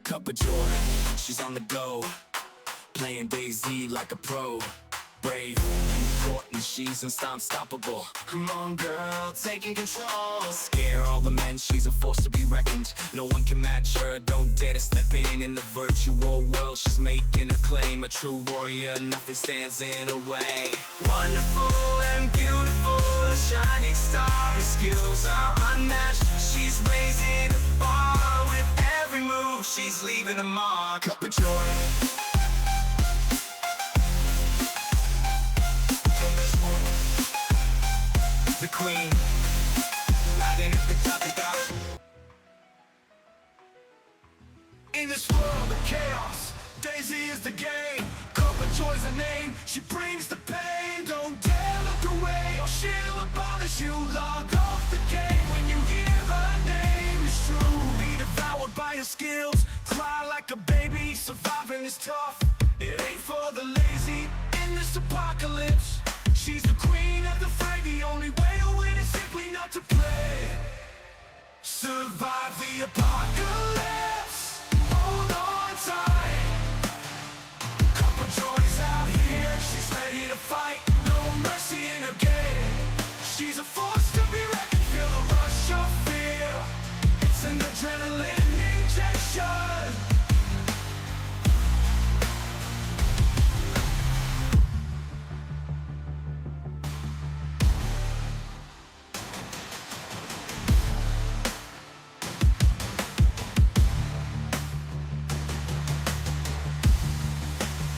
cup of joy, she's on the go, playing dayz like a pro. Brave, important, she's unstoppable. Come on girl, taking control. Scare all the men, she's a force to be reckoned. No one can match her, don't dare to step in the virtual world. She's making a claim, a true warrior, nothing stands in her way. Wonderful and beautiful, a shining star, her skills are unmatched. She's raising the bar with every move, she's leaving a mark. Cup of joy. The queen, riding at the top of the. In this world of chaos, dayz is the game. Kuppa joy's her name, she brings the pain. Don't dare look away or she'll abolish you. Log off the game when you hear her name. It's true, be devoured by her skills. Cry like a baby, surviving is tough. It ain't for the lazy in this apocalypse. She's the queen of the fight, the only way to win is simply not to play. Survive the apocalypse, hold on tight. Couple joys out here, she's ready to fight. No mercy in her game. She's a force to be reckoned, feel the rush of fear. It's an adrenaline injection.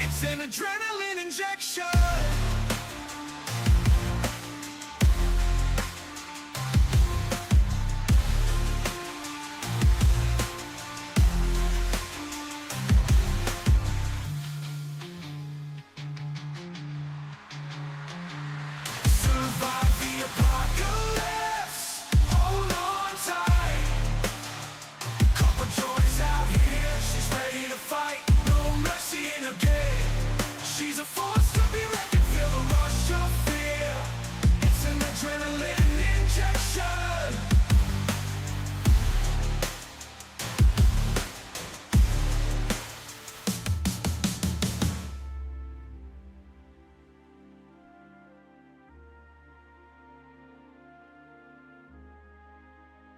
It's an adrenaline injection. Survive the apocalypse, hold on tight. Couple joys out here, she's ready to fight. No mercy in her game. She's a force to be reckoned, feel the rush of fear. It's an adrenaline injection.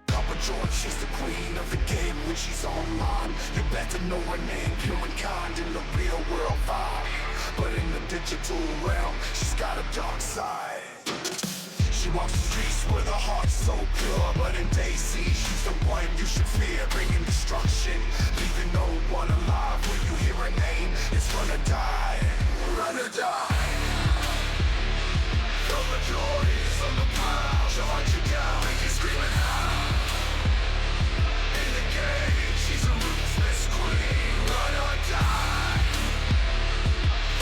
Papa George, she's the queen of the game when she's online. You better know her name, humankind in the real world vibe. But in the digital realm, she's got a dark side. She walks the streets with her heart so pure. But in dayz, she's the one you should fear, bringing destruction, leaving no one alive. When you hear her name, it's run or die. Run or die. Feel the joy from the pile, she'll hunt you down, make you scream and howl. In the game, she's a ruthless queen. Run or die,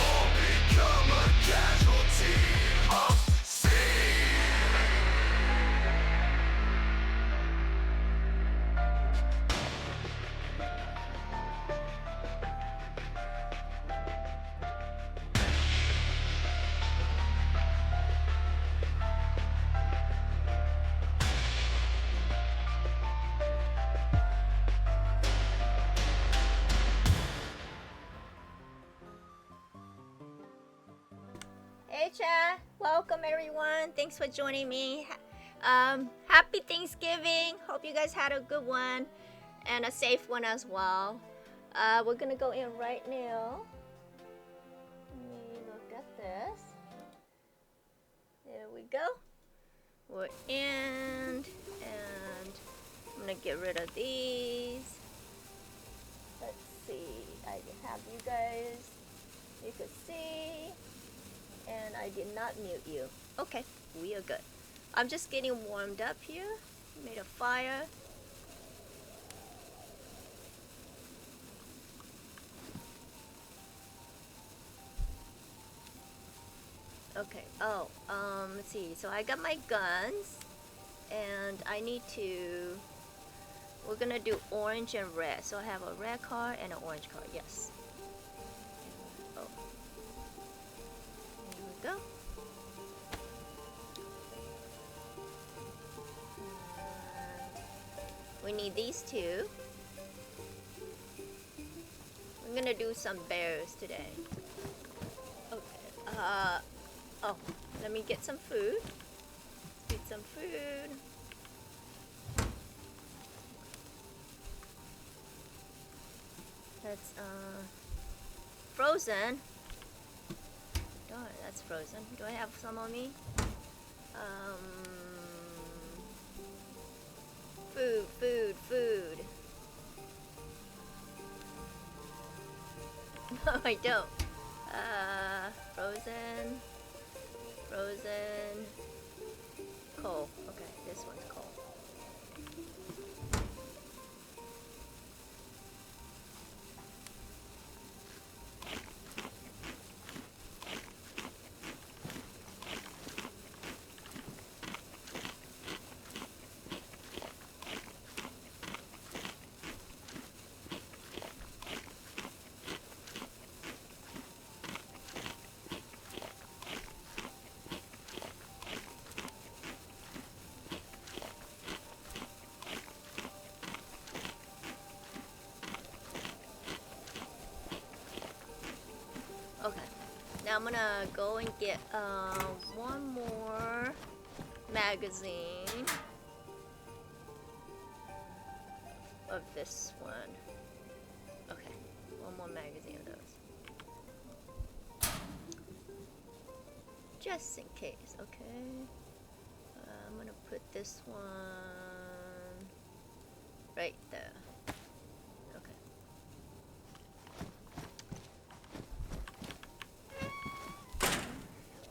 or become a casualty of sin. Hey chat, welcome everyone. Thanks for joining me. Happy Thanksgiving. Hope you guys had a good one and a safe one as well. We're gonna go in right now. Let me look at this. There we go. We're in, and I'm gonna get rid of these. Let's see. I have you guys. You could see. And I did not mute you. Okay, we are good. I'm just getting warmed up here. Made a fire. Okay, let's see. So I got my guns. And I need to... We're gonna do orange and red. So I have a red card and an orange card, yes. Oh. Here we go. And we need these two. gonna do some bears today. Okay. Oh, let me get some food. Eat some food. That's frozen. Darn, that's frozen. Do I have some on me? Food. No, I don't. Frozen. Coal. Okay, this one's coal. Okay, now I'm gonna go and get one more magazine of this one. Okay, one more magazine of those. Just in case, okay? I'm gonna put this one right there.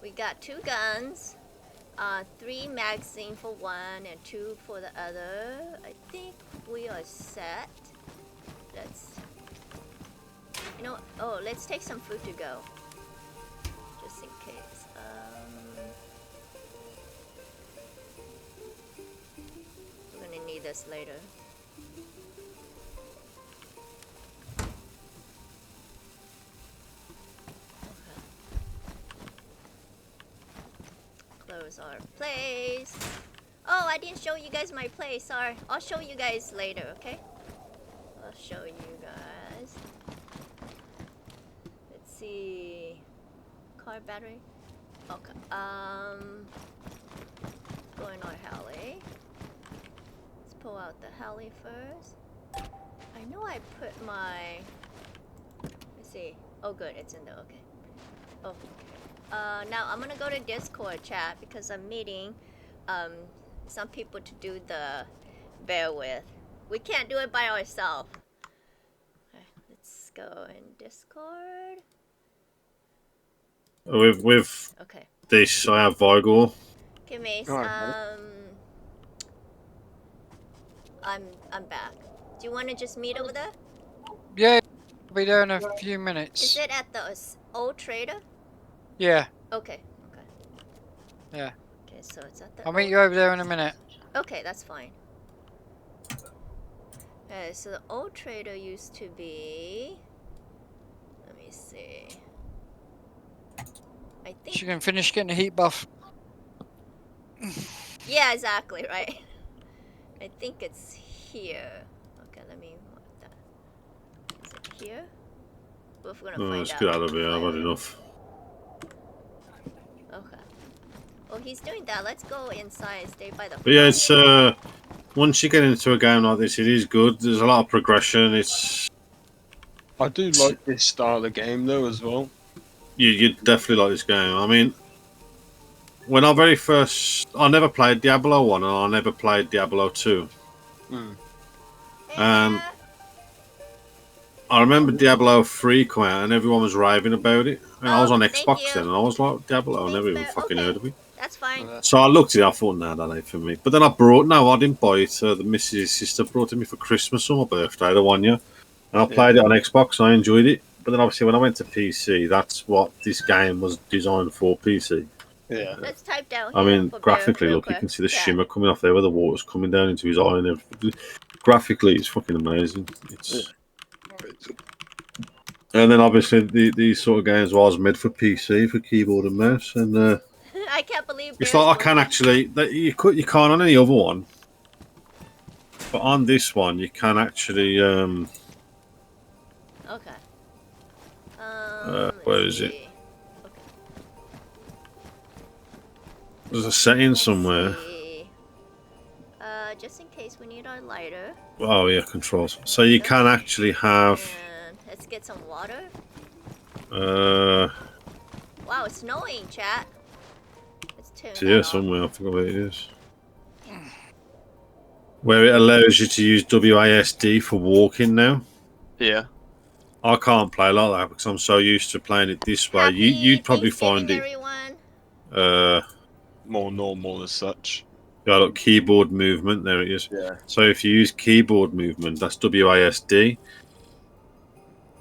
We got 2 guns, 3 magazine for one and 2 for the other. I think we are set. Let's take some food to go, just in case. We're gonna need this later. Close our place. Oh, I didn't show you guys my place. Sorry. I'll show you guys later, okay? I'll show you guys. Let's see. Car battery. Okay. Go in our heli. Let's pull out the heli first. I know I put my... Let's see. Oh, good. It's in there. Okay. Oh. Now I'm gonna go to Discord chat because I'm meeting some people to do the bear with. We can't do it by ourselves. Okay, let's go in Discord. With okay. This, I have Vigor. Okay, Mace. I'm back. Do you want to just meet over there? Yeah, I'll be there in a few minutes. Is it at the old trader? Yeah. Okay. Yeah. Okay, so it's at the... I'll meet you over there in a minute. Okay, that's fine. Okay, so the old trader used to be... Let me see. I think... She can finish getting a heat buff. Yeah, exactly, right? I think it's here. Okay, let me mark that. Is it here? We're gonna find Let's out. get out of here. I've had enough. Okay. Well, he's doing that. Let's go inside and stay by the... But yeah, it's once you get into a game like this, it is good. There's a lot of progression. I do like this style of game though as well. You definitely like this game. I mean, when I never played Diablo 1 and I never played Diablo 2. And I remember Diablo 3 came out and everyone was raving about it. And I was on Xbox then and I was like, Diablo, I never even fucking heard of it. That's fine. So I looked at it, I thought, nah, that ain't for me. But then I didn't buy it. The missus' sister brought it me for Christmas or my birthday, the one year. And I played it on Xbox and I enjoyed it. But then obviously when I went to PC, that's what this game was designed for, PC. Yeah. Let's type down. I mean, graphically, look, you can see the shimmer coming off there where the water's coming down into his eye and everything. Graphically, it's fucking amazing. And then obviously these sort of games was made for PC, for keyboard and mouse. And I can't believe it's like I can actually, you can't on any other one. But on this one, you can actually... Okay. Where let's is it? see. Okay. There's a setting Let's somewhere. see. Just in case we need our lighter. Oh yeah, controls. So you can actually have. And let's get some water. It's Wow, it's snowing, chat. Let's turn here that off. somewhere. I forgot where it is. Where it allows you to use WASD for walking now. Yeah. I can't play like that because I'm so used to playing it this way. Happy You'd probably Thanksgiving, find it. everyone. More normal as such. Got up keyboard movement. There it is. Yeah. So if you use keyboard movement, that's WASD.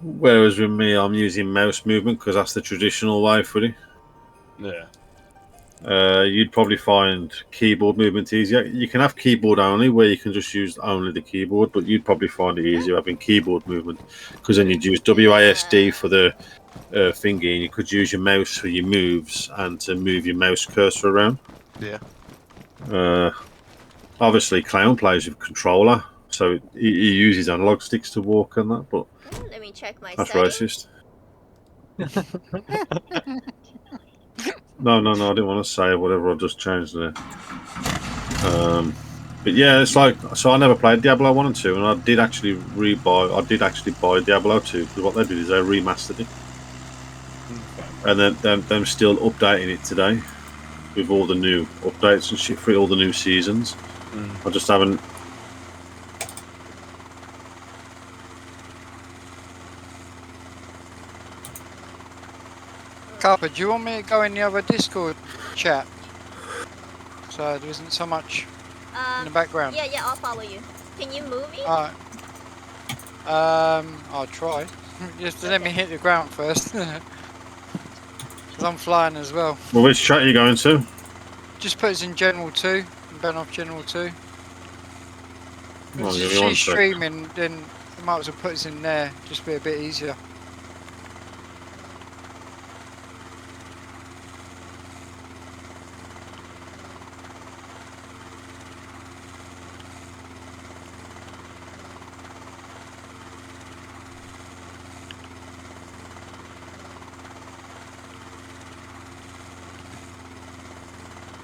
Whereas with me, I'm using mouse movement because that's the traditional way for it. Yeah. You'd probably find keyboard movement easier. You can have keyboard only, where you can just use only the keyboard, but you'd probably find it easier having keyboard movement because then you'd use WASD for the thingy, and you could use your mouse for your moves and to move your mouse cursor around. Yeah. Obviously, Clown plays with controller, so he uses analog sticks to walk and that, but Let me check my that's settings. racist. No, I didn't want to say whatever. I just changed there. But yeah, it's like, so I never played Diablo 1 and 2, and I did actually buy Diablo 2 because what they did is they remastered it, and then them still updating it today with all the new updates and shit for all the new seasons. I just haven't. Kuppa, do you want me to go in the other Discord chat? So there isn't so much in the background. Yeah, I'll follow you. Can you move me? Alright. I'll try. You have to let me hit the ground first. Because I'm flying as well. Well, which chat are you going to? Just put us in General 2. Banov General 2. Well, give If me one she's sec. streaming, then you might as well put us in there. Just be a bit easier.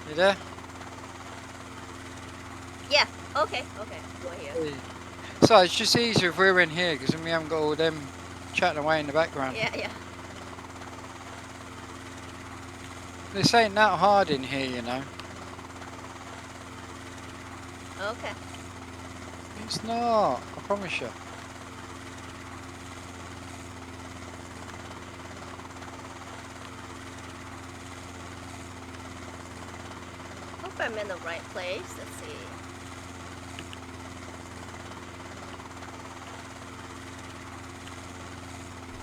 You there? Yeah. Okay. Go here. So it's just easier if we're in here because then we haven't got all them chatting away in the background. Yeah. This ain't that hard in here, you know. Okay. It's not, I promise you. Hope I'm in the right place. Let's see.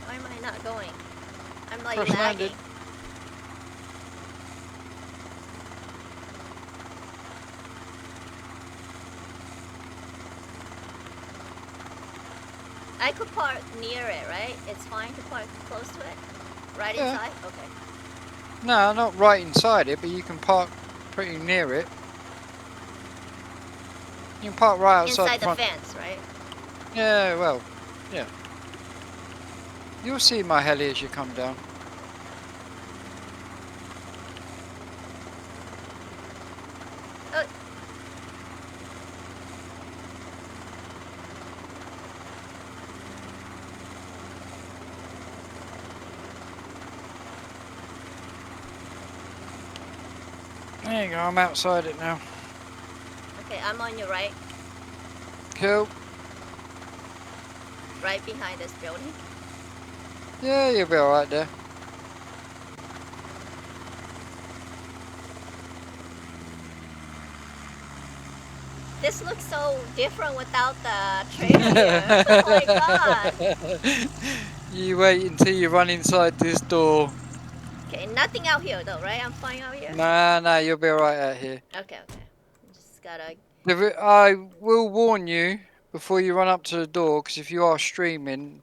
Why am I not going? I'm like Cross-landed. lagging. I could park near it, right? It's fine to park close to it? Right Yeah. inside? Okay. No, not right inside it, but you can park pretty near it. You can park right outside Inside the front. fence, right? Yeah, well, yeah. You'll see my heli as you come down. Oh. There you go, I'm outside it now. Okay, I'm on your right. Cool. Right behind this building. Yeah, you'll be alright there. This looks so different without the trailer here. Oh my god. You wait until you run inside this door. Okay, nothing out here though, right? I'm fine out here? Nah, you'll be alright out here. Okay. Just gotta... I will warn you before you run up to the door, because if you are streaming,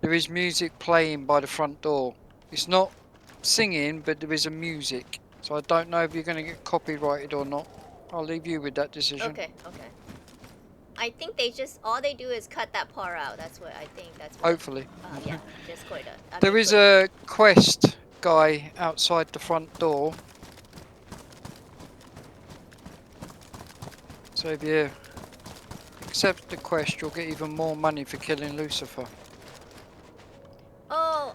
there is music playing by the front door. It's not singing, but there is a music. So I don't know if you're going to get copyrighted or not. I'll leave you with that decision. Okay. I think they just all they do is cut that part out. That's what I think. That's what. Hopefully. Yeah, just quite a. There is a quest guy outside the front door. So if you accept the quest, you'll get even more money for killing Lucifer. Oh,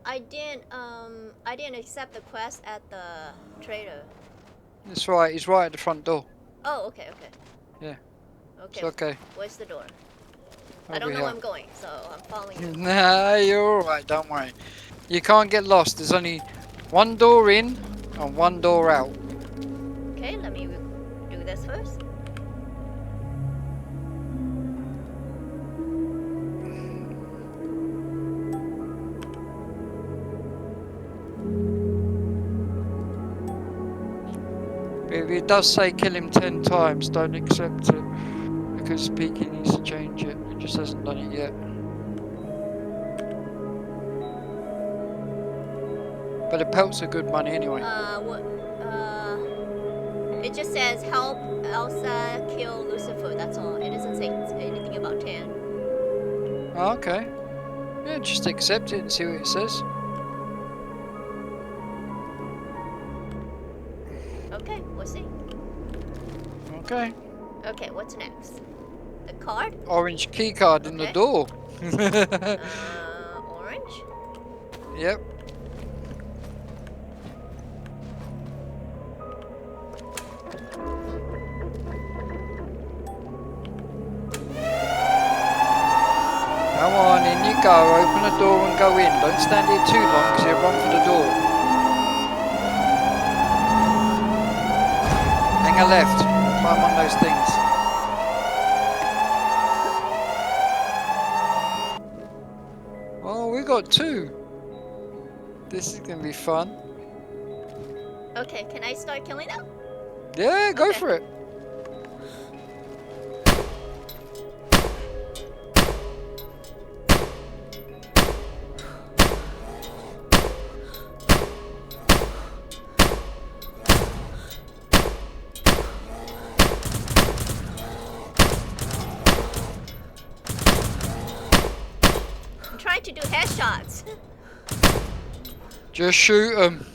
I didn't accept the quest at the trader. That's right, he's right at the front door. Oh, okay, okay. Yeah. Okay. It's okay. Where's the door? I Over don't know here. where I'm going, so I'm following you. Nah, you're alright, don't worry. You can't get lost. There's only one door in and one door out. Okay, let me do this first. If it does say kill him 10 times, don't accept it. Because Peaky needs to change it. It just hasn't done it yet. But the pelts are good money anyway. What? It just says help Elsa kill Lucifer. That's all. It doesn't say anything about 10. Oh, okay. Yeah, just accept it and see what it says. Okay, we'll see. Okay. Okay, what's next? The card? Orange key card in the Okay. door. Orange? Yep. Come on, in you go. Open the door and go in. Don't stand here too long because you'll run for the door. Hang a left. Climb on those things. Oh, we got 2. This is gonna be fun. Okay, can I start killing them? Yeah, go Okay. for it. I'm trying to do headshots. Just shoot them.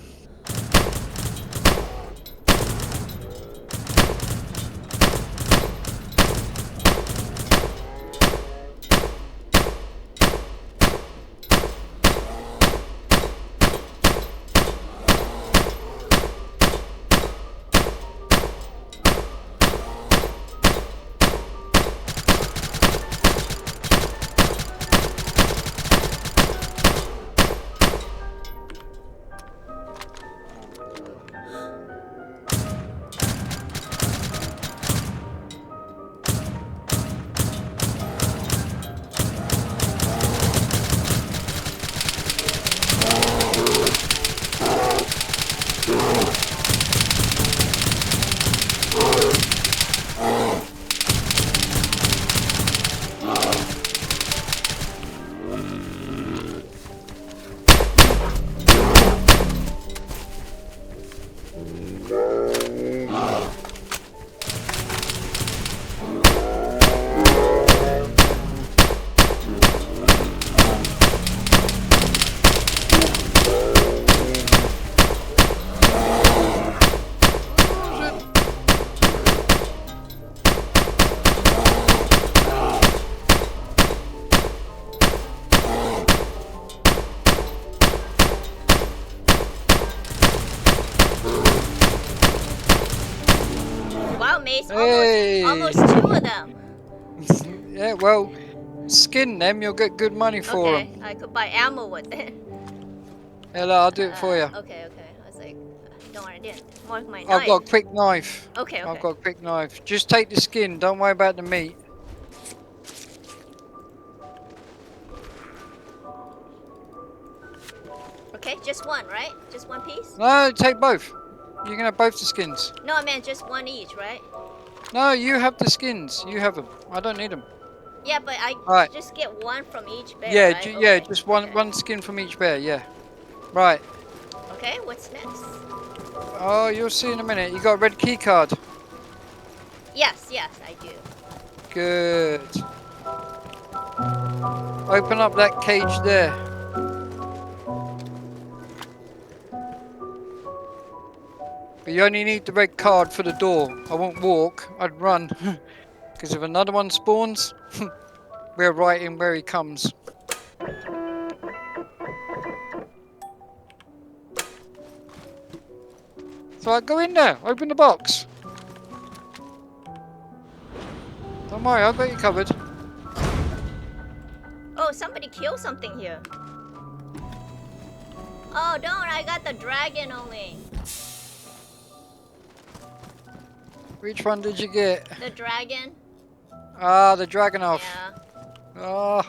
Wow, Mace, Hey. almost 2 of them. Yeah, well, skin them, you'll get good money for Okay, them. I could buy ammo with it. Yeah, look, I'll do it for you. Okay, okay. I was like, don't want to do it. More of my I've knife. got a quick knife. Okay, okay. I've got a quick knife. Just take the skin, don't worry about the meat. Okay, just one, right? Just one piece? No, take both. You can have both the skins. No, I meant just one each, right? No, you have the skins. You have them. I don't need them. Yeah, but I Right. just get one from each bear, Yeah, right? yeah, Okay, just one okay. one skin from each bear. Yeah. Right. Okay, what's next? Oh, you'll see in a minute. You got a red key card. Yes, yes, I do. Good. Open up that cage there. But you only need the red card for the door. I won't walk, I'd run. Because if another one spawns, we're right in where he comes. So I go in there, open the box. Don't worry, I've got you covered. Oh, somebody killed something here. Oh, don't. I got the dragon only. Which one did you get? The dragon. Ah, the Dragonov. Yeah. Oh,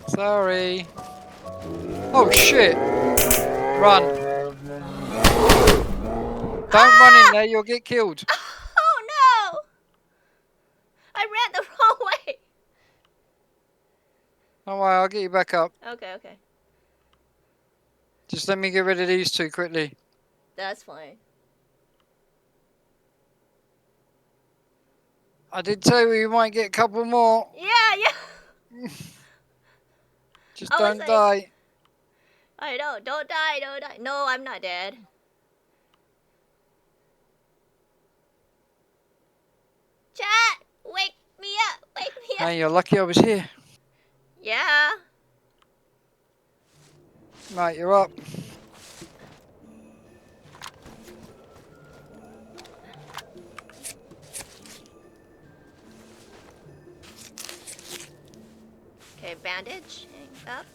sorry. Oh shit! Run. Don't run in there, you'll get killed. Oh no! I ran the wrong way. Don't worry, I'll get you back up. Okay, okay. Just let me get rid of these two quickly. That's fine. I did tell you might get a couple more. Yeah, yeah. Just I was don't like- die. I know. Don't die, don't die. No, I'm not dead. Chat! Wake me up! Wake me up! Hey, you're lucky I was here. Yeah. Right, you're up. Okay, bandage. Hang up.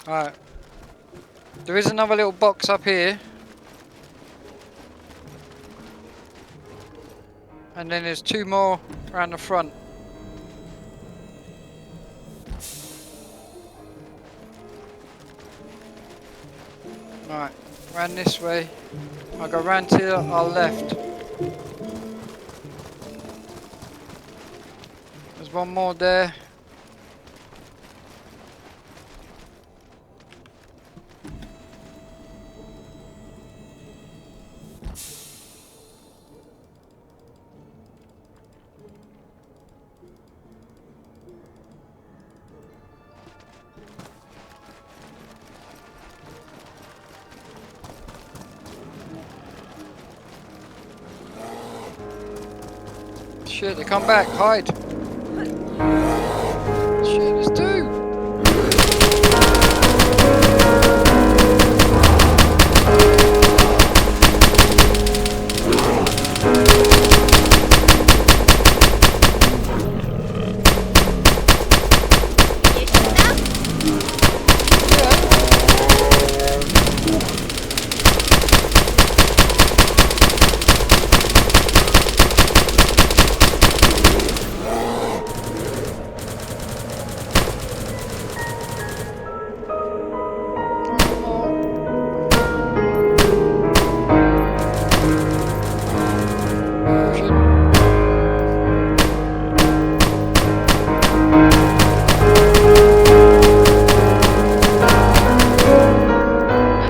Alright. There is another little box up here. And then there's two more around the front. Right, round this way. I'll go round to our left. There's one more there. Shit, they come back, hide. Shit, there's two. You shoot them?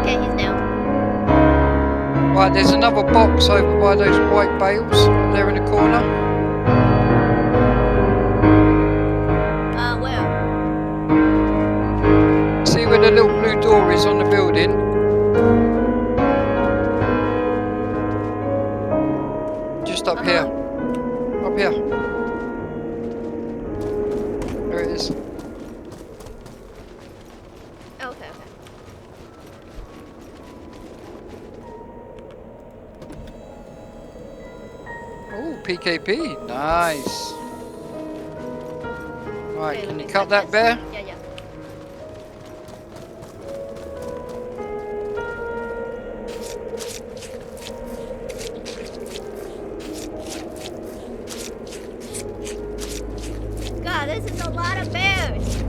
Okay, he's down. Right, there's another box over by those white bales there in the corner. Where? See where the little blue door is on the building? Just up here. Up here. There it is. Okay, okay. Oh, PKP. Nice. Right, Okay, can let you me cut that this. bear? Yeah, yeah. God, this is a lot of bears.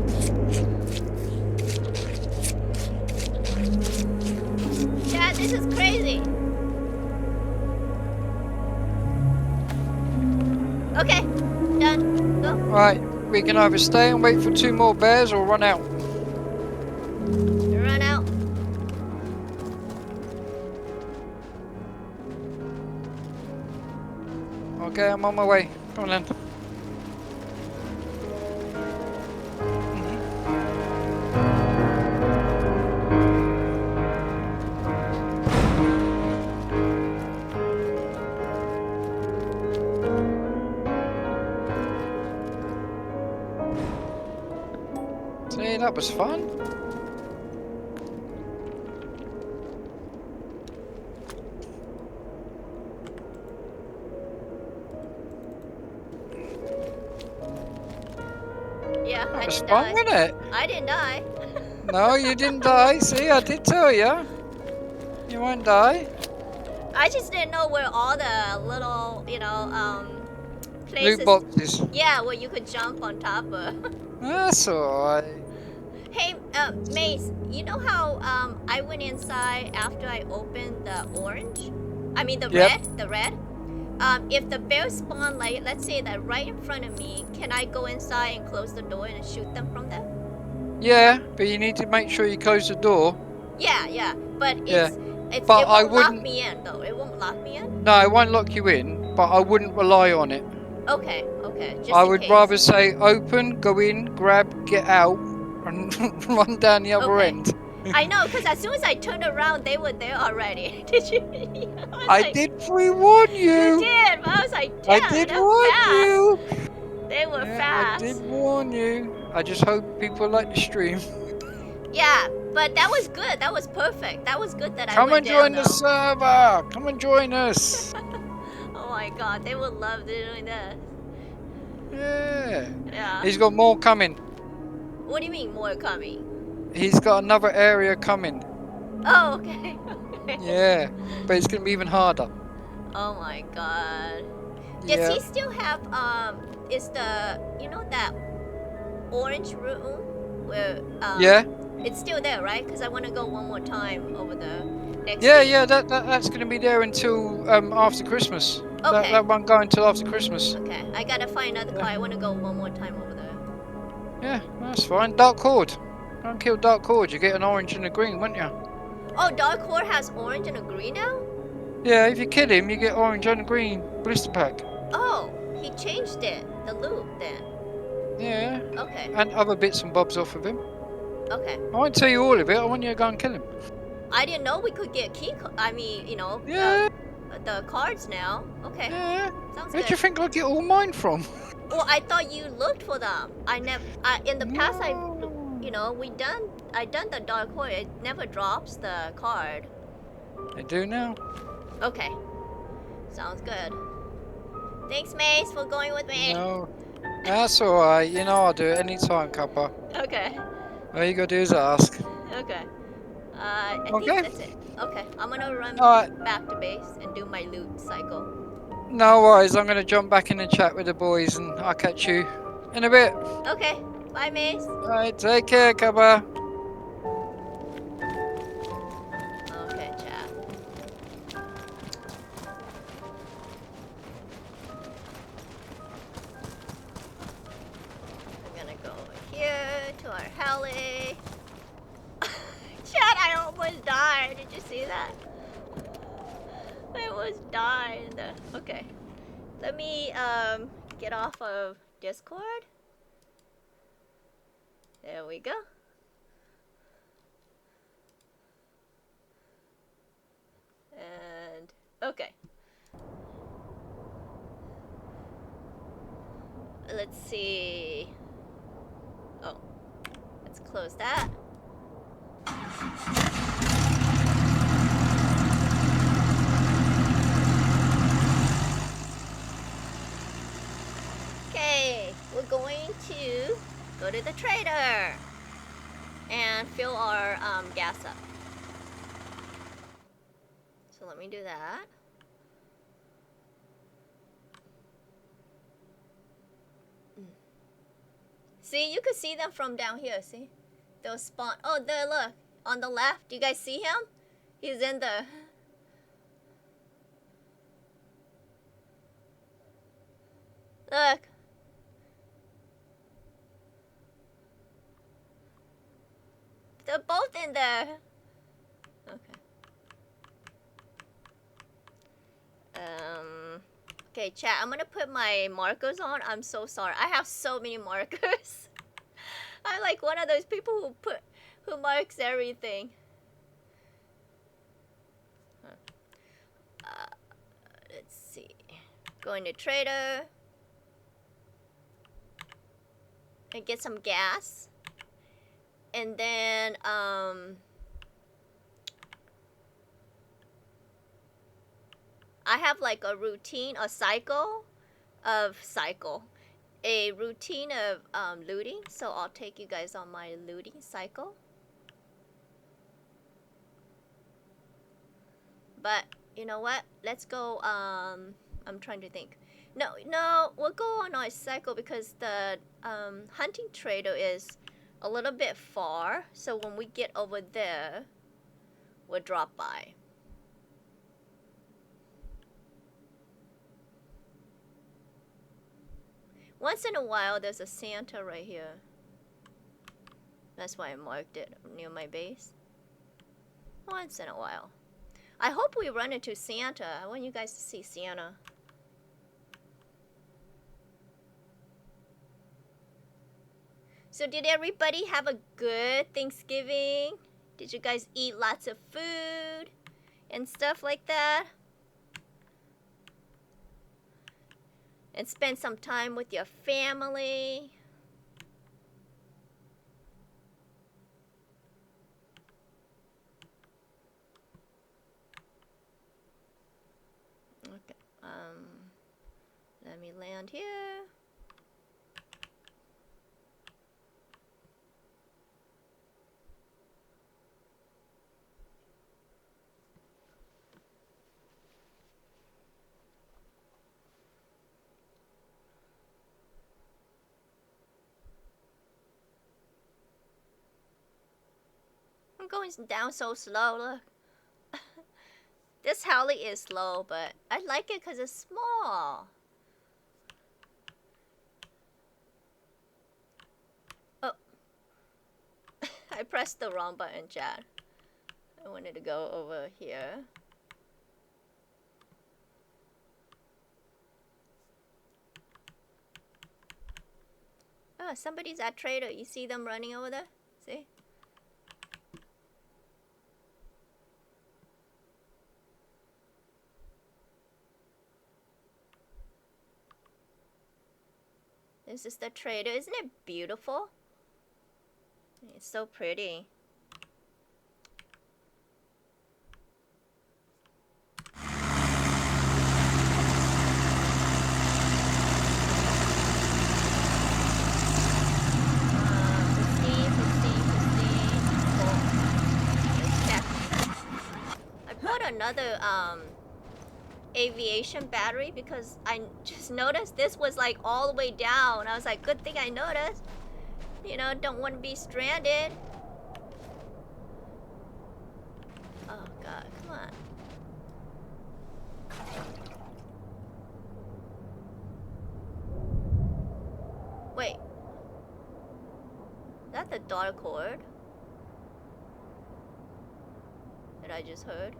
Yeah, this is crazy. Okay, done. Go. Right, we can either stay and wait for two more bears or run out. Run out. Okay, I'm on my way. Come on then. See, that was fun. Yeah, That I was didn't fun, die. wasn't it? I didn't die. No, you didn't die. See, I did tell you. You won't die. I just didn't know where all the little, Loot places. boxes. Yeah, where you could jump on top of. That's alright. Hey, Mace, you know how I went inside after I opened the orange? I mean the Yep. red, the red. If the bears spawn, like let's say that right in front of me, can I go inside and close the door and shoot them from there? Yeah, but you need to make sure you close the door. Yeah, but Yeah. it But I won't lock wouldn't. me in though. It won't lock me in. No, it won't lock you in, but I wouldn't rely on it. Okay, just I in would case. rather say open, go in, grab, get out, and run down the other Okay. end. I know, because as soon as I turned around, they were there already. Did you? I did pre-warn You you. did, but I was like, I damn, did they're warn fast. you. They were Yeah, fast. I did warn you. I just hope people like the stream. Yeah, but that was good. That was perfect. That was good that I Come went and join down, the though. server. Come and join us. Oh my god, they would love doing this. Yeah. Yeah. He's got more coming. What do you mean more coming? He's got another area coming. Oh, okay. Okay. Yeah. But it's going to be even harder. Oh my god. Does Yeah. he still have is the that orange room where Yeah. it's still there, right? Because I want to go one more time over the next Yeah, week. yeah, that's going to be there until after Christmas. Okay. That won't go until after Christmas. Okay, I gotta find another Yeah. car. I want to go one more time over there. Yeah, that's fine. Dark Horde. Don't kill Dark Horde. You get an orange and a green, won't you? Oh, Dark Horde has orange and a green now? Yeah, if you kill him, you get orange and a green blister pack. Oh, he changed it. The loot then. Yeah. Okay. And other bits and bobs off of him. Okay. I won't tell you all of it. I want you to go and kill him. I didn't know we could get Yeah. the cards now. Okay. Yeah. Sounds Where good. do you think I get all mine from? Well, I thought you looked for them. I never. In the past, I done the Dark Horde. It never drops the card. I do now. Okay. Sounds good. Thanks, Mace, for going with me. No. That's alright. You know I'll do it anytime, Kuppa. Okay. All you gotta do is ask. Okay. I Okay. think that's it. Okay. I'm gonna run Alright. back to base and do my loot cycle. No worries. I'm gonna jump back in the chat with the boys and I'll catch you in a bit. Okay. Bye, Mace. Alright, take care, Kuppa. Okay, chat. I'm gonna go over here to our heli. Chat, I almost died. Did you see that? I almost died. Okay. Let me get off of Discord. There we go. And okay. Let's see. Oh, let's close that. Okay, we're going to go to the trader and fill our gas up. So let me do that. See, you could see them from down here, see? They'll spawn. Oh, there, look. On the left. Do you guys see him? He's in the... Look. They're both in there. Okay. Okay, chat, I'm gonna put my markers on. I'm so sorry. I have so many markers. I'm like one of those people who marks everything. Uh, let's see. Going to trader and get some gas. And then I have like a routine, a routine of looting. So I'll take you guys on my looting cycle. But you know what? Let's go. I'm trying to think. No, we'll go on our cycle because the hunting trader is a little bit far. So when we get over there, we'll drop by. Once in a while, there's a Santa right here. That's why I marked it near my base. Once in a while. I hope we run into Santa. I want you guys to see Santa. So did everybody have a good Thanksgiving? Did you guys eat lots of food and stuff like that? And spend some time with your family? Okay, let me land here. I'm going down so slow, look. This heli is slow, but I like it because it's small. Oh. I pressed the wrong button, chat. I wanted to go over here. Oh, somebody's at trader. You see them running over there? See? This is the trader. Isn't it beautiful? It's so pretty. Another aviation battery because I just noticed this was like all the way down. I was like, good thing I noticed. You know, don't want to be stranded. Oh god, come on. Wait. Is that the dark horde that I just heard?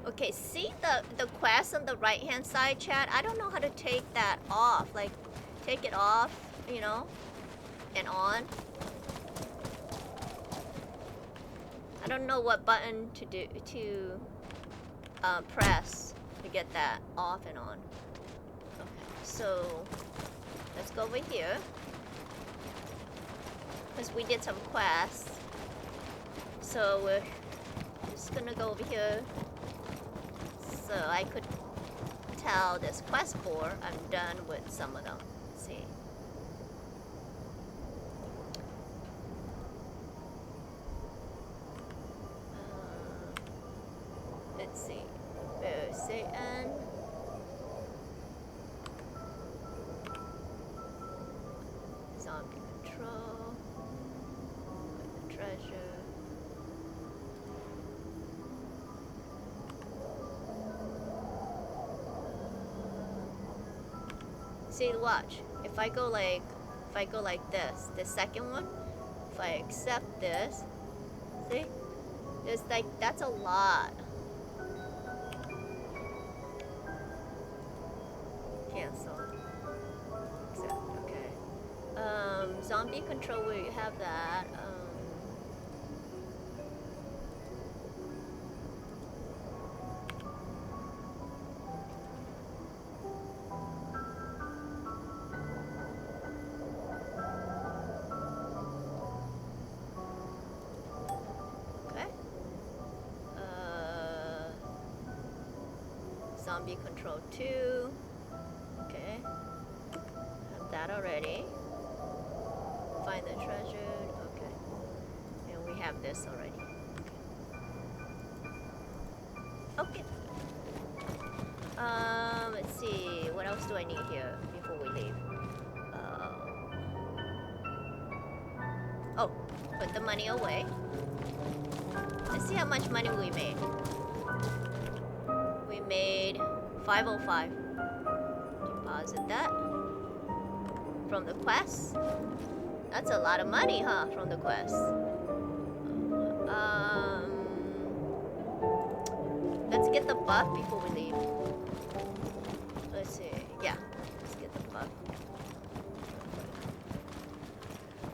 Okay, see the quest on the right hand side, chat? I don't know how to take that off. Like, take it off, you know, and on. I don't know what button to do to press to get that off and on. Okay, so let's go over here because we did some quests. So we're just gonna go over here. So I could tell this quest board I'm done with some of them. Let's see. Let's see. Satan. Zombie control. The treasure. See, watch. If I go like this, the second one, if I accept this, see? There's like, that's a lot. Cancel. Accept, okay. Zombie control, we have that. Okay. Zombie control 2. Okay. Have that already. Find the treasure. Okay. And we have this already. Okay. Let's see. What else do I need here before we leave? Oh, put the money away. Let's see how much money we made. We made 505. Deposit that from the quest. That's a lot of money, huh? From the quest. Let's get the buff before we leave. Let's see. Yeah, let's get the buff.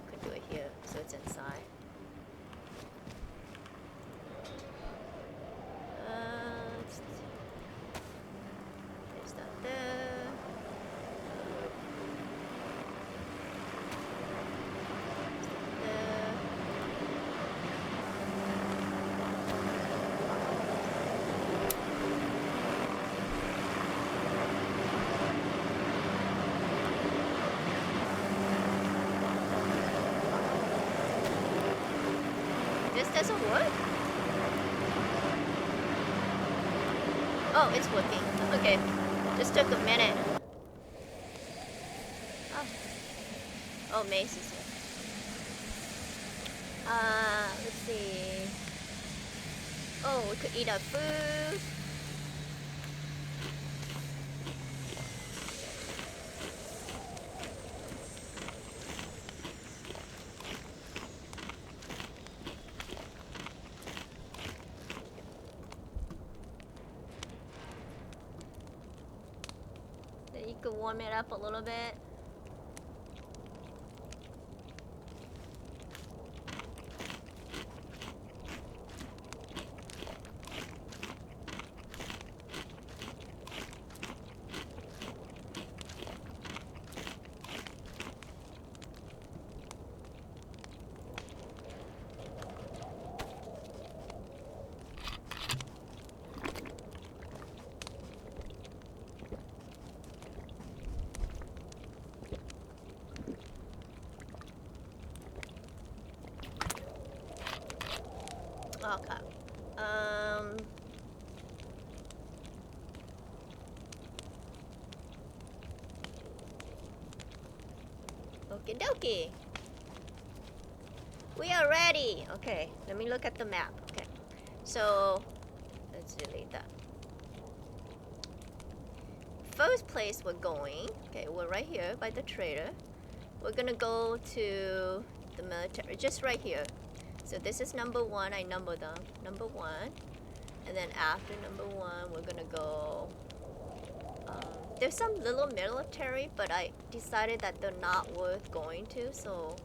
Could do it here, so it's inside. There's that there. This doesn't work? Oh, it's working. Okay. Just took a minute. Oh. Oh, Mace is here. Let's see. Oh, we could eat our food. Then you could warm it up a little bit. Okay. Okie dokie. We are ready. Okay, let me look at the map. Okay, so let's delete that. First place we're going. Okay, we're right here by the trader. We're gonna go to the military, just right here. So this is number 1. I number them. Number 1, and then after number 1, we're gonna go. There's some little military, but I decided that they're not worth going to. So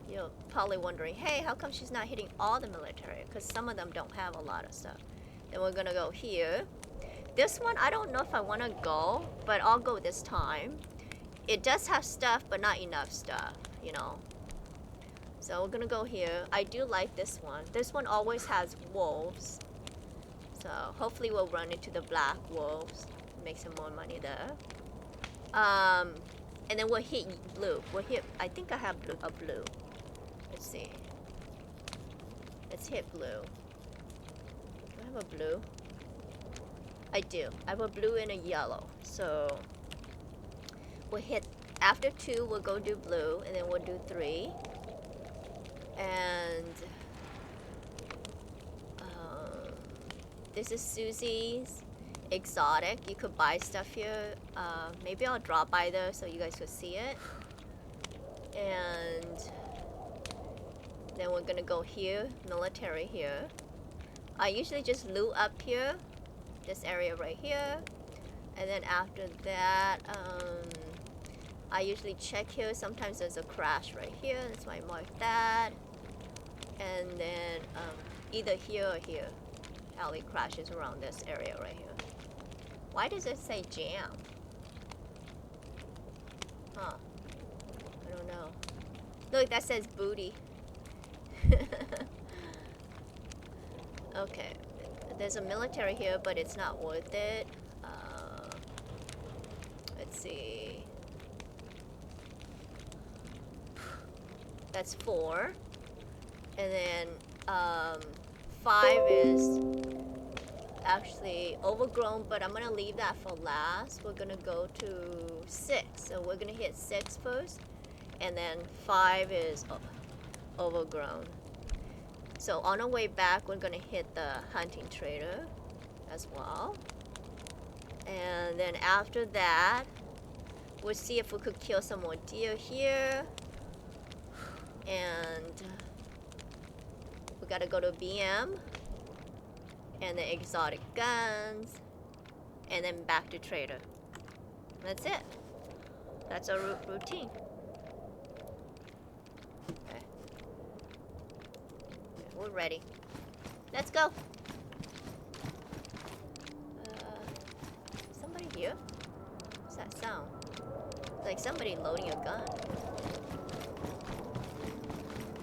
you're probably wondering, hey, how come she's not hitting all the military? Because some of them don't have a lot of stuff. Then we're gonna go here. This one, I don't know if I want to go, but I'll go this time. It does have stuff, but not enough stuff, you know. So we're gonna go here. I do like this one. This one always has wolves. So hopefully we'll run into the black wolves. Make some more money there. And then we'll hit blue. We'll hit, I think I have blue, a blue. Let's see. Let's hit blue. Do I have a blue? I do. I have a blue and a yellow. So we'll hit, after 2, we'll go do blue, and then we'll do 3. And this is Susie's. exotic. You could buy stuff here. Maybe I'll drop by there so you guys could see it. And then we're gonna go here, military here. I usually just loot up here, this area right here. And then after that, I usually check here. Sometimes there's a crash right here. That's why I mark that. And then either here or here. Alley crashes around this area right here. Why does it say jam? Huh. I don't know. Look, that says booty. Okay. There's a military here, but it's not worth it. Let's see. That's 4. And then 5 is actually overgrown, but I'm gonna leave that for last. We're gonna go to 6. So we're gonna hit 6 first. And then 5 is overgrown. So on our way back, we're gonna hit the hunting trader as well. And then after that, we'll see if we could kill some more deer here. And we gotta go to BM. And the exotic guns. And then back to trader. That's it. That's our routine. Okay. We're ready. Let's go. Somebody here? What's that sound? It's like somebody loading a gun.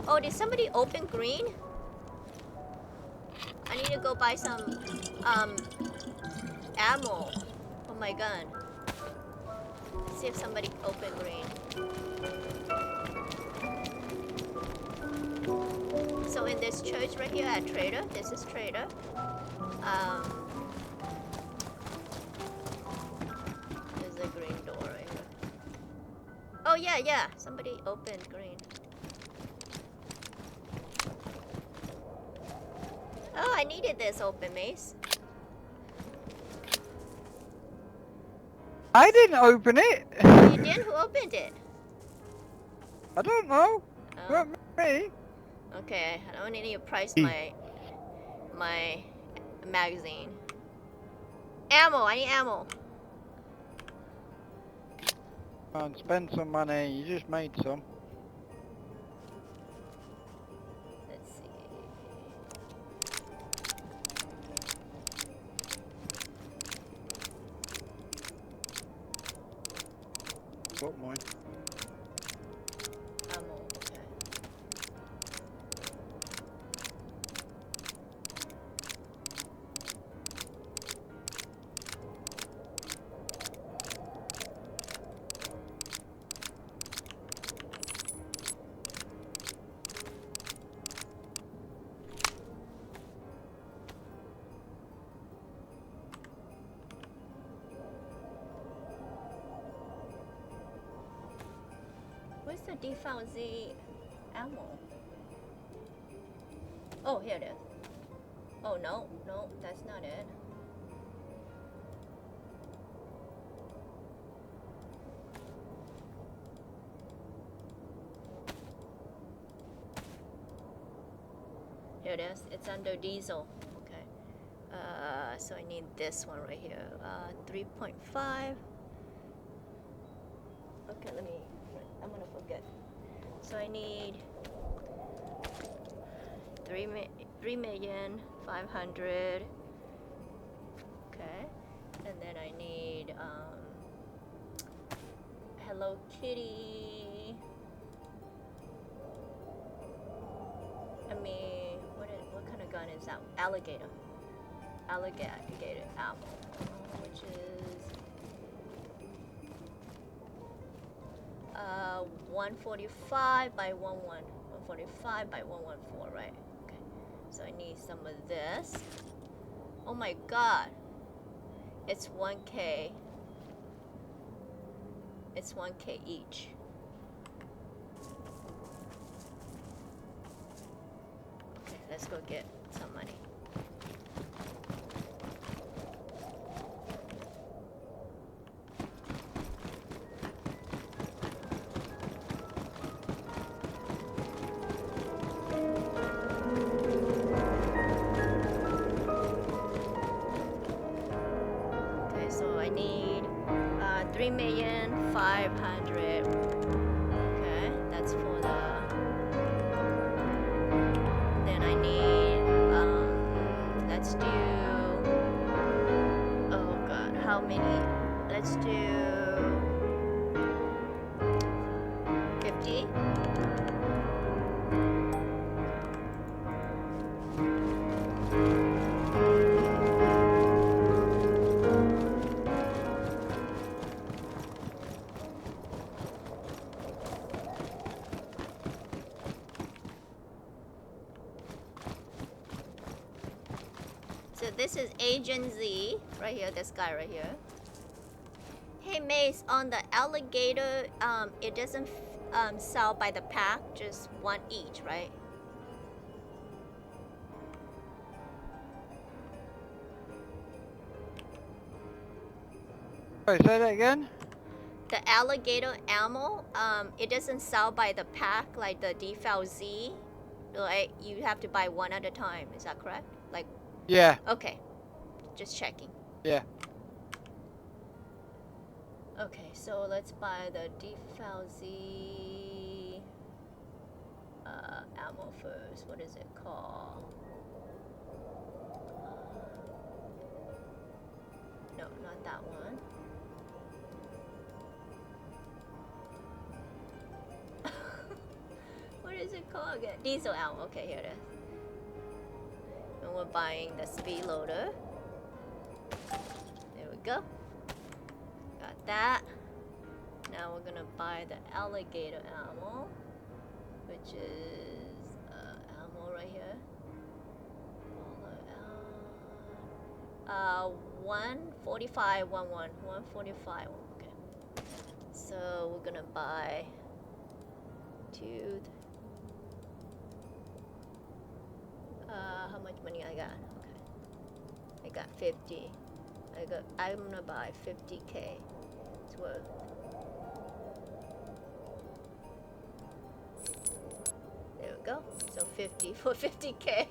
Oh, did somebody open green? I need to go buy some ammo for my gun. Let's see if somebody opened green. So in this church right here at Trader, this is Trader. There's a green door right here. Oh yeah, somebody opened green. Oh, I needed this open, Mace. I didn't open it. You did? Who opened it? I don't know. Oh. Not me. Okay, I don't need to price my magazine. Ammo, I need ammo. Come on, spend some money. You just made some. Let's see. Got mine. Ammo, okay. Where's the default Z ammo? Oh, here it is. Oh, no, that's not it. Here it is. It's under diesel. Okay. So I need this one right here. 3.5. Okay, I'm gonna forget. So I need 3,500,000. Okay, and then I need Hello Kitty. I mean, what kind of gun is that? Alligator ammo, which is 145 by 145 by 114, right? Okay. So I need some of this. Oh my god. It's 1K. It's 1K each. Okay, let's go get some money. this is Agent Z right here. This guy right here. Hey Mace, on the alligator, it doesn't sell by the pack, just one each, right? Wait, say that again? The alligator ammo, it doesn't sell by the pack like the default Z. Like you have to buy one at a time. Is that correct? Like, Yeah, okay, just checking. yeah. Okay, so let's buy the default Z ammo first. What is it called? No, not that one. What is it called again? Diesel ammo. Okay, here it is. And we're buying the speed loader. There we go. Got that. Now we're gonna buy the alligator ammo, which is ammo right here. 145, 145. Okay. So we're gonna buy two. How much money I got? Okay. I got 50. I'm gonna buy 50k. It's worth. There we go. So 50 for 50k.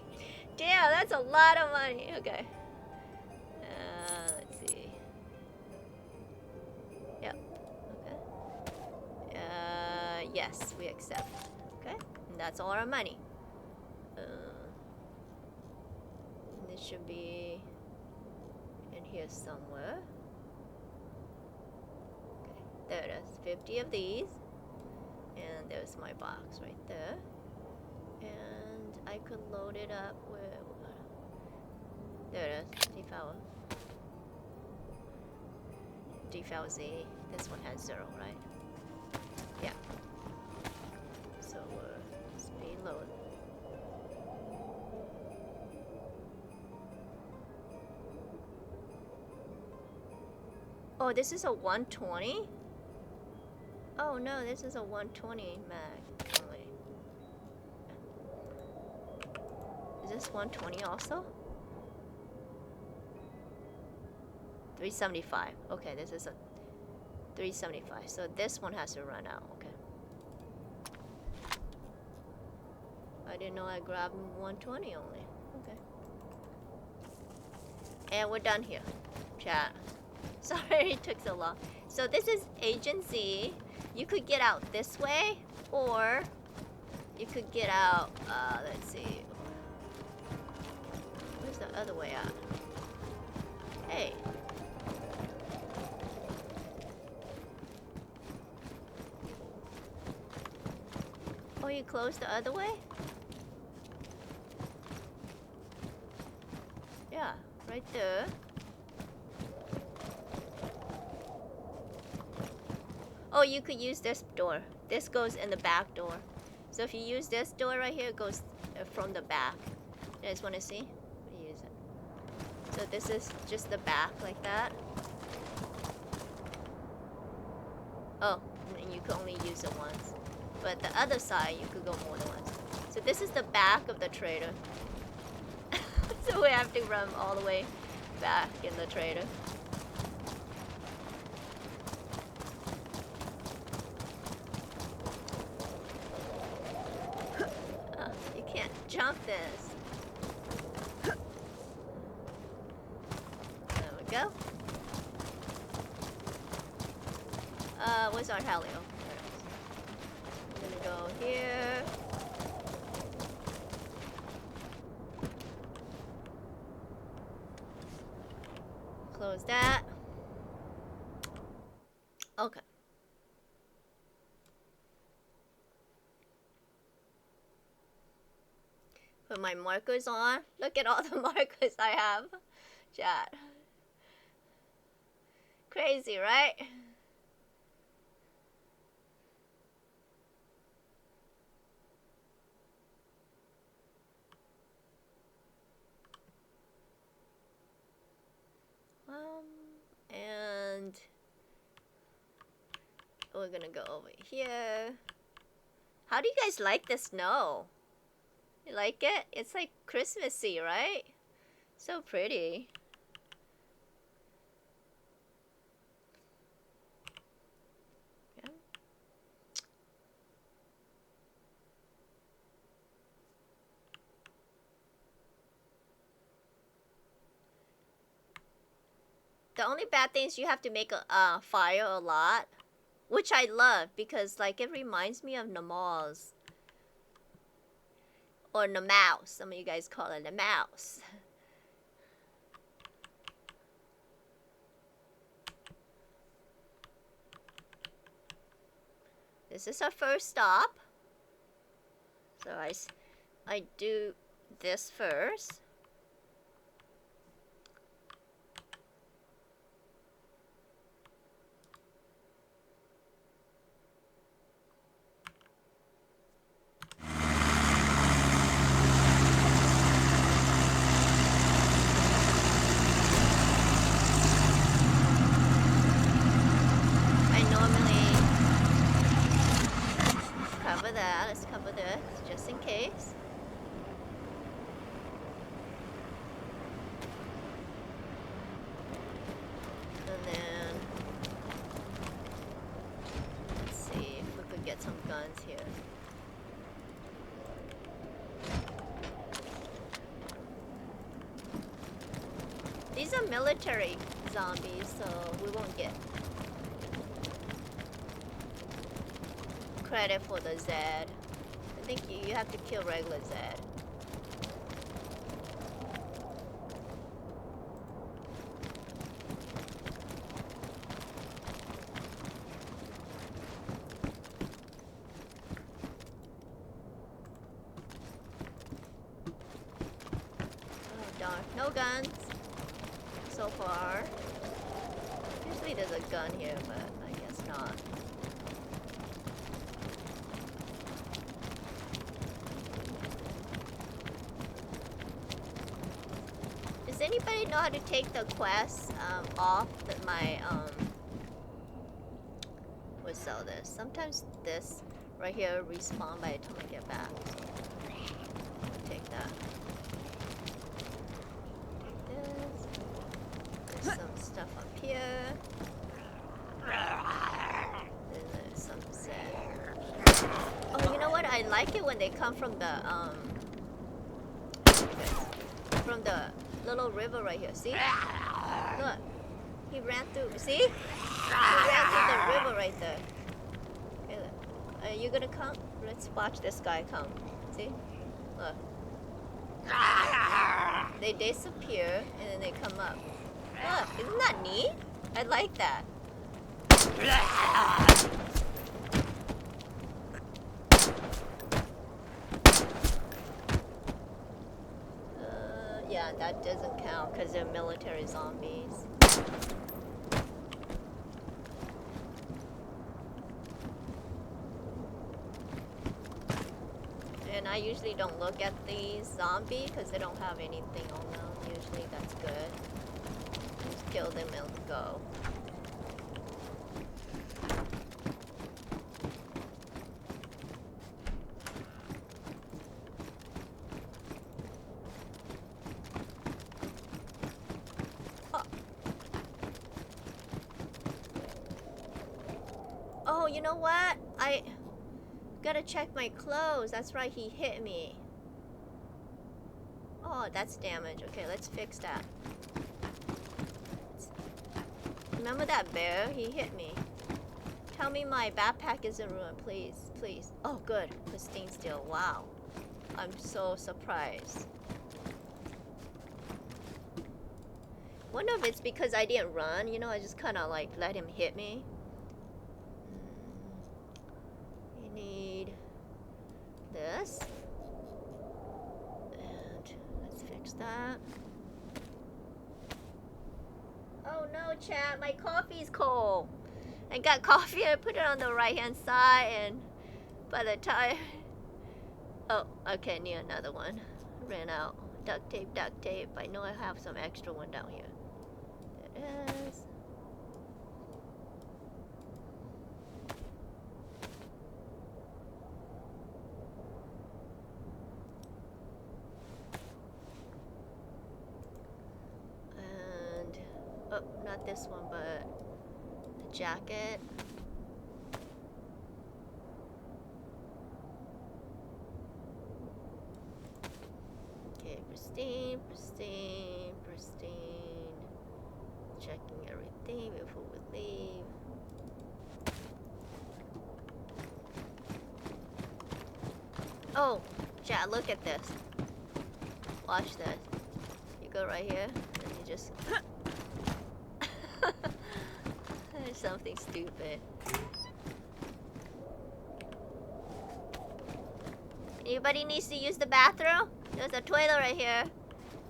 Damn, that's a lot of money. Okay. Let's see. Yep. Okay. Yes, we accept. Okay. And that's all our money. This should be in here somewhere. Okay, there it is. 50 of these. And there's my box right there. And I could load it up with... There it is. Default Z. This one has 0, right? Yeah. So we're speed load. Oh, this is a 120? Oh no, this is a 120 mag only. Is this 120 also? 375. Okay, this is a 375. So this one has to run out. Okay. I didn't know I grabbed 120 only. Okay. And we're done here. Chat. Sorry it took so long. So this is Agent Z. You could get out this way, or you could get out, let's see. Where's the other way out? Hey. Oh, you closed the other way? Yeah, right there. Oh, you could use this door. This goes in the back door. So if you use this door right here, it goes from the back. You guys want to see? Use it. So this is just the back like that. Oh, and you can only use it once. But the other side, you could go more than once. So this is the back of the trader. So we have to run all the way back in the trader. You can't jump this. There we go. Where's our helio? I'm gonna go here. Close that. Okay. Put my markers on. Look at all the markers I have. Chat. Crazy, right? we're gonna go over here. How do you guys like the snow? You like it? It's like Christmassy, right? So pretty. Yeah. The only bad thing is you have to make a fire a lot, which I love because like it reminds me of Namal's or Namouse. Some of you guys call it Namouse. This is our first stop. So I do this first. I normally cover that. Let's cover this just in case. And then let's see if we could get some guns here. These are military zombies, so we won't get credit for the Z. I think you have to kill regular Z. Oh darn, no guns so far. Usually there's a gun here, but I guess not. Does anybody know how to take the quest off my we'll sell this. Sometimes this right here respawn by the time I get back. So I'll take that. Take this. There's some stuff up here. Then there's some set. Oh, you know what? I like it when they come from the little river right here. See? Look. He ran through. See? He ran through the river right there. Okay, look. Are you gonna come? Let's watch this guy come. See? Look. They disappear and then they come up. Look, isn't that neat? I like that. Yeah, that doesn't count because they're military zombies. And I usually don't look at these zombies because they don't have anything on them. Usually that's good. Just kill them and go. Oh, you know what? I gotta check my clothes. That's right, he hit me. Oh, that's damage. Okay, let's fix that. Remember that bear? He hit me. Tell me my backpack isn't ruined, please. Please. Oh, good. Pristine still. Wow. I'm so surprised. Wonder if it's because I didn't run. You know, I just kind of like let him hit me. We need this. And let's fix that. Oh no, chat, my coffee's cold. I got coffee, I put it on the right hand side, and by the time... Oh, okay, need another one. Ran out. Duct tape, duct tape. I know I have some extra one down here. There it is. Not this one, but the jacket. Okay, pristine, pristine, pristine. Checking everything before we leave. Oh, chat, look at this. Watch this. You go right here, and you just... Something stupid. Anybody needs to use the bathroom? There's a toilet right here.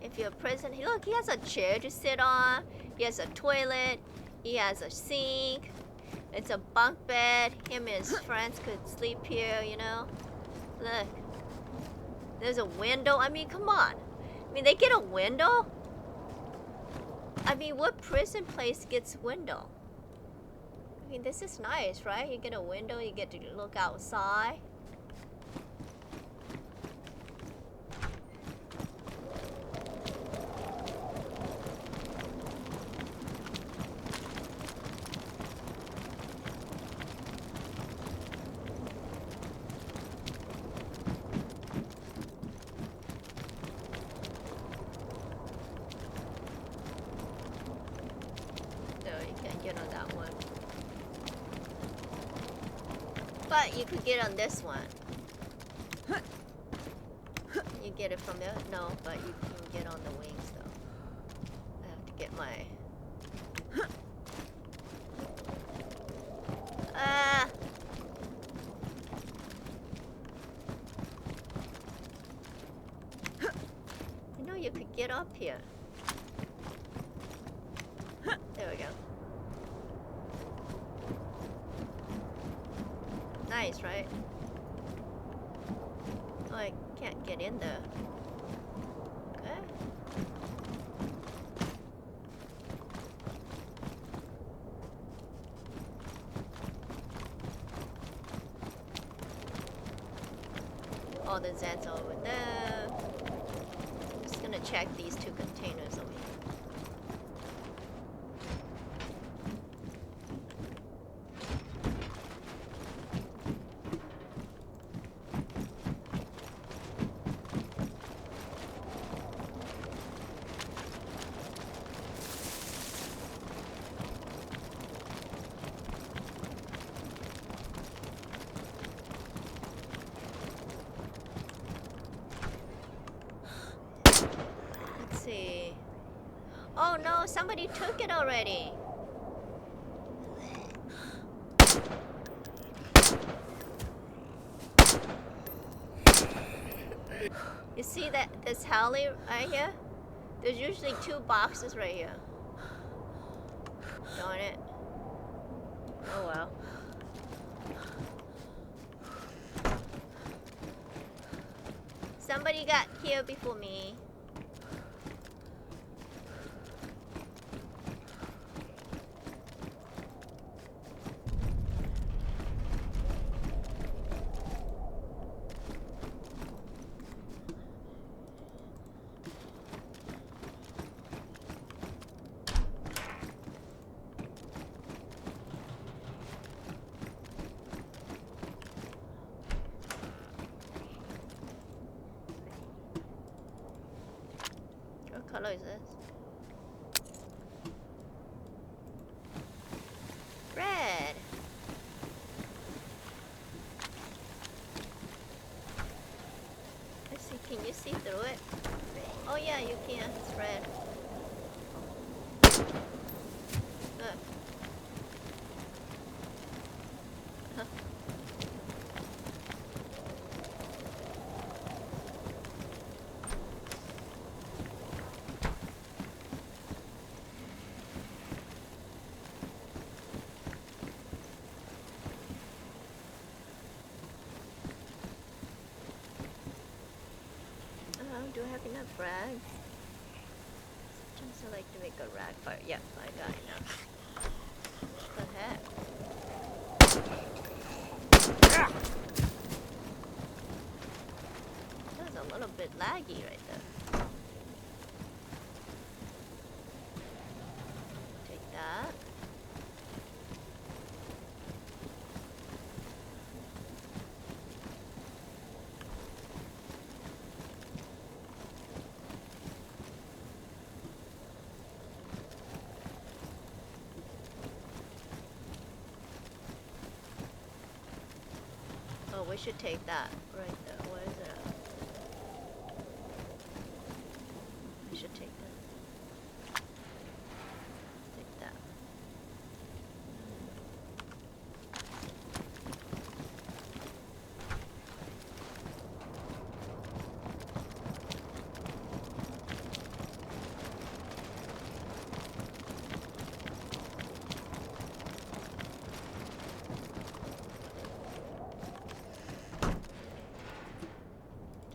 If you're a prison, look, he has a chair to sit on. He has a toilet. He has a sink. It's a bunk bed. Him and his friends could sleep here, you know? Look. There's a window. I mean, come on. I mean, they get a window? I mean, what prison place gets window? I mean, this is nice, right? You get a window, you get to look outside. But you could get on this one. You get it from there? No, but you can get on the wings though. I have to get my... You know you could get up here. There we go. Nice, right? Oh, I can't get in there. Okay. All the Zeds are over there. Just gonna check these two containers over here. Oh no, somebody took it already. You see that this hallway right here? There's usually two boxes right here. Darn it. Oh well. Somebody got here before me. What color is this? Red. Let's see, can you see through it? Oh yeah, you can. It's red. Look. Do I have enough rags? Sometimes I like to make a rag fire. Yep, I got enough. What the heck? That was a little bit laggy right there. Take we should take that right there. Where is it at? We should take that. Take that.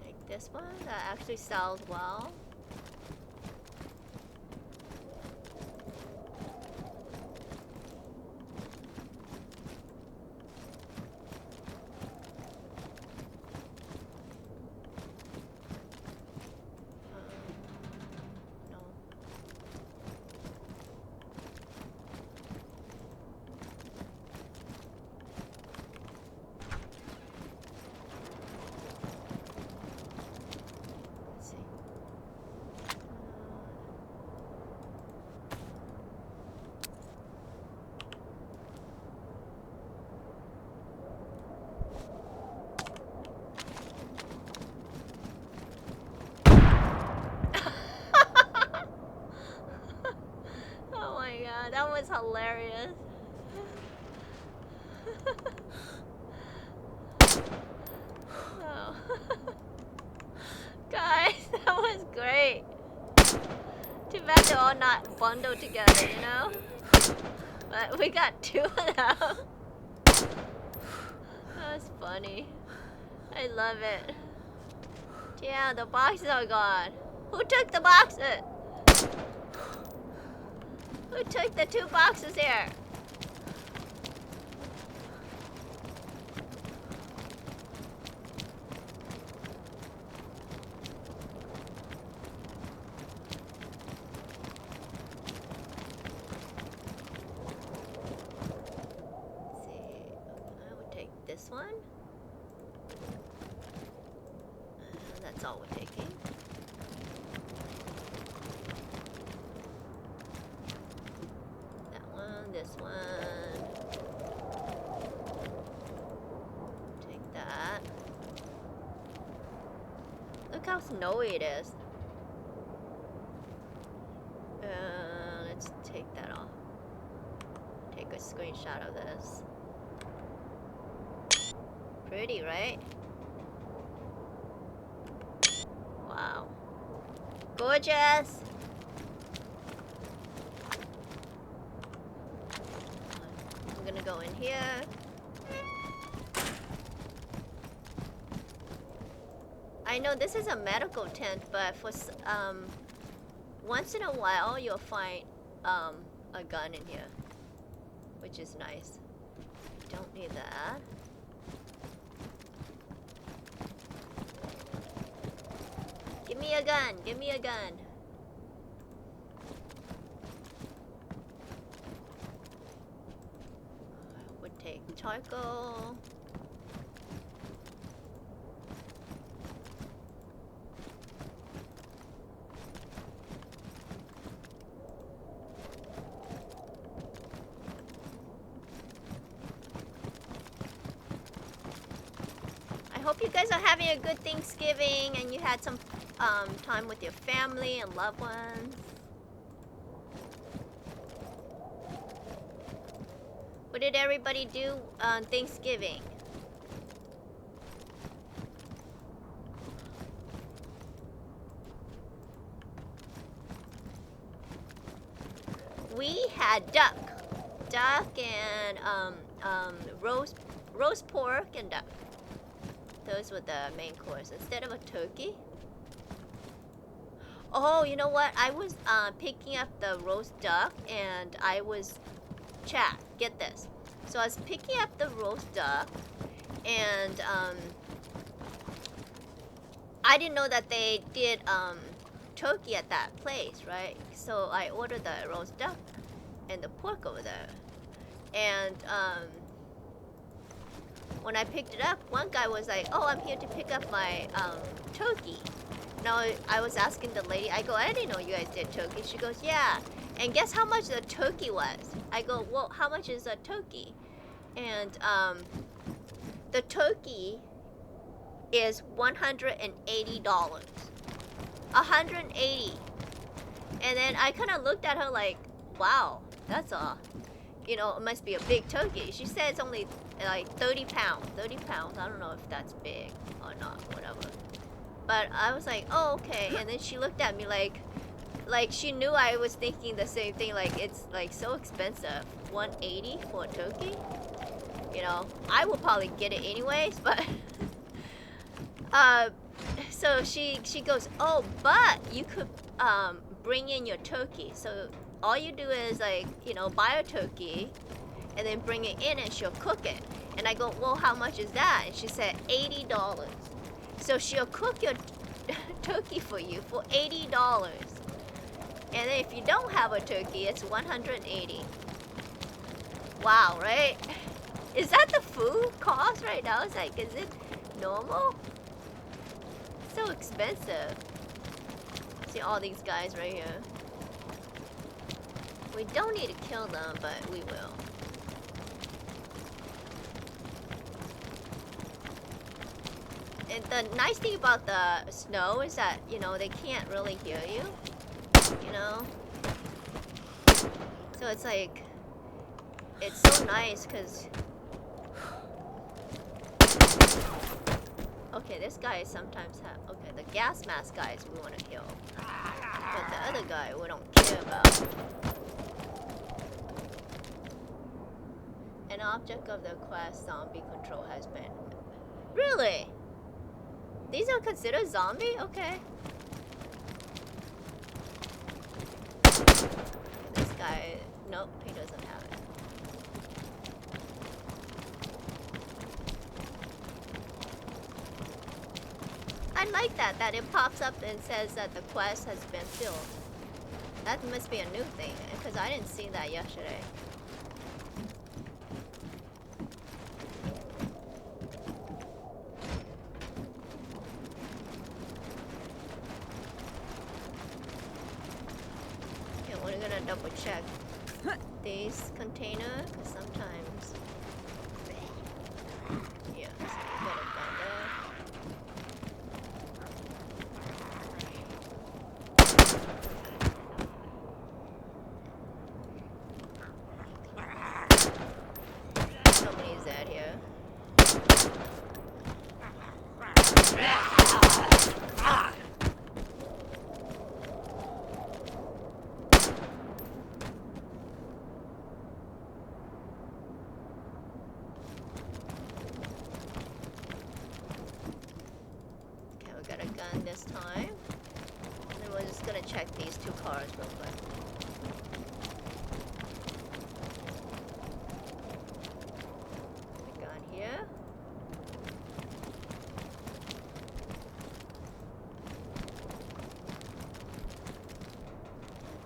Take this one that actually sells well. No. Let's see. Oh my god, that was hilarious. Oh. Guys, that was great. Too bad they're all not bundled together, you know? But we got two of them. That's funny. I love it. Yeah, the boxes are gone. Who took the boxes? Who took the 2 boxes here? Let's see. I would take this one. That's all we're taking. That one, this one. Take that. Look how snowy it is. Let's take that off. Take a screenshot of this. Pretty, right? Wow. Gorgeous! I'm gonna go in here. I know this is a medical tent, but for once in a while you'll find a gun in here, which is nice. Don't need that. Give me a gun, give me a gun. I would take charcoal. I hope you guys are having a good Thanksgiving and you had some time with your family and loved ones. What did everybody do on Thanksgiving? We had duck and roast pork and duck. Those were the main course instead of a turkey. Oh, you know what? I was picking up the roast duck and I was chat. Get this. So I was picking up the roast duck and I didn't know that they did turkey at that place, right? So I ordered the roast duck and the pork over there. And when I picked it up, one guy was like, "Oh, I'm here to pick up my turkey." Now I was asking the lady, I go, "I didn't know you guys did turkey." She goes, "Yeah." And guess how much the turkey was? I go, "Well, how much is a turkey?" And the turkey is $180. 180. And then I kind of looked at her like, wow, that's a, you know, it must be a big turkey. She said it's only like 30 pounds. 30 pounds. I don't know if that's big or not, whatever. But I was like, oh, okay. And then she looked at me like she knew I was thinking the same thing. Like, it's like so expensive. 180 for a turkey? You know, I will probably get it anyways, but so she goes, oh, but you could bring in your turkey. So all you do is like, you know, buy a turkey and then bring it in and she'll cook it. And I go, well, how much is that? And she said $80. So she'll cook your turkey for you for $80. And then if you don't have a turkey, it's $180. Wow, right? Is that the food cost right now? It's like, is it normal? So expensive. See all these guys right here. We don't need to kill them, but we will. And the nice thing about the snow is that, you know, they can't really hear you. You know? So it's like, it's so nice because... Okay, this guy sometimes have... Okay, the gas mask guys we want to kill. But the other guy we don't care about. An object of the quest zombie control has been... Really? These are considered zombie? Okay. This guy... Nope, he doesn't have it. I like that it pops up and says that the quest has been filled. That must be a new thing, because I didn't see that yesterday. Okay, we're gonna double check these containers, because sometimes... Yeah, so you got a gun there. Somebody's at here. Okay, we got a gun this time. And then we're just gonna check these two cars real quick. Gun here.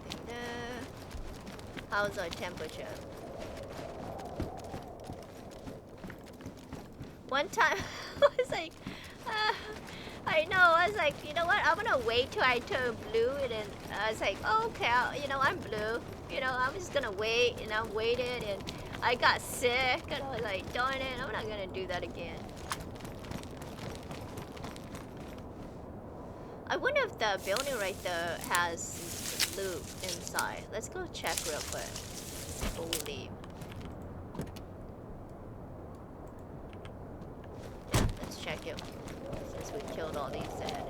Nothing there. How's our temperature? One time, I was like, I know, I was like, you know what, I'm gonna wait till I turn blue, and then I was like, oh, okay, you know, I'm blue. You know, I'm just gonna wait, and I waited, and I got sick, and I was like, darn it, I'm not gonna do that again. I wonder if the building right there has loot inside. Let's go check real quick before we leave. Yeah, let's check it since we killed all these dead.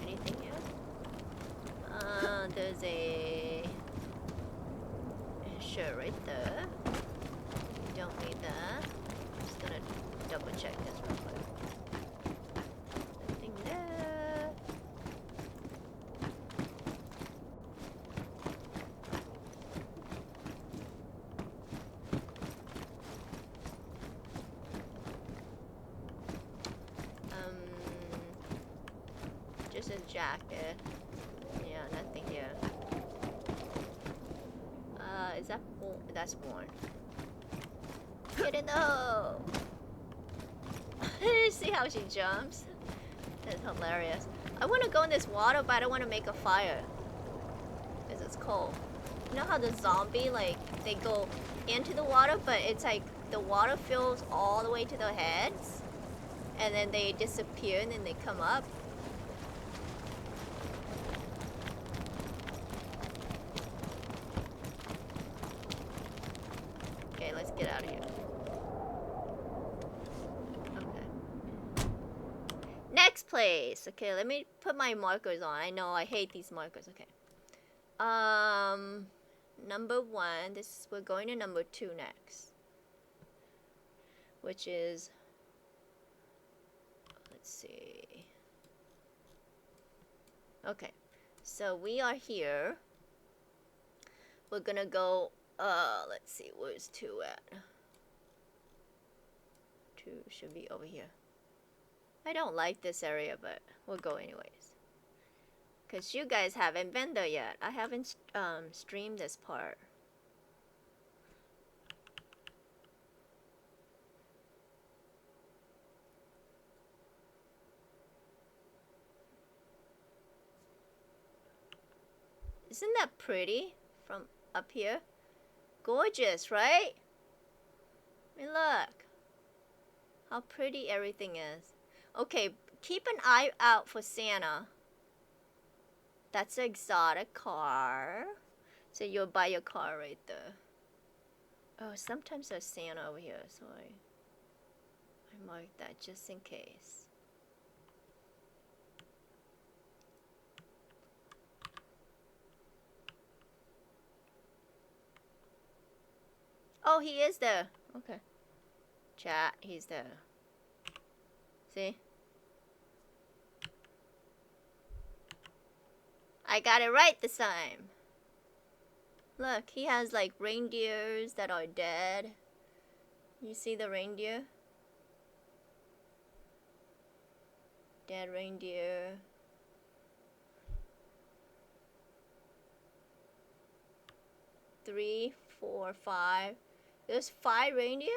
Anything here? There's a shirt right there. We don't need that. I'm just gonna double check this real quick. Nothing there. Just a jacket. Yeah, nothing here. Is that worn? That's worn. Get in the hole! See how she jumps? That's hilarious. I want to go in this water, but I don't want to make a fire. Because it's cold. You know how the zombie, like, they go into the water, but it's like the water fills all the way to their heads, and then they disappear, and then they come up. Okay, let's get out of here. Okay. Next place. Okay, let me put my markers on. I know I hate these markers. Okay. Number 1. We're going to number 2 next, which is, let's see. Okay, so we are here. We're gonna go. Let's see. Where's 2 at? 2 should be over here. I don't like this area, but we'll go anyways. Because you guys haven't been there yet. I haven't streamed this part. Isn't that pretty from up here? Gorgeous, right? I mean, look. How pretty everything is. Okay, keep an eye out for Santa. That's an exotic car. So you'll buy your car right there. Oh, sometimes there's Santa over here, so I marked that just in case. Oh, he is there. Okay. Chat, he's there. See? I got it right this time. Look, he has like reindeers that are dead. You see the reindeer? Dead reindeer. Three, 4, 5. There's 5 reindeers?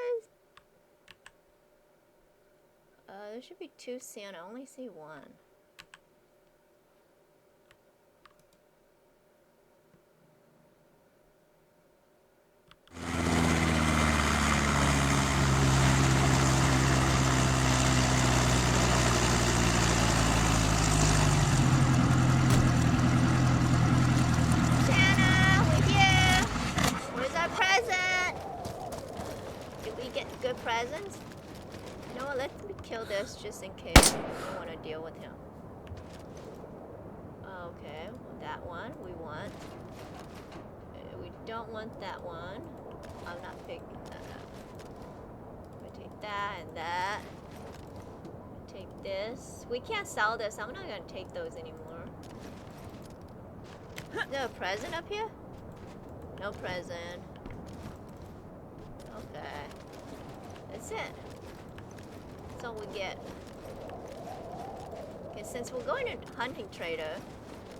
There should be 2 Santa. I only see 1. Presents? You know what, let me kill this just in case. I don't want to deal with him. Okay, well, that one we want. We don't want that one. I'm not picking that up. We take that and that. Take this. We can't sell this. I'm not gonna take those anymore. Is there a present up here? No present. Okay. That's it. That's all we get. Okay, since we're going to hunting trader,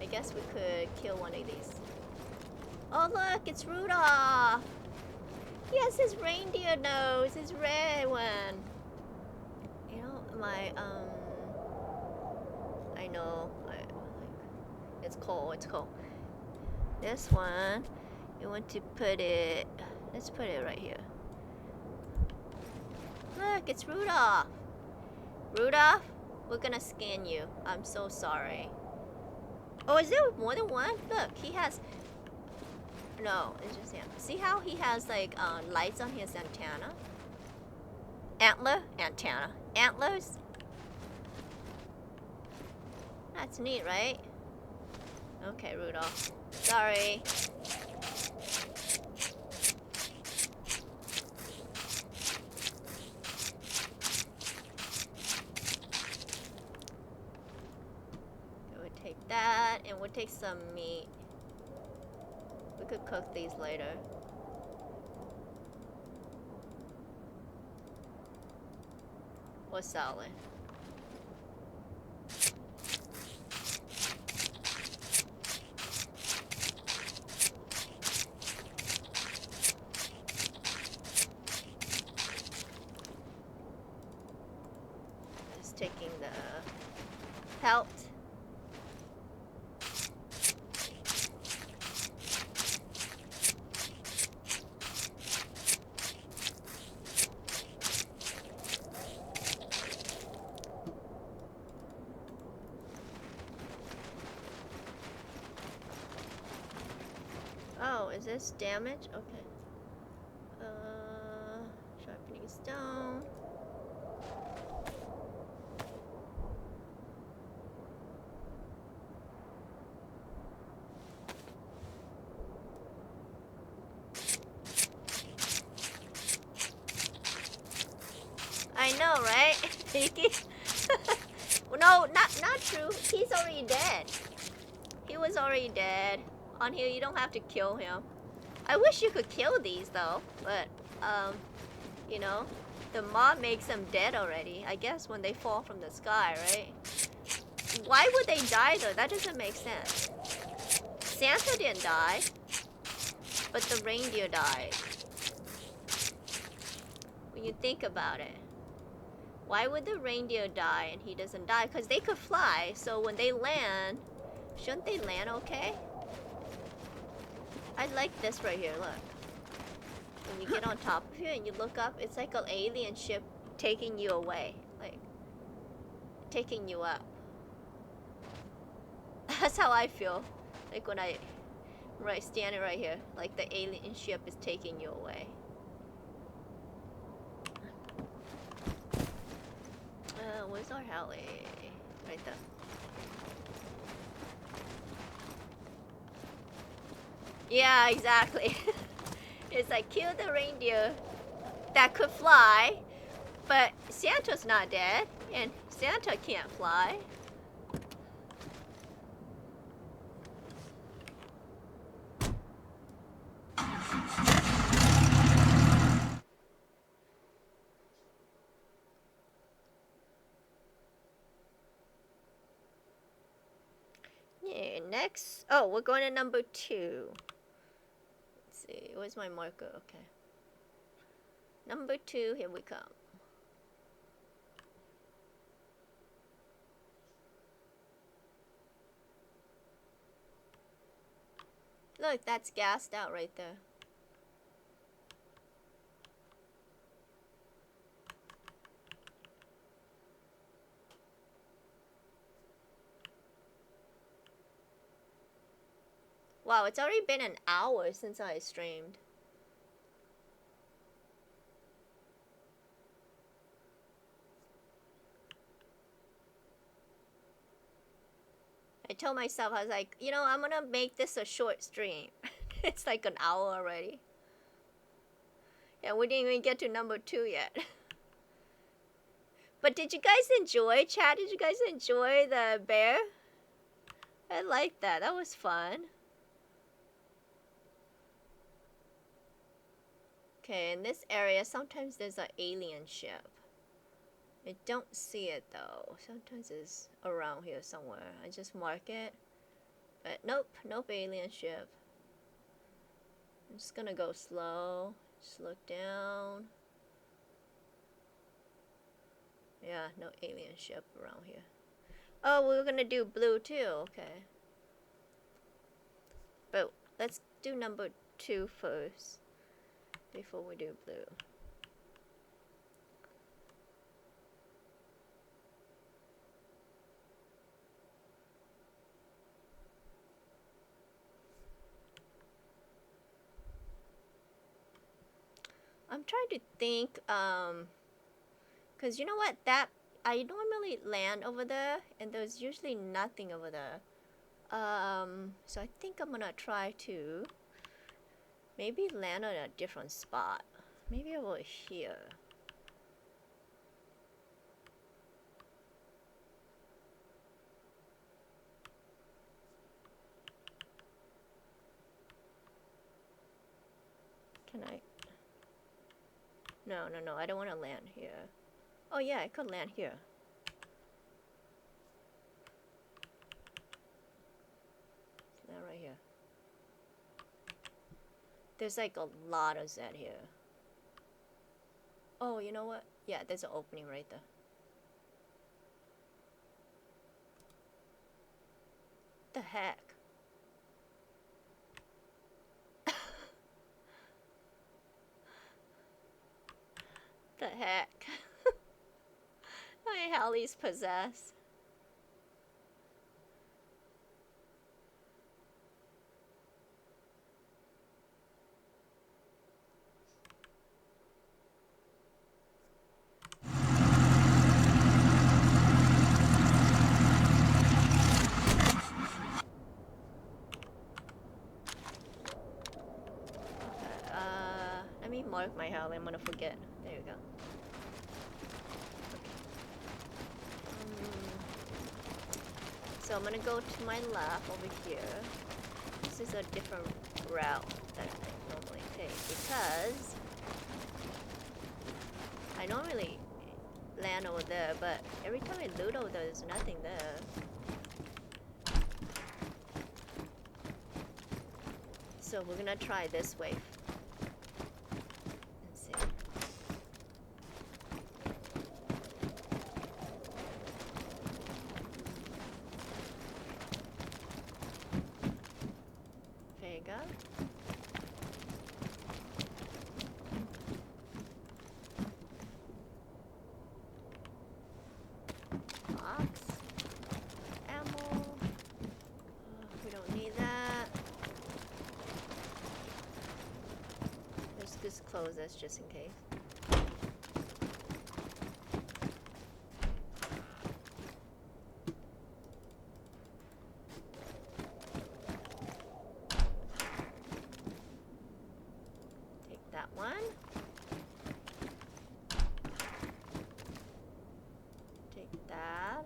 I guess we could kill one of these. Oh look, it's Rudolph! He has his reindeer nose, his red one. You know, I know, like, it's cold, it's cold. This one, you want to put it, let's put it right here. Look, it's Rudolph. Rudolph, we're gonna scan you. I'm so sorry. Oh, is there more than one? Look, he has... No, it's just him. See how he has, like, lights on his antenna? Antenna. Antlers? That's neat, right? Okay, Rudolph. Sorry. That, and we'll take some meat. We could cook these later. Or salad. Just taking the pelt. this damage? Okay. Sharpening stone. I know, right? Vicky? No, not true. He's already dead. He was already dead. On here, you don't have to kill him. I wish you could kill these though, but you know, the mob makes them dead already. I guess when they fall from the sky, right? Why would they die though? That doesn't make sense. Santa didn't die, but the reindeer died. When you think about it. Why would the reindeer die and he doesn't die? Because they could fly, so when they land, shouldn't they land okay? I like this right here, look. When you get on top of it and you look up, it's like an alien ship taking you away. Like, taking you up. That's how I feel. Like when I standing right here. Like the alien ship is taking you away. Where's our heli? Right there. Yeah, exactly. It's like kill the reindeer that could fly, but Santa's not dead, and Santa can't fly. Yeah, next. Oh, we're going to number 2. Let's see. Where's my marker? Okay. Number 2, here we come. Look, that's gassed out right there. Wow, it's already been an hour since I streamed. I told myself, I was like, you know, I'm gonna make this a short stream. It's like an hour already. Yeah, we didn't even get to number 2 yet. But did you guys enjoy, chat? Did you guys enjoy the bear? I liked that. That was fun. Okay, in this area, sometimes there's an alien ship. I don't see it though. Sometimes it's around here somewhere. I just mark it. But nope, nope alien ship. I'm just gonna go slow. Just look down. Yeah, no alien ship around here. Oh, we were gonna do blue too. Okay. But let's do number 2 first. Before we do blue. I'm trying to think, cause you know what, that I normally land over there, and there's usually nothing over there. So I think I'm gonna try to maybe land on a different spot. Maybe over here. Can I? No, I don't want to land here. Oh yeah, I could land here. Land right here. There's like a lot of Z here. Oh, you know what? Yeah, there's an opening right there. The heck? The heck? My heli's possessed. mark my health. I'm gonna forget. There you go. So I'm gonna go to my left over here. This is a different route that I normally take because I normally land over there, but every time I loot over there, there's nothing there. So we're gonna try this wave. Let's see. There you go. Box. Ammo. We don't need that. Let's just close this just in case. Take that one. Take that.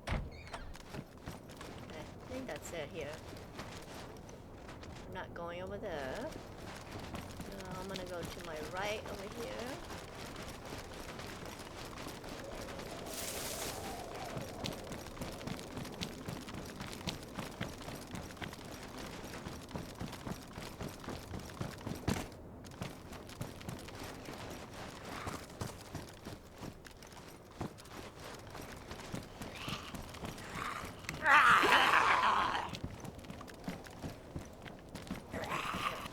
I think that's it here. I'm not going over there. I'm gonna go to my right over here.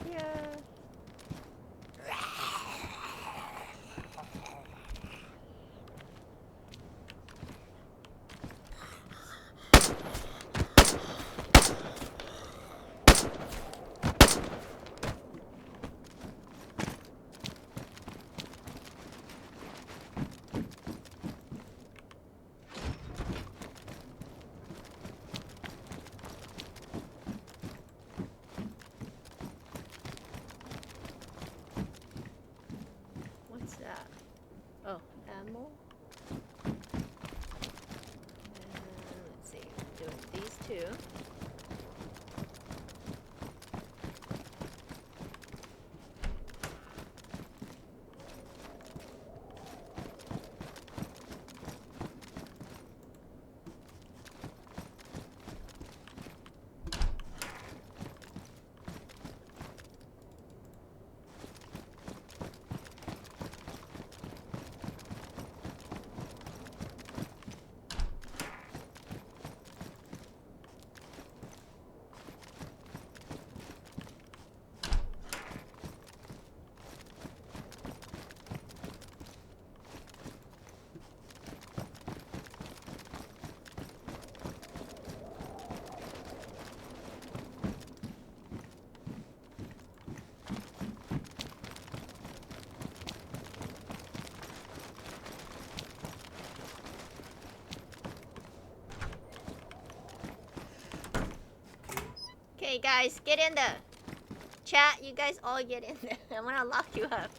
Yeah. What's that? Oh, ammo. Let's see. Do these two. Okay, guys, get in there. Chat, you guys all get in there. I'm gonna lock you up.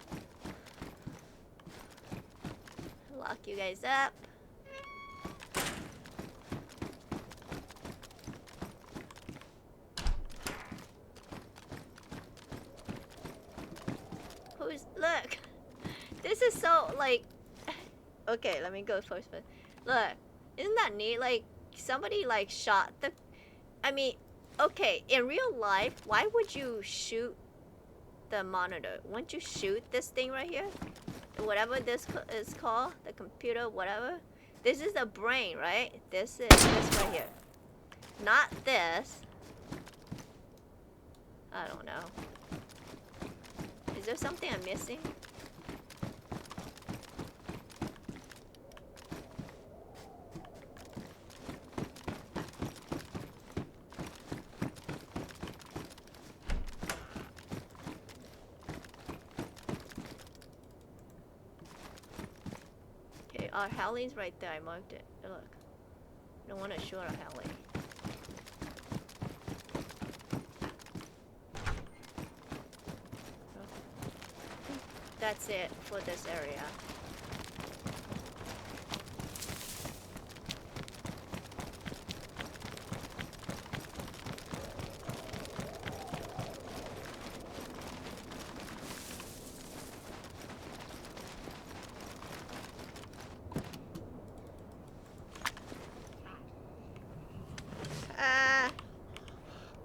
Lock you guys up. Look. This is so, like... Okay, let me go first. But look, isn't that neat? Like, somebody, like, shot the... I mean, okay, in real life, why would you shoot the monitor? Wouldn't you shoot this thing right here? Whatever this is called, the computer, whatever. This is the brain, right? This is this right here. Not this. I don't know. Is there something I'm missing? Our heli's right there. I marked it. Look. I don't want to shoot our heli. That's it for this area.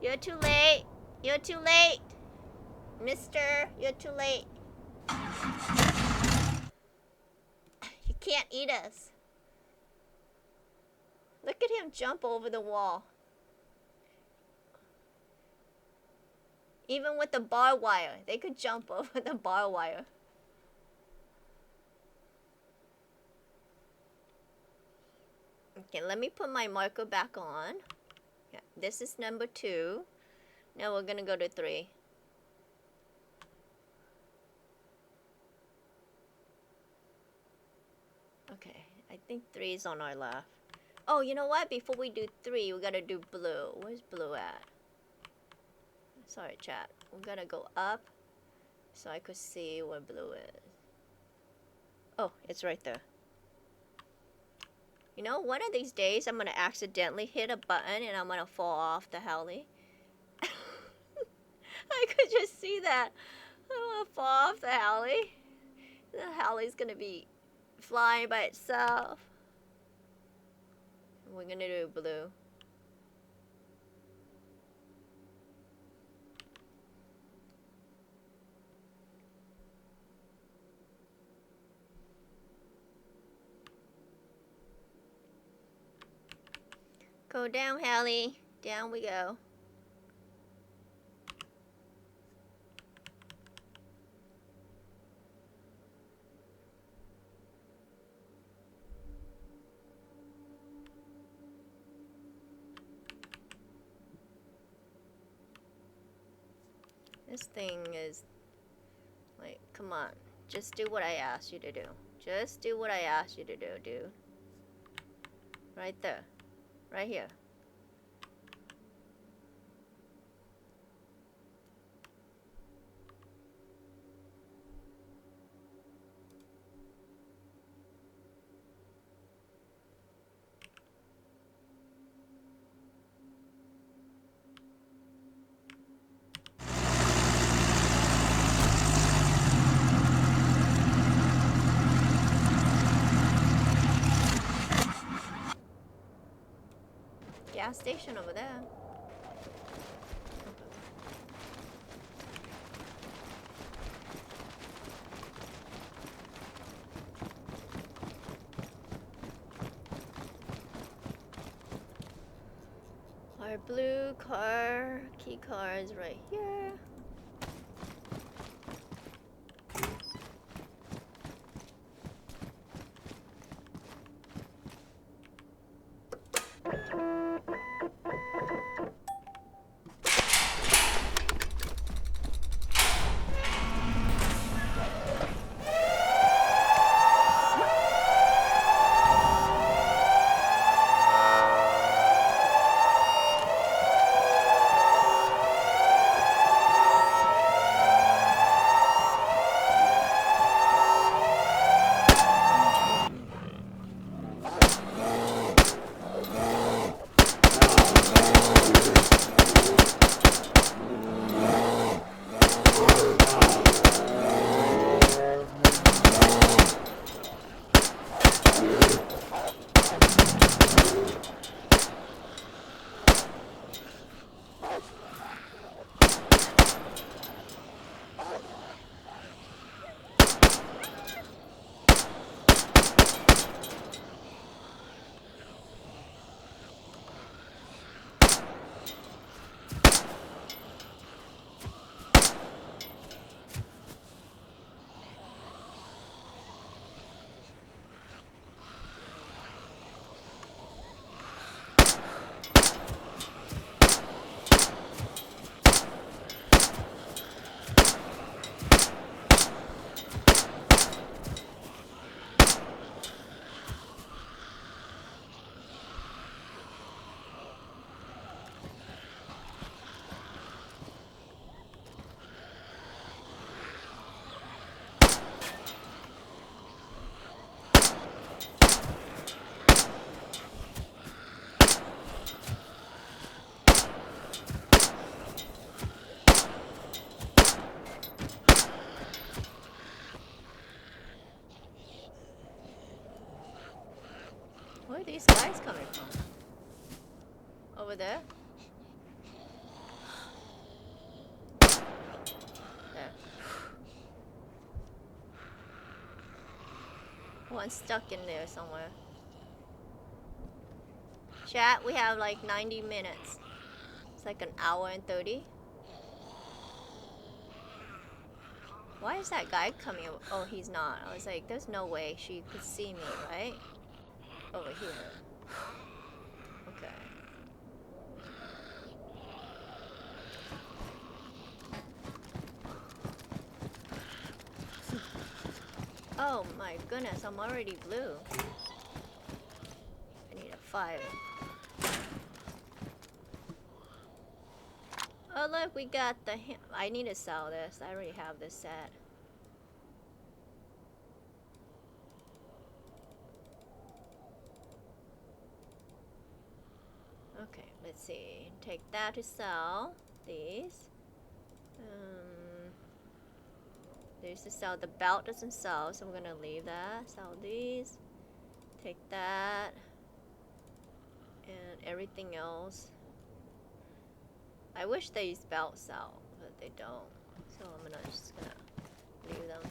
You're too late. You're too late. Mister, you're too late. You can't eat us. Look at him jump over the wall. Even with the barbed wire, they could jump over the barbed wire. Okay, let me put my marker back on. Yeah, this is number 2. Now we're gonna go to 3. Okay, I think 3 is on our left. Oh, you know what? Before we do 3, we gotta do blue. Where's blue at? Sorry, chat. We gotta go up so I could see where blue is. Oh, it's right there. You know, one of these days I'm gonna accidentally hit a button and I'm gonna fall off the heli. I could just see that. I'm gonna fall off the heli. The heli's gonna be flying by itself. We're gonna do blue. Go down, heli. Down we go. This thing is like, come on. Just do what I asked you to do. Just do what I asked you to do, dude. Right there. Right here. Gas station over there. Our blue car, key car is right here. there? There. One stuck in there somewhere. Chat, we have like 90 minutes. It's like an hour and 30. Why is that guy coming? Oh, he's not. I was like, there's no way she could see me, right? Over here. Okay. Oh my goodness, I'm already blue. I need a fire. Oh look, we got the... I need to sell this. I already have this set. Okay, let's see. Take that to sell. These. These to sell. The belt doesn't sell, so I'm gonna leave that. Sell these. Take that. And everything else. I wish these belts sell, but they don't. So I'm just gonna leave them.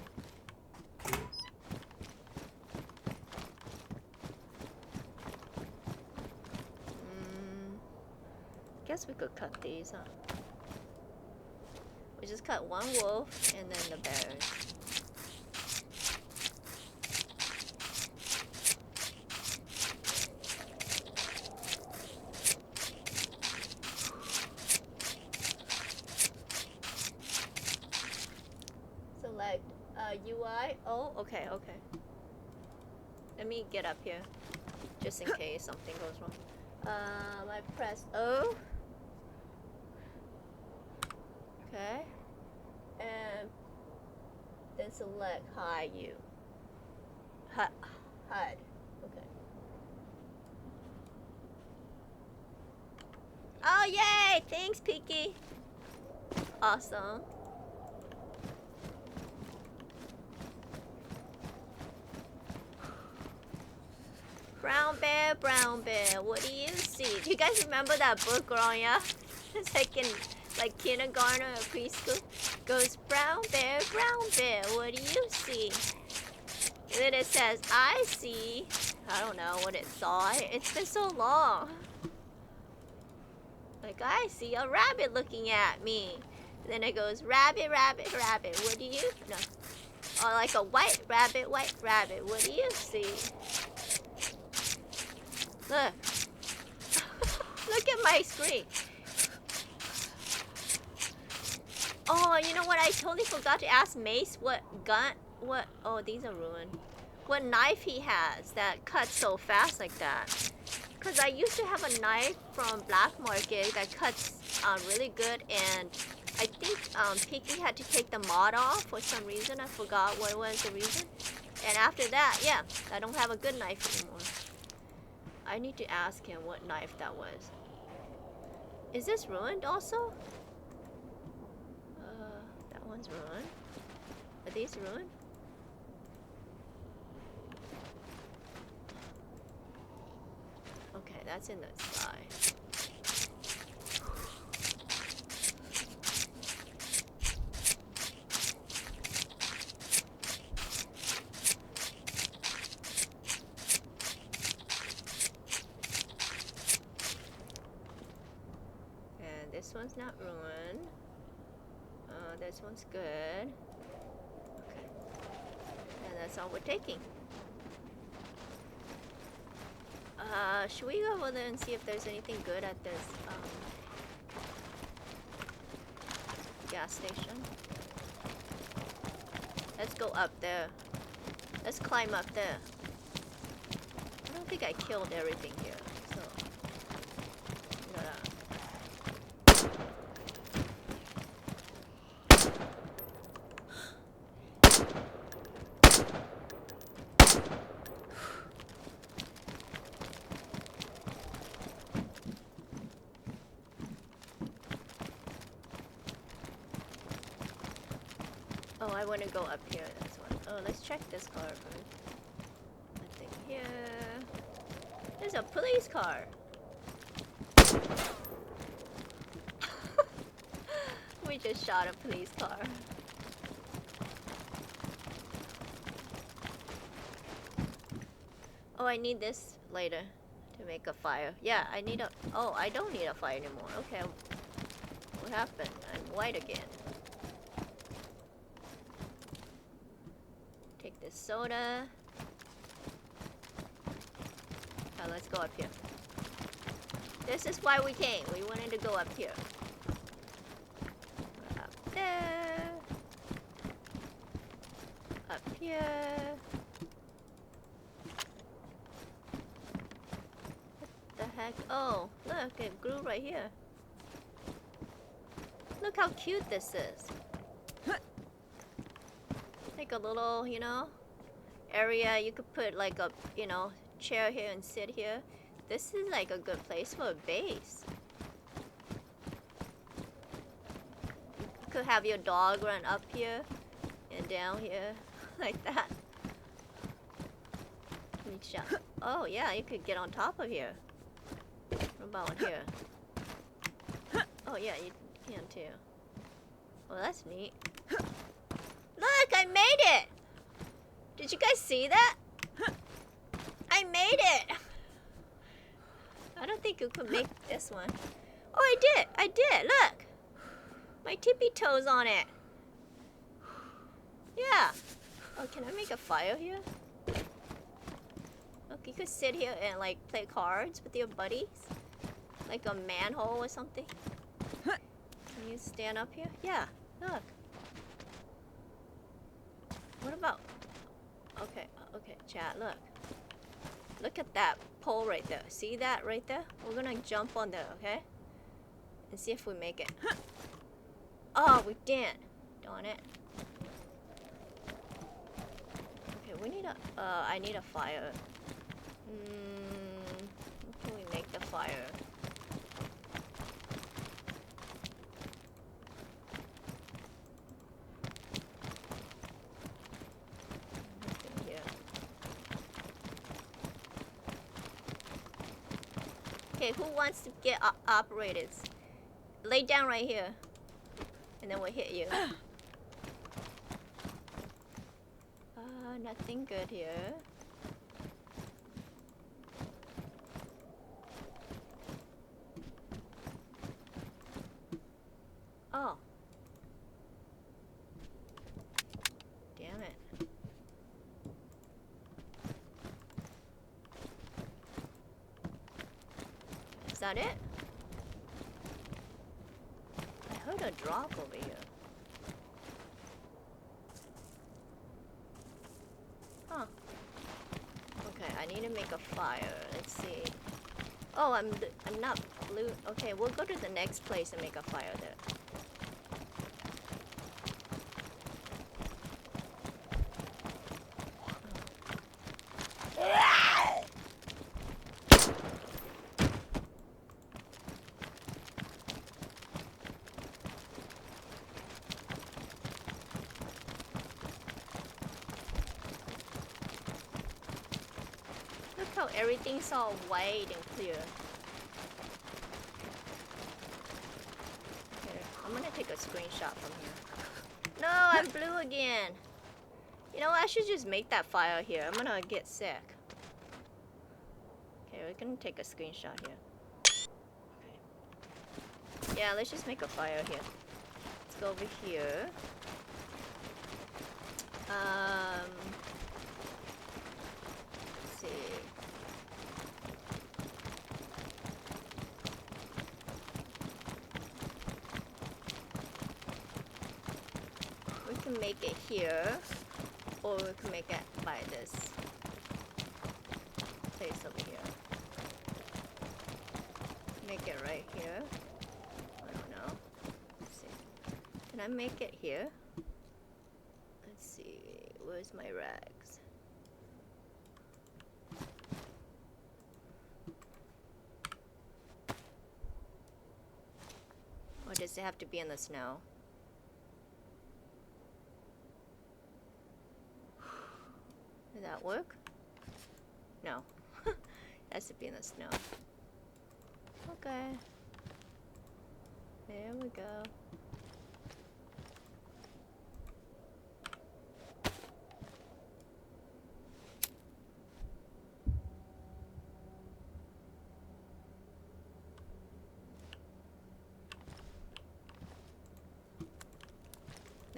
Guess we could cut these, huh? We just cut one wolf and then the bears. Select UI. Oh, okay, okay. Let me get up here, just in case something goes wrong. I press O. Okay. And then select HUD U. HUD. Okay. Oh, yay! Thanks, Peaky. Awesome. Brown bear, what do you see? Do you guys remember that book growing up? It's like in kindergarten or preschool. Goes brown bear, what do you see? And then it says, I see. I don't know what it saw. It's been so long. Like, I see a rabbit looking at me. And then it goes, rabbit, what do you? No. Or like a white rabbit, what do you see? Look. Look at my screen. Oh, you know what? I totally forgot to ask Mace what gun... What... Oh, these are ruined. What knife he has that cuts so fast like that. Because I used to have a knife from Black Market that cuts really good. And I think Peaky had to take the mod off for some reason. I forgot what was the reason. And after that, yeah, I don't have a good knife anymore. I need to ask him what knife that was. Is this ruined also? That one's ruined. Are these ruined? Okay, that's in the sky. This one's not ruined. This one's good. Okay. And that's all we're taking. Should we go over there and see if there's anything good at this gas station? Let's go up there. Let's climb up there. I don't think I killed everything here, so I'm gonna... Oh, I want to go up here. That's one. Oh, let's check this car first. Nothing here. There's a police car. we just shot a police car. Oh, I need this later to make a fire. Yeah, I need a... Oh, I don't need a fire anymore. Okay. What happened? I'm white again. Take this soda. Now let's go up here. This is why we came. We wanted to go up here. Up there. Up here. What the heck? Oh, look, it grew right here. Look how cute this is. Like a little, you know, area you could put like a, you know, chair here and sit here. This is like a good place for a base. You could have your dog run up here and down here like that. Oh yeah, you could get on top of here. What about here? Oh yeah, you can too. Well, that's neat. Look, I made it! Did you guys see that? I made it! I don't think you could make this one. Oh, I did! I did! Look! My tippy toes on it. Yeah. Oh, can I make a fire here? Look, you could sit here and like play cards with your buddies. Like a manhole or something. Can you stand up here? Yeah, look. What about... Okay, okay, chat, look. Look at that pole right there. See that right there? We're gonna jump on there, okay? And see if we make it. Oh, we didn't. Darn it. Okay, we need a... I need a fire. How can we make the fire? Okay, who wants to get operated? Lay down right here. And then we'll hit you. Nothing good here. Oh. Damn it. Is that it? I heard a drop over here. Huh. Okay, I need to make a fire. Let's see. Oh, I'm not blue. Okay, we'll go to the next place and make a fire there. Look how everything's all white and clear. Okay, I'm gonna take a screenshot from here. No, I'm blue again. You know, I should just make that fire here. I'm gonna get sick. Okay, we're gonna take a screenshot here. Okay. Yeah, let's just make a fire here. Let's go over here. Let's see. We can make it here, or we can make it by this place over here. Make it right here. I don't know. Let's see. Can I make it here? Let's see. Where's my rags? Or does it have to be in the snow? Does that work? No. It has to be in the snow. Okay. There we go.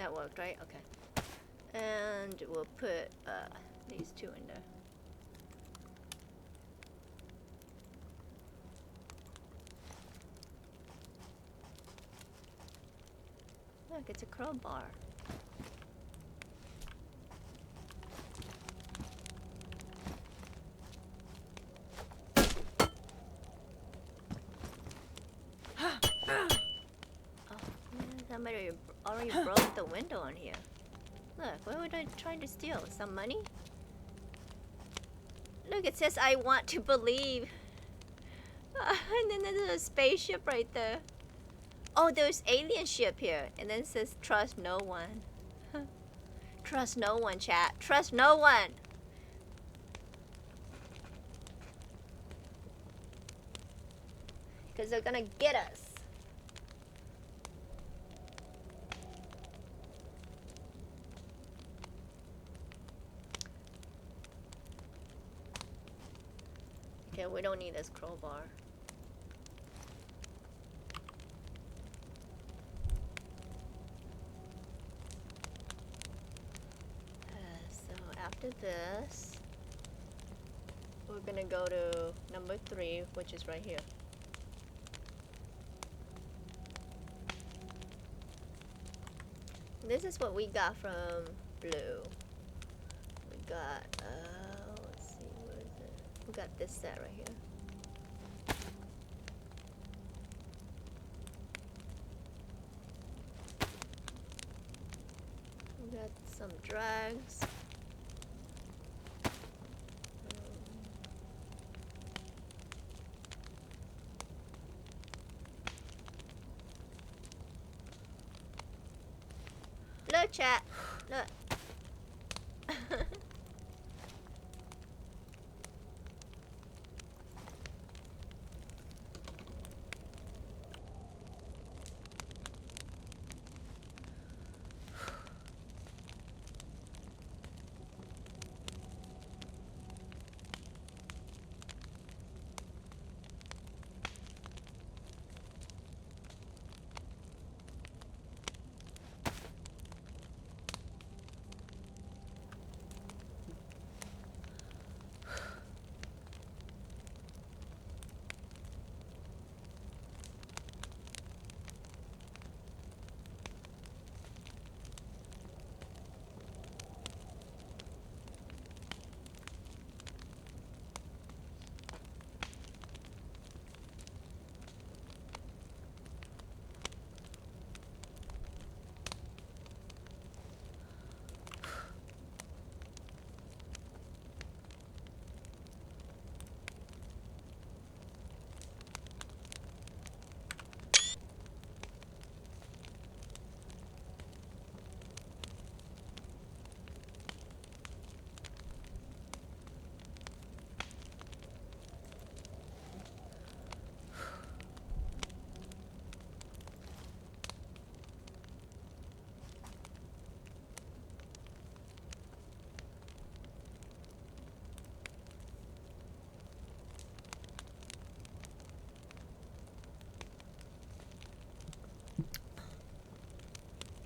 That worked, right? Okay. And we'll put these two in there. Look, it's a crowbar. Somebody already broke the window on here. Look, what were I trying to steal? Some money? Look, it says I want to believe. And then there's a spaceship right there. Oh, there's alien ship here. And then it says trust no one. Trust no one, chat. Trust no one. Because they're gonna get us. Okay, we don't need this crowbar. So after this, we're gonna go to number 3, which is right here. This is what we got from Blue. We got, let's see, what is it? We got this set right here. We got some drags. Look, chat. Look.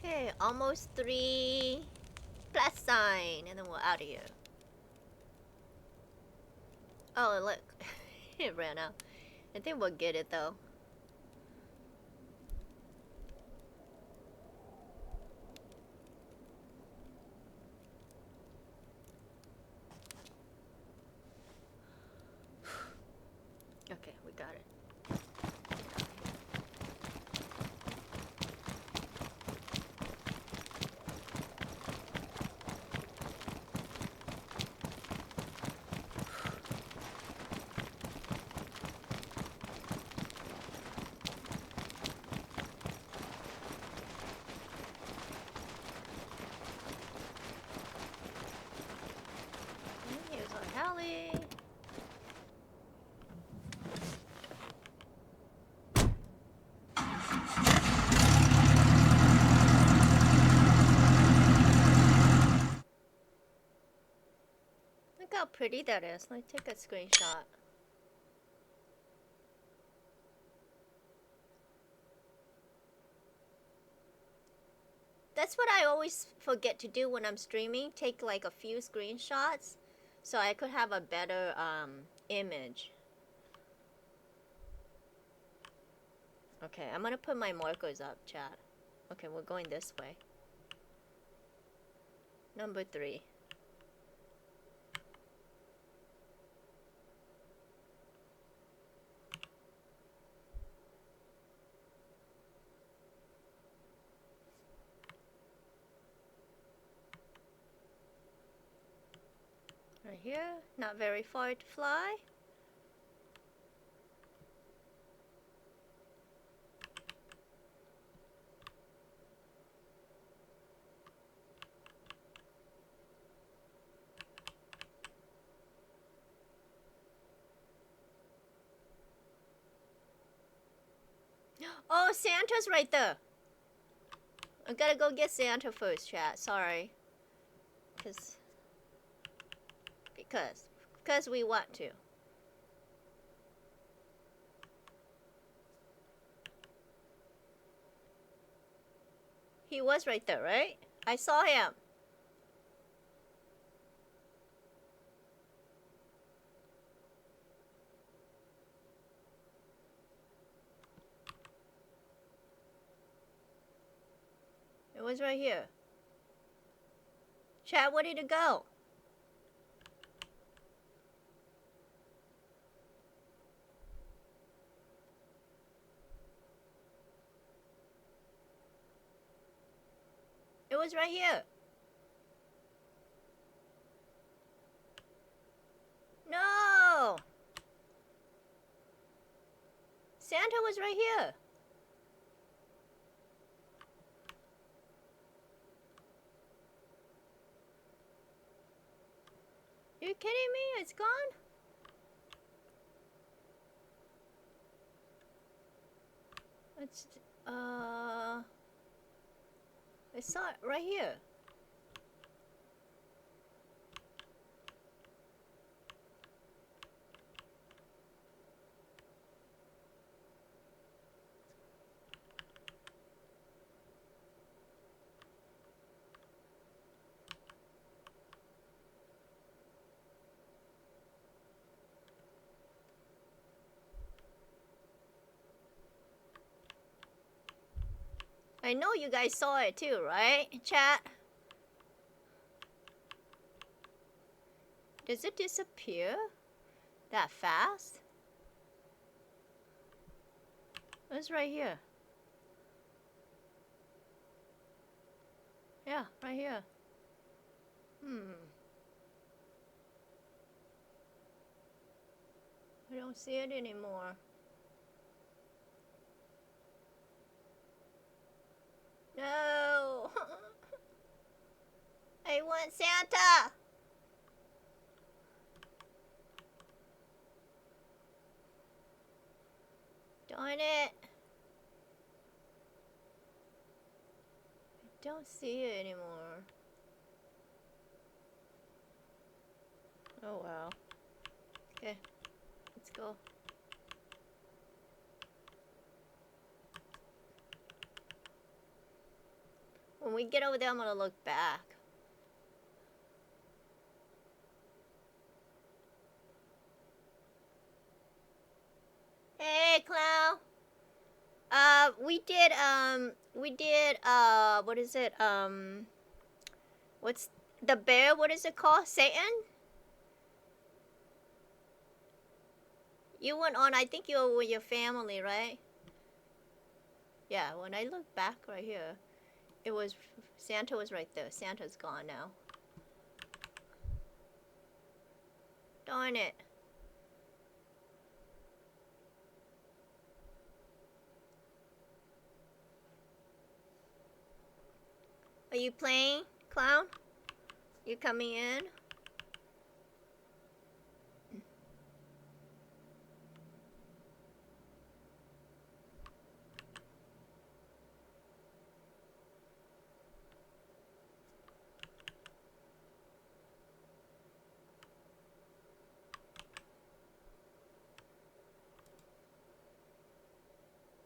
Okay, almost 3 plus sign, and then we're out of here. Oh, look, it ran out. I think we'll get it though. Okay, we got it. Here's our heli. Look how pretty that is. Let's take a screenshot. that's what I always forget to do when I'm streaming. Take like a few screenshots so I could have a better image. Okay, I'm gonna put my markers up, chat. Okay, we're going this way. Number 3. Right here, not very far to fly. Oh, Santa's right there. I gotta go get Santa first, chat. Sorry. Because we want to. He was right there, right? I saw him. It was right here. Chat, where did it go? It was right here. No! Santa was right here. You kidding me? It's gone? It's, I saw it right here. I know you guys saw it too, right? Chat? Does it disappear that fast? It's right here. Yeah, right here. I don't see it anymore. No! I want Santa! Darn it! I don't see it anymore. Oh wow. Okay, let's go. When we get over there, I'm gonna look back. Hey, clown. What is it? What's the bear? What is it called? Satan? You went on, I think you were with your family, right? Yeah, when I look back right here, it was, Santa was right there. Santa's gone now. Darn it. Are you playing, clown? You coming in?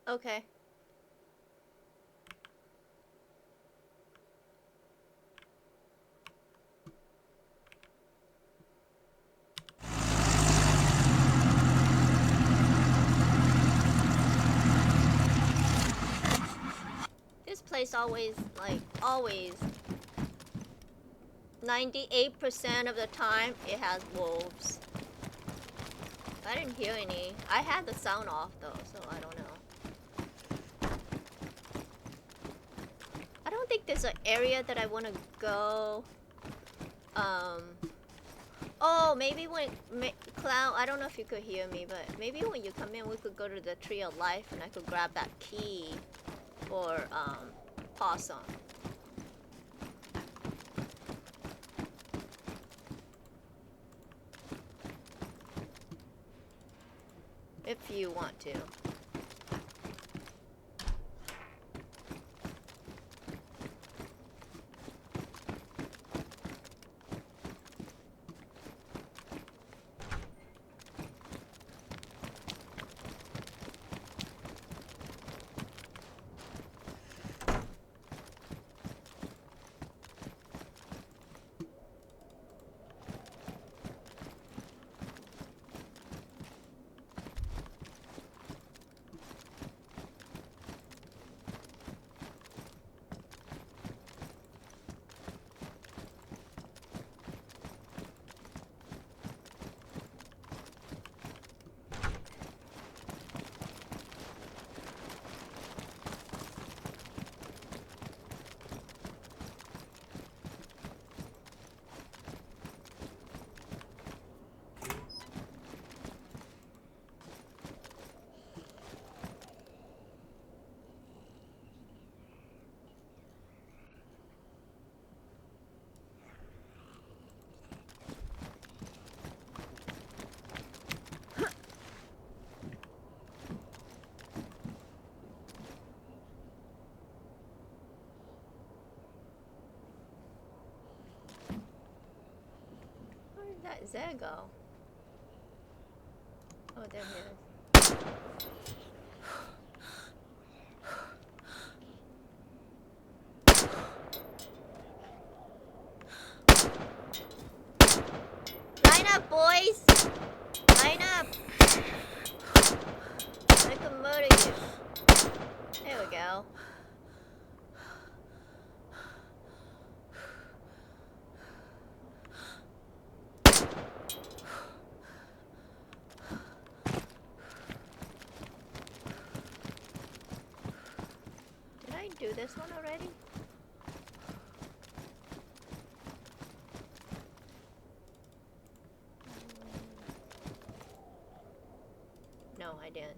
Okay. place always, like, always, 98% of the time, it has wolves. I didn't hear any. I had the sound off though, so I don't know. I don't think there's an area that I want to go. Oh, maybe when Clown, I don't know if you could hear me, but maybe when you come in, we could go to the Tree of Life, and I could grab that key for Possum. If you want to. Where did that Zed go? Oh, there he is. Line up, boys! Line up! I can murder you. There we go. Did I do this one already? No, I didn't.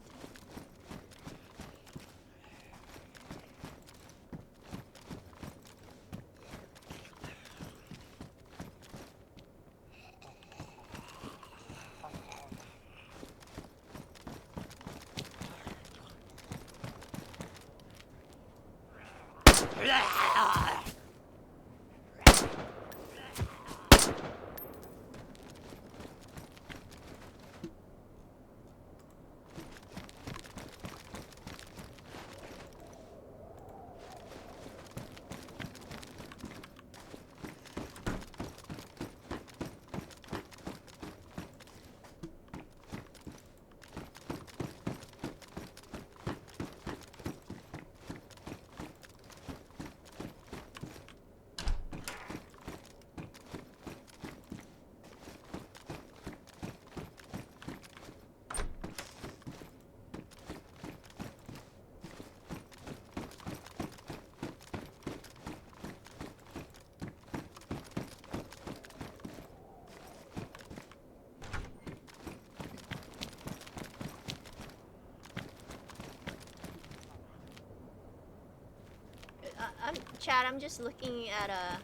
Chad, I'm just looking at a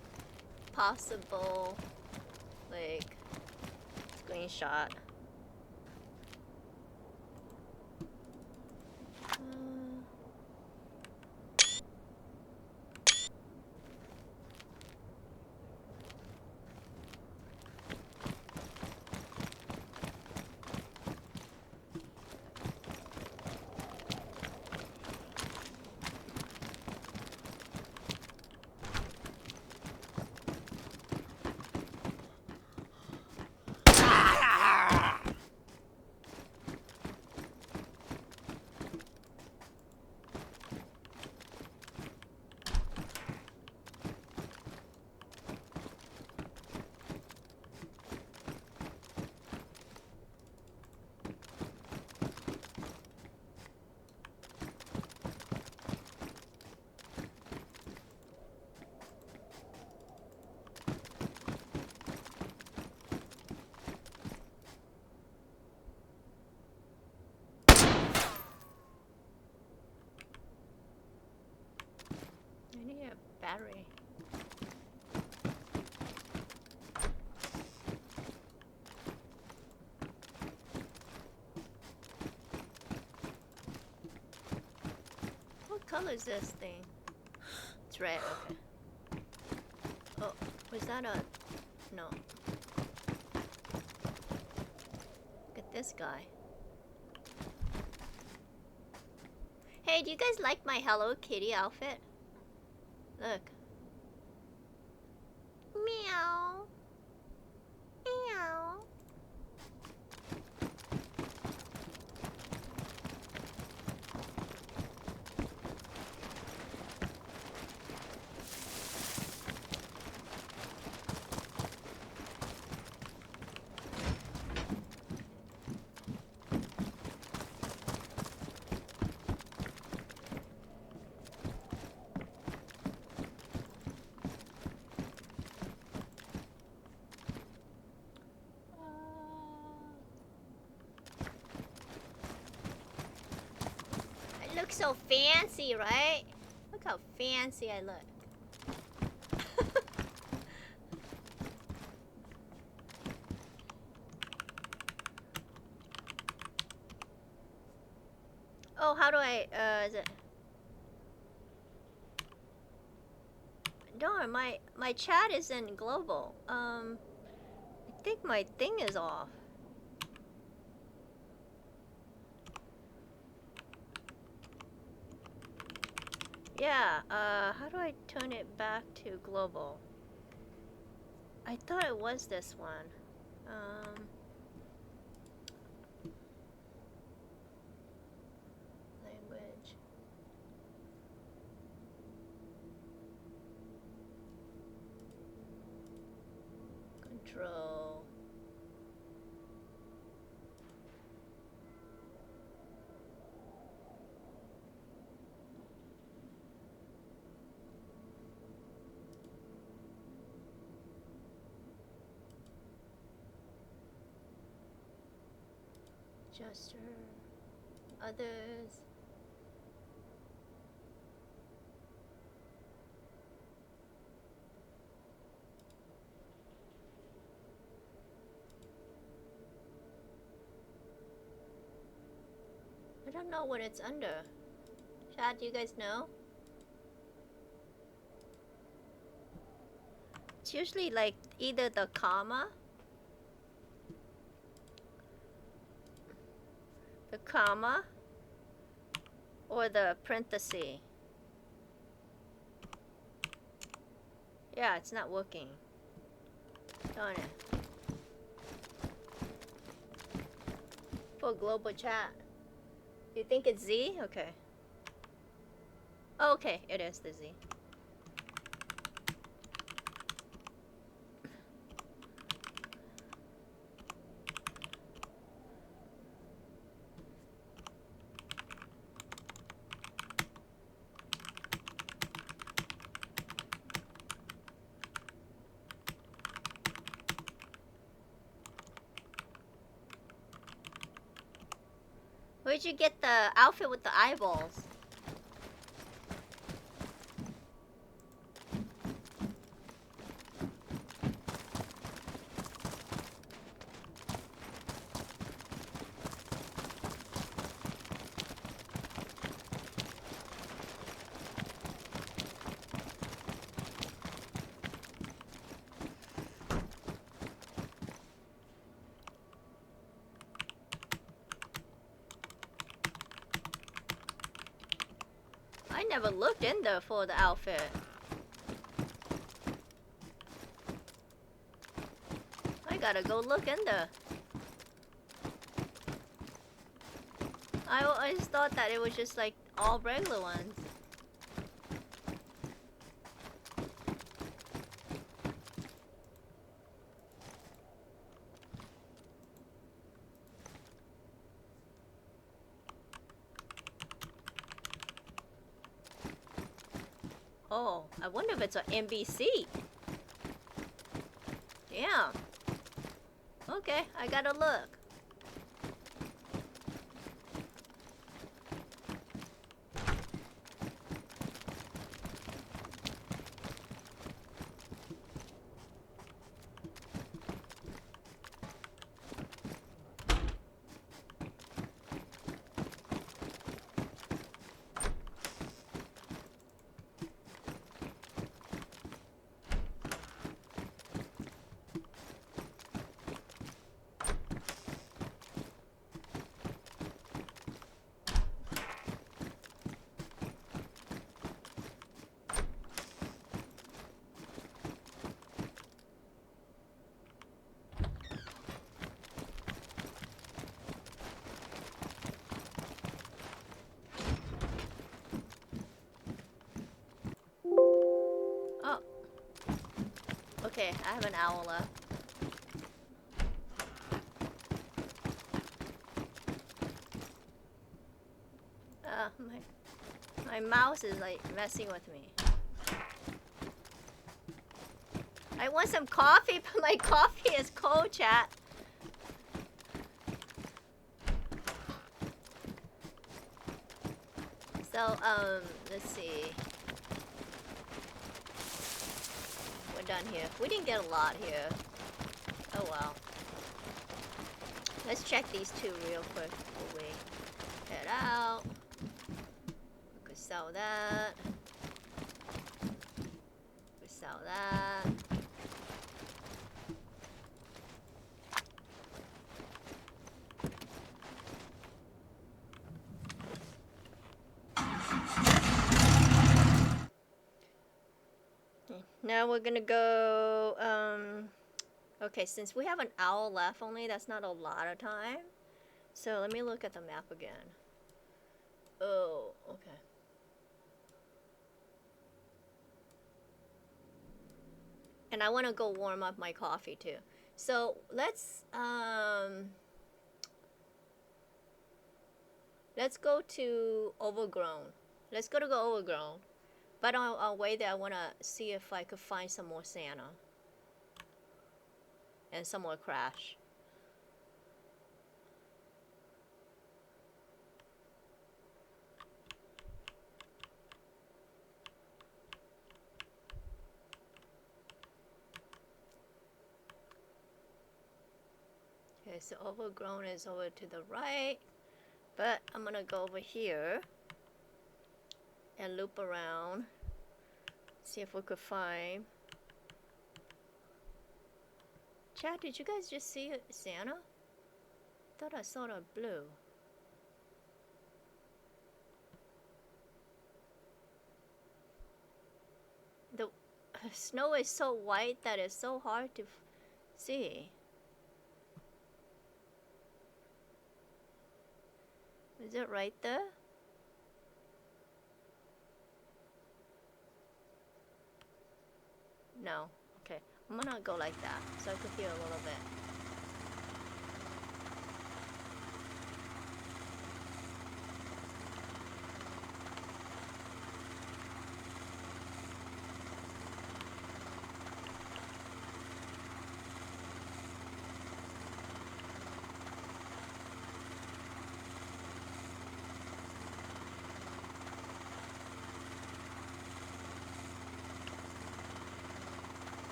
possible, like, screenshot. battery. What color is this thing? It's red, okay. Oh, was that a... No. Look at this guy. Hey, do you guys like my Hello Kitty outfit? Look. Meow. Meow. I look so fancy, right? Look how fancy I look. Oh, how do I, is it... Darn, my chat isn't global. I think my thing is off. Yeah, how do I turn it back to global? I thought it was this one. Language. Control. Gesture. Others. I don't know what it's under. Chat, do you guys know? It's usually like either the comma, or the parenthesis. Yeah, it's not working. Darn it. For global chat. You think it's Z? Okay. Oh, okay, it is the Z. Where'd you get the outfit with the eyeballs? I never looked in there for the outfit. I gotta go look in there. I always thought that it was just like all regular ones. Oh, I wonder if it's an NBC. Damn. Okay, I gotta look. Okay, I have an hour left. My mouse is like messing with me. I want some coffee, but my coffee is cold, chat. So, let's see. We're done here. We didn't get a lot here. Oh well. Let's check these two real quick before we head out. We could sell that. We sell that. Now we're gonna go, okay, since we have an hour left only, that's not a lot of time. So let me look at the map again. Oh, okay. And I want to go warm up my coffee too. So let's go to Overgrown. Let's go Overgrown. But on our way there, I want to see if I could find some more Santa. And some more Crash. Okay, so Overgrown is over to the right. But I'm going to go over here. And loop around. See if we could find. Chat, did you guys just see Santa? Thought I saw the blue. The snow is so white that it's so hard to see. Is it right there? No. Okay. I'm gonna go like that so I can feel a little bit.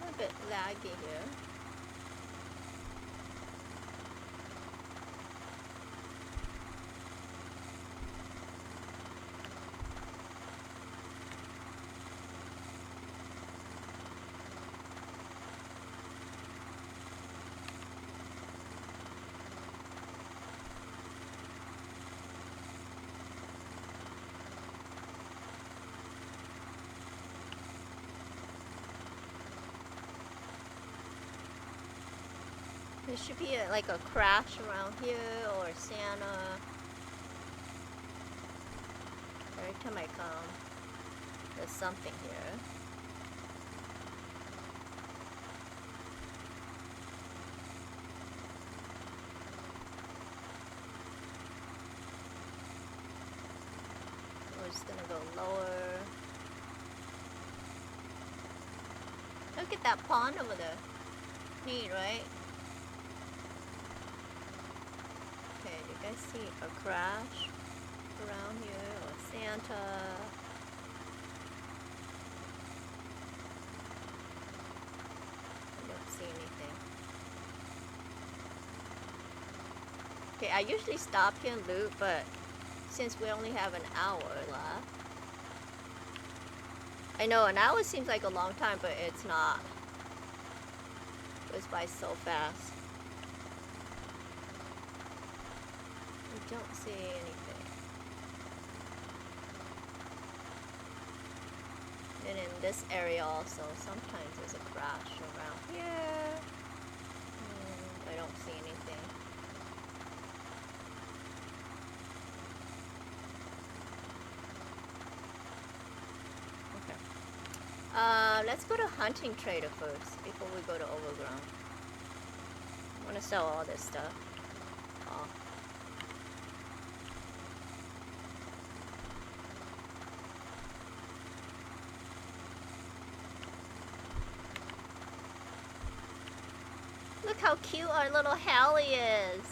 A bit laggy here. There should be like a Crash around here or Santa. Every time I come, there's something here. We're just gonna go lower. Look at that pond over there. Neat, right? Okay, do you guys see a Crash around here or Santa? I don't see anything. Okay, I usually stop here and loot, but since we only have an hour left. I know an hour seems like a long time, but it's not. goes by so fast. We don't see anything. And in this area also, sometimes there's a crash around here. And I don't see anything. Okay. Let's go to hunting trader first before we go to overground. I want to sell all this stuff. Oh. Look how cute our little Hallie is.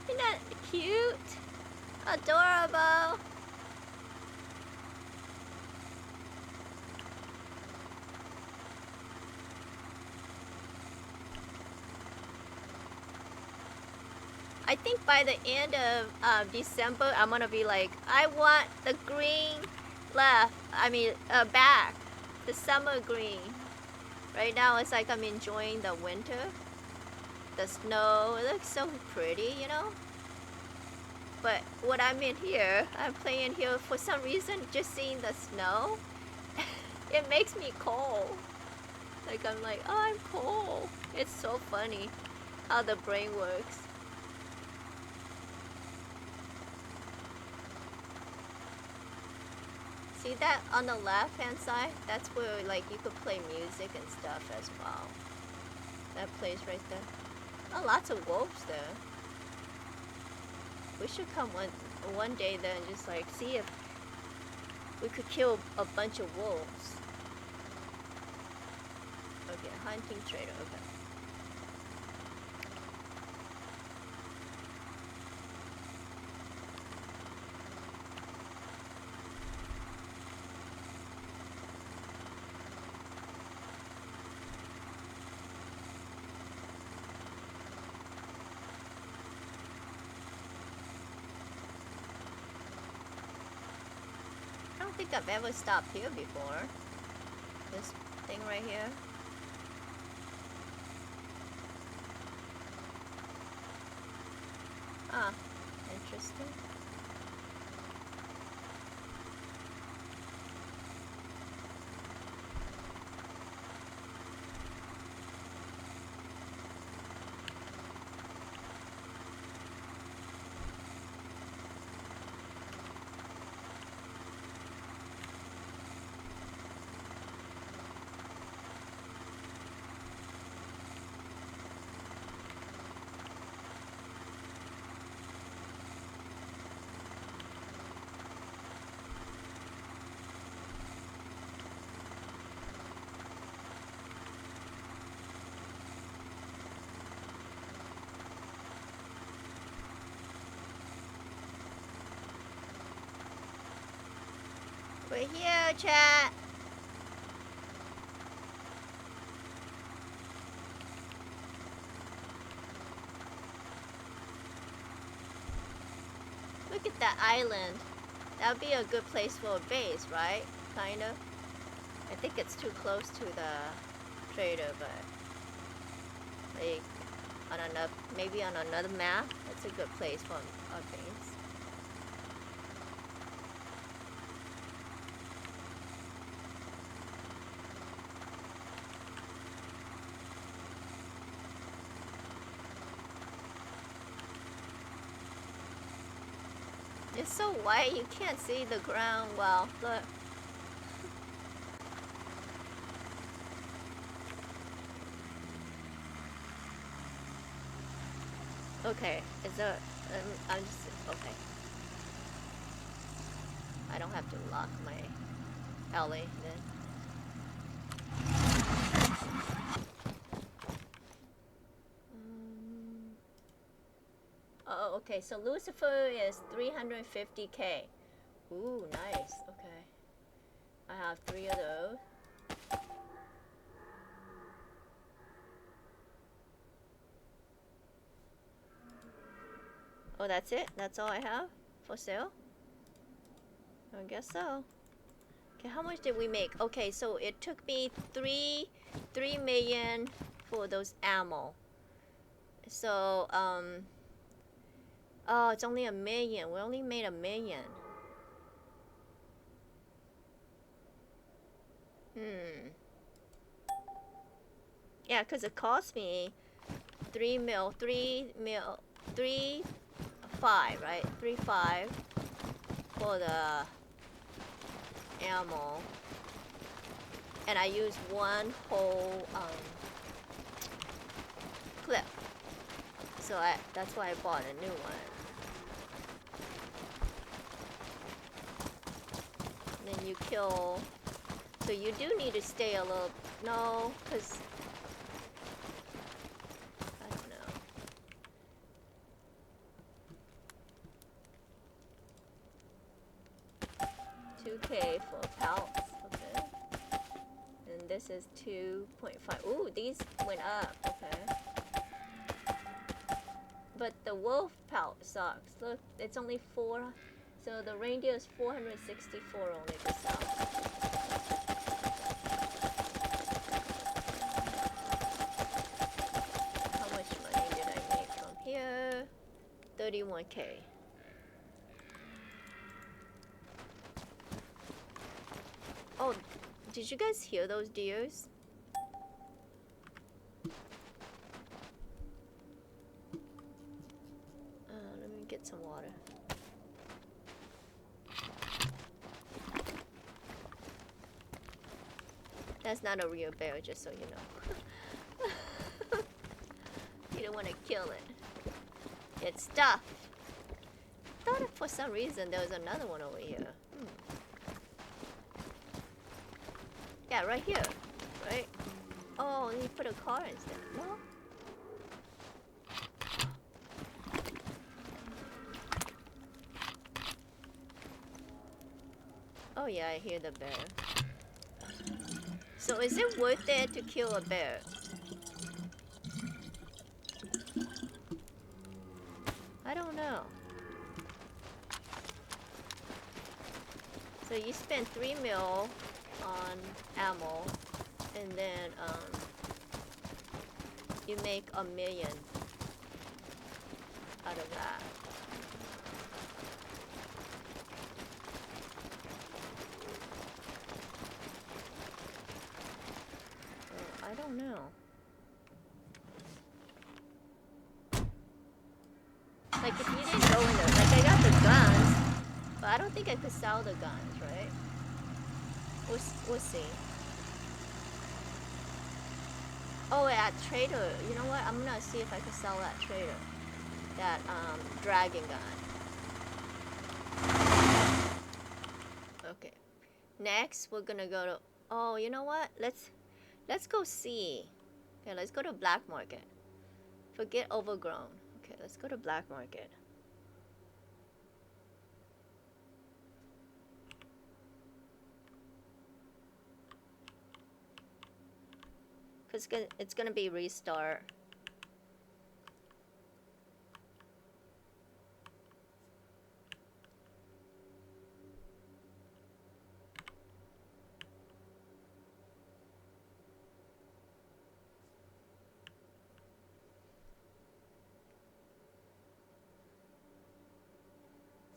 Isn't that cute? Adorable. I think by the end of December, I'm gonna be like, I want the green left. I mean, back. The summer green. Right now, it's like I'm enjoying the winter. The snow. It looks so pretty, you know? But when I'm in here, I'm playing here for some reason, just seeing the snow, it makes me cold. Like, I'm like, oh, I'm cold. It's so funny how the brain works. See that on the left hand side? That's where like you could play music and stuff as well. That place right there. Oh, lots of wolves there. We should come one day then and just like see if we could kill a bunch of wolves. Okay, hunting trader, okay. I don't think I've ever stopped here before. This thing right here. Ah, interesting. We're here, chat. Look at that island. That would be a good place for a base, right? Kind of. I think it's too close to the trader, but like on another, maybe on another map, that's a good place for a base. It's so white, you can't see the ground well. Look. Okay, is there... I'm just... Okay. I don't have to lock my alley then. Oh, okay, so Lucifer is 350k. Ooh, nice. Okay. I have 3 of those. Oh, that's it? That's all I have for sale? I guess so. Okay, how much did we make? Okay, so it took me 3 million for those ammo. So, oh, it's only 1 million. We only made 1 million. Yeah, because it cost me 3 mil, 5, right? 3.5 for the ammo. And I used one whole clip. So that's why I bought a new one. And then you kill. So you do need to stay a little. No, because I don't know. 2K for pelts. Okay. And this is 2.5. Ooh, these went up. Okay. But the wolf pelt sucks. Look, it's only 4. So the reindeer is 464 only to sell. How much money did I make from here? 31K. Oh, did you guys hear those deers? Let me get some water. That's not a real bear, just so you know. You don't want to kill it. It's stuffed. I thought for some reason there was another one over here. Yeah, right here. Right? Oh, you put a car instead. No? Oh yeah, I hear the bear. So is it worth it to kill a bear? I don't know. So you spend 3 mil on ammo, and then you make 1 million out of that. So I don't know. Like if you didn't go in there, like I got the guns, but I don't think I could sell the guns, right? We'll see. Oh, at trader, you know what? I'm gonna see if I can sell that trader, that dragon gun. Okay. Next, we're gonna go to. Oh, you know what? Let's go see. Okay, let's go to black market. Forget overgrown. Okay, let's go to black market. Cause it's gonna be restart.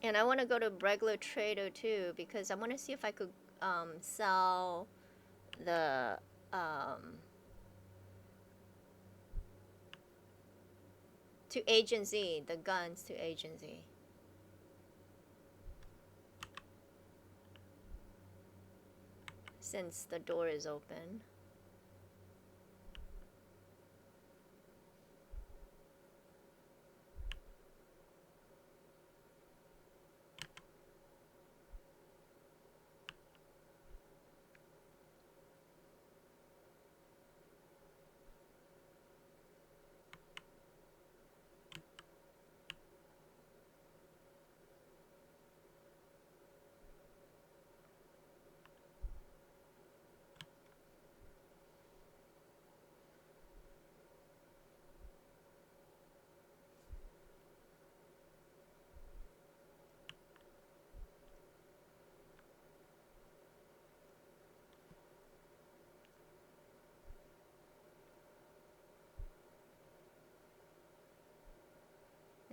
And I want to go to regular trader too because I want to see if I could sell the to Agent Z, the guns to Agent Z. Since the door is open.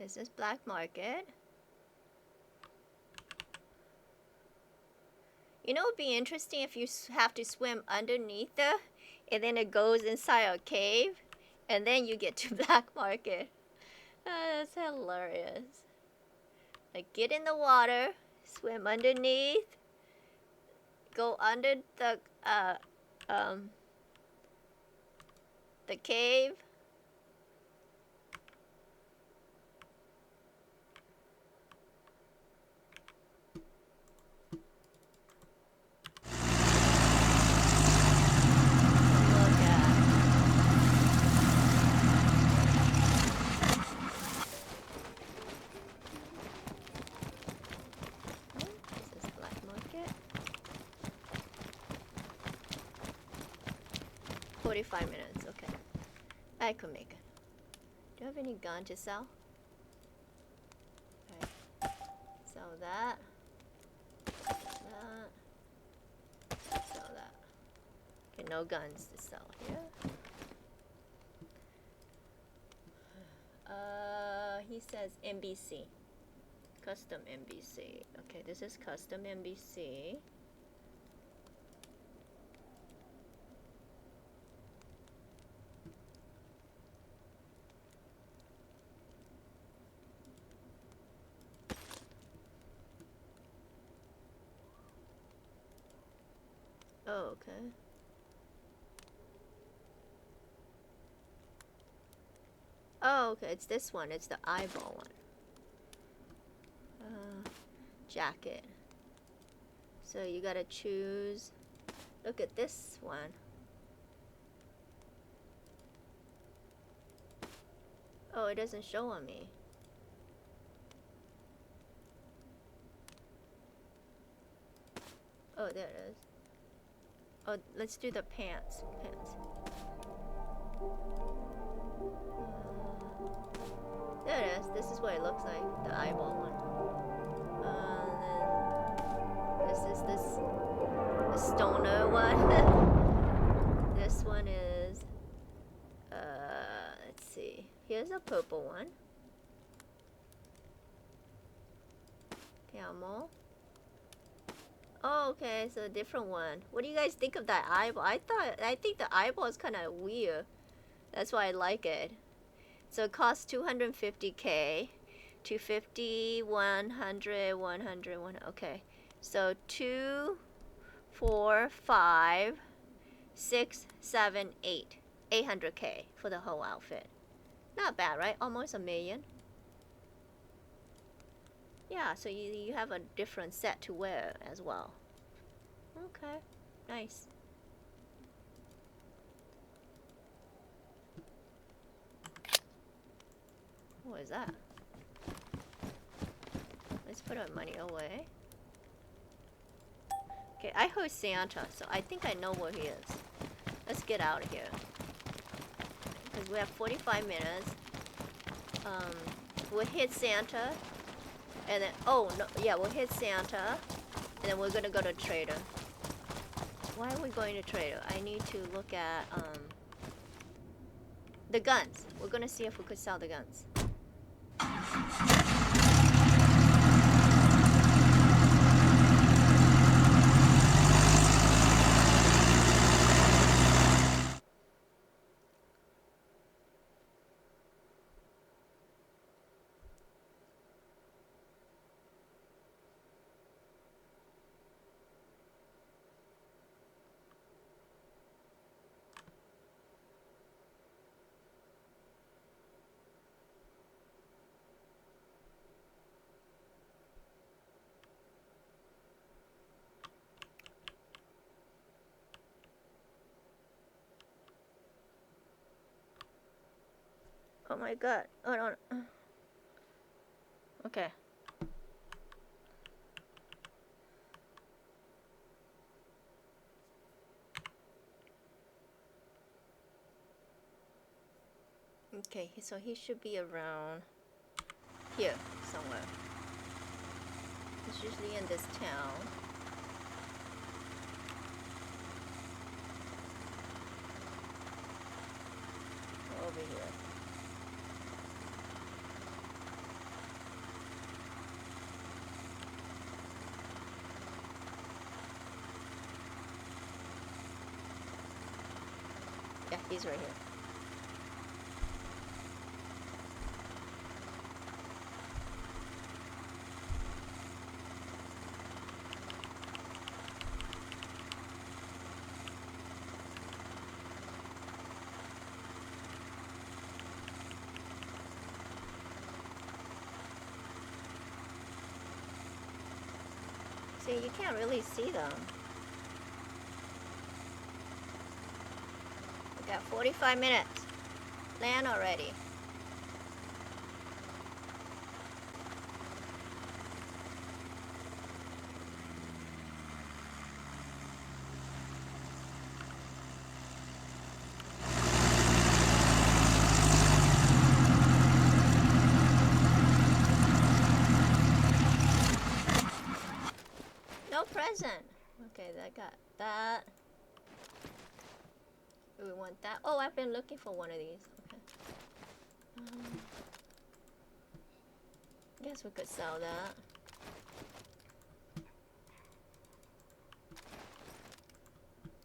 This is black market. You know, it'd be interesting if you have to swim underneath it, and then it goes inside a cave, and then you get to black market. That's hilarious. Like, get in the water, swim underneath, go under the cave. Look at. This is black market. 45 minutes, okay. I could make it. Do you have any gun to sell? Okay. Sell that. That. Sell that. Okay, no guns to sell here. He says NBC. Custom NBC. Okay, this is custom NBC. Oh, okay. Oh, okay, it's this one. It's the eyeball one. Jacket. So you gotta choose. Look at this one. Oh, it doesn't show on me. Oh, there it is. Oh, let's do the pants. There it is. This is what it looks like. The eyeball one. Then this is the stoner one. This one is. Let's see. Here's a purple one. Camel. Oh, okay, so a different one. What do you guys think of that eyeball? I think the eyeball is kind of weird. That's why I like it. So it costs 250K, 250, 100, 100, 100. Okay, so 2, 4, 5, 6, 7, 8, 800K for the whole outfit. Not bad, right? Almost $1 million. Yeah, so you have a different set to wear as well. Okay, nice. What is that? Let's put our money away. Okay, I heard Santa, so I think I know where he is. Let's get out of here. Because we have 45 minutes. We'll hit Santa. And then, oh, no, yeah, we'll hit Santa. And then we're gonna go to Trader. Why are we going to Trader? I need to look at, the guns. We're gonna see if we could sell the guns. Oh my god. Oh no. Okay. Okay, so he should be around here somewhere. He's usually in this town. Over here. Yeah, he's right here. See, you can't really see them. We got 45 minutes. Land already. No present. Okay, I got that. We want that. Oh, I've been looking for one of these. Okay. Guess we could sell that.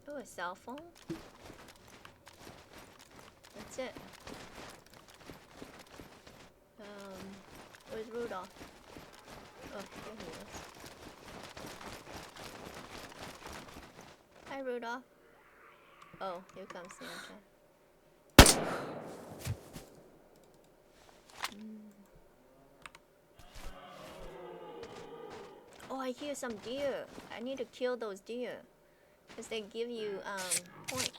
Oh, a cell phone. That's it. Where's Rudolph? Oh, there he is. Hi, Rudolph. Oh, here comes Santa. Oh, I hear some deer. I need to kill those deer. Because they give you, points.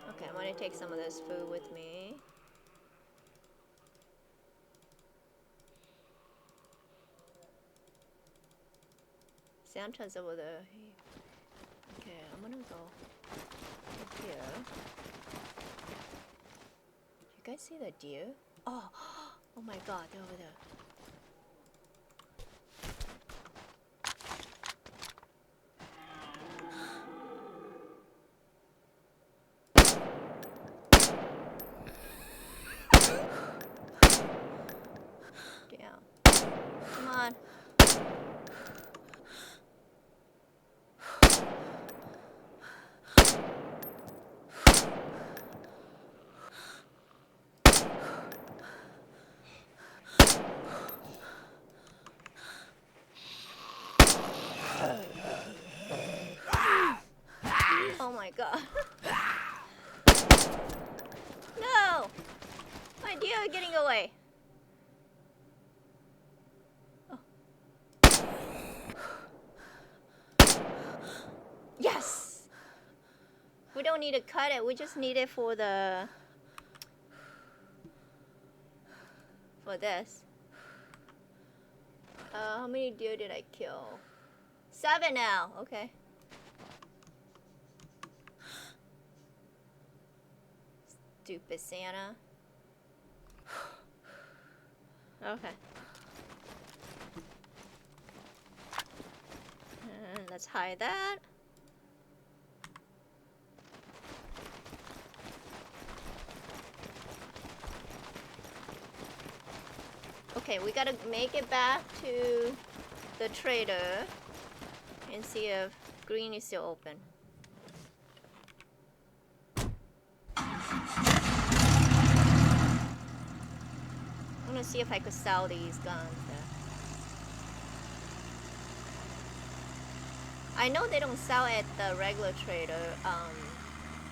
Okay, I'm gonna take some of this food with me. Santa's over there. Okay, I'm gonna go up here. You guys see the deer? Oh, oh my god, they're over there. Damn. Come on. Oh my god. No! My deer are getting away. Oh. Yes! We don't need to cut it, we just need it for the... for this. How many deer did I kill? 7 now, okay. Stupid Santa. Okay. And let's hide that. Okay, we gotta make it back to the trader and see if green is still open. I'm gonna see if I could sell these guns there. I know they don't sell at the regular trader,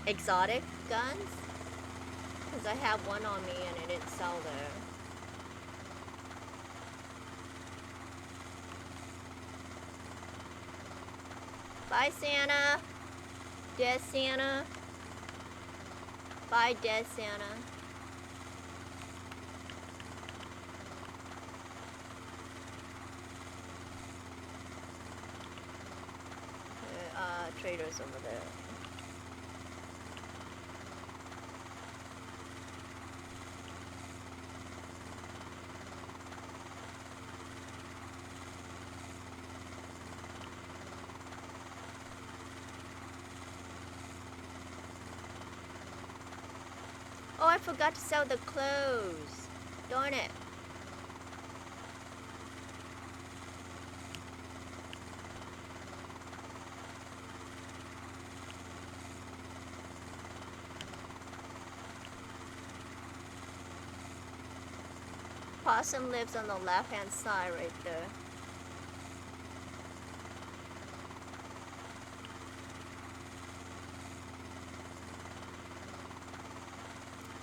exotic guns. Because I have one on me and it didn't sell there. Bye, Santa. Dead Santa. Bye, dead Santa. Traders over there. Oh, I forgot to sell the clothes. Darn it. Possum lives on the left-hand side right there.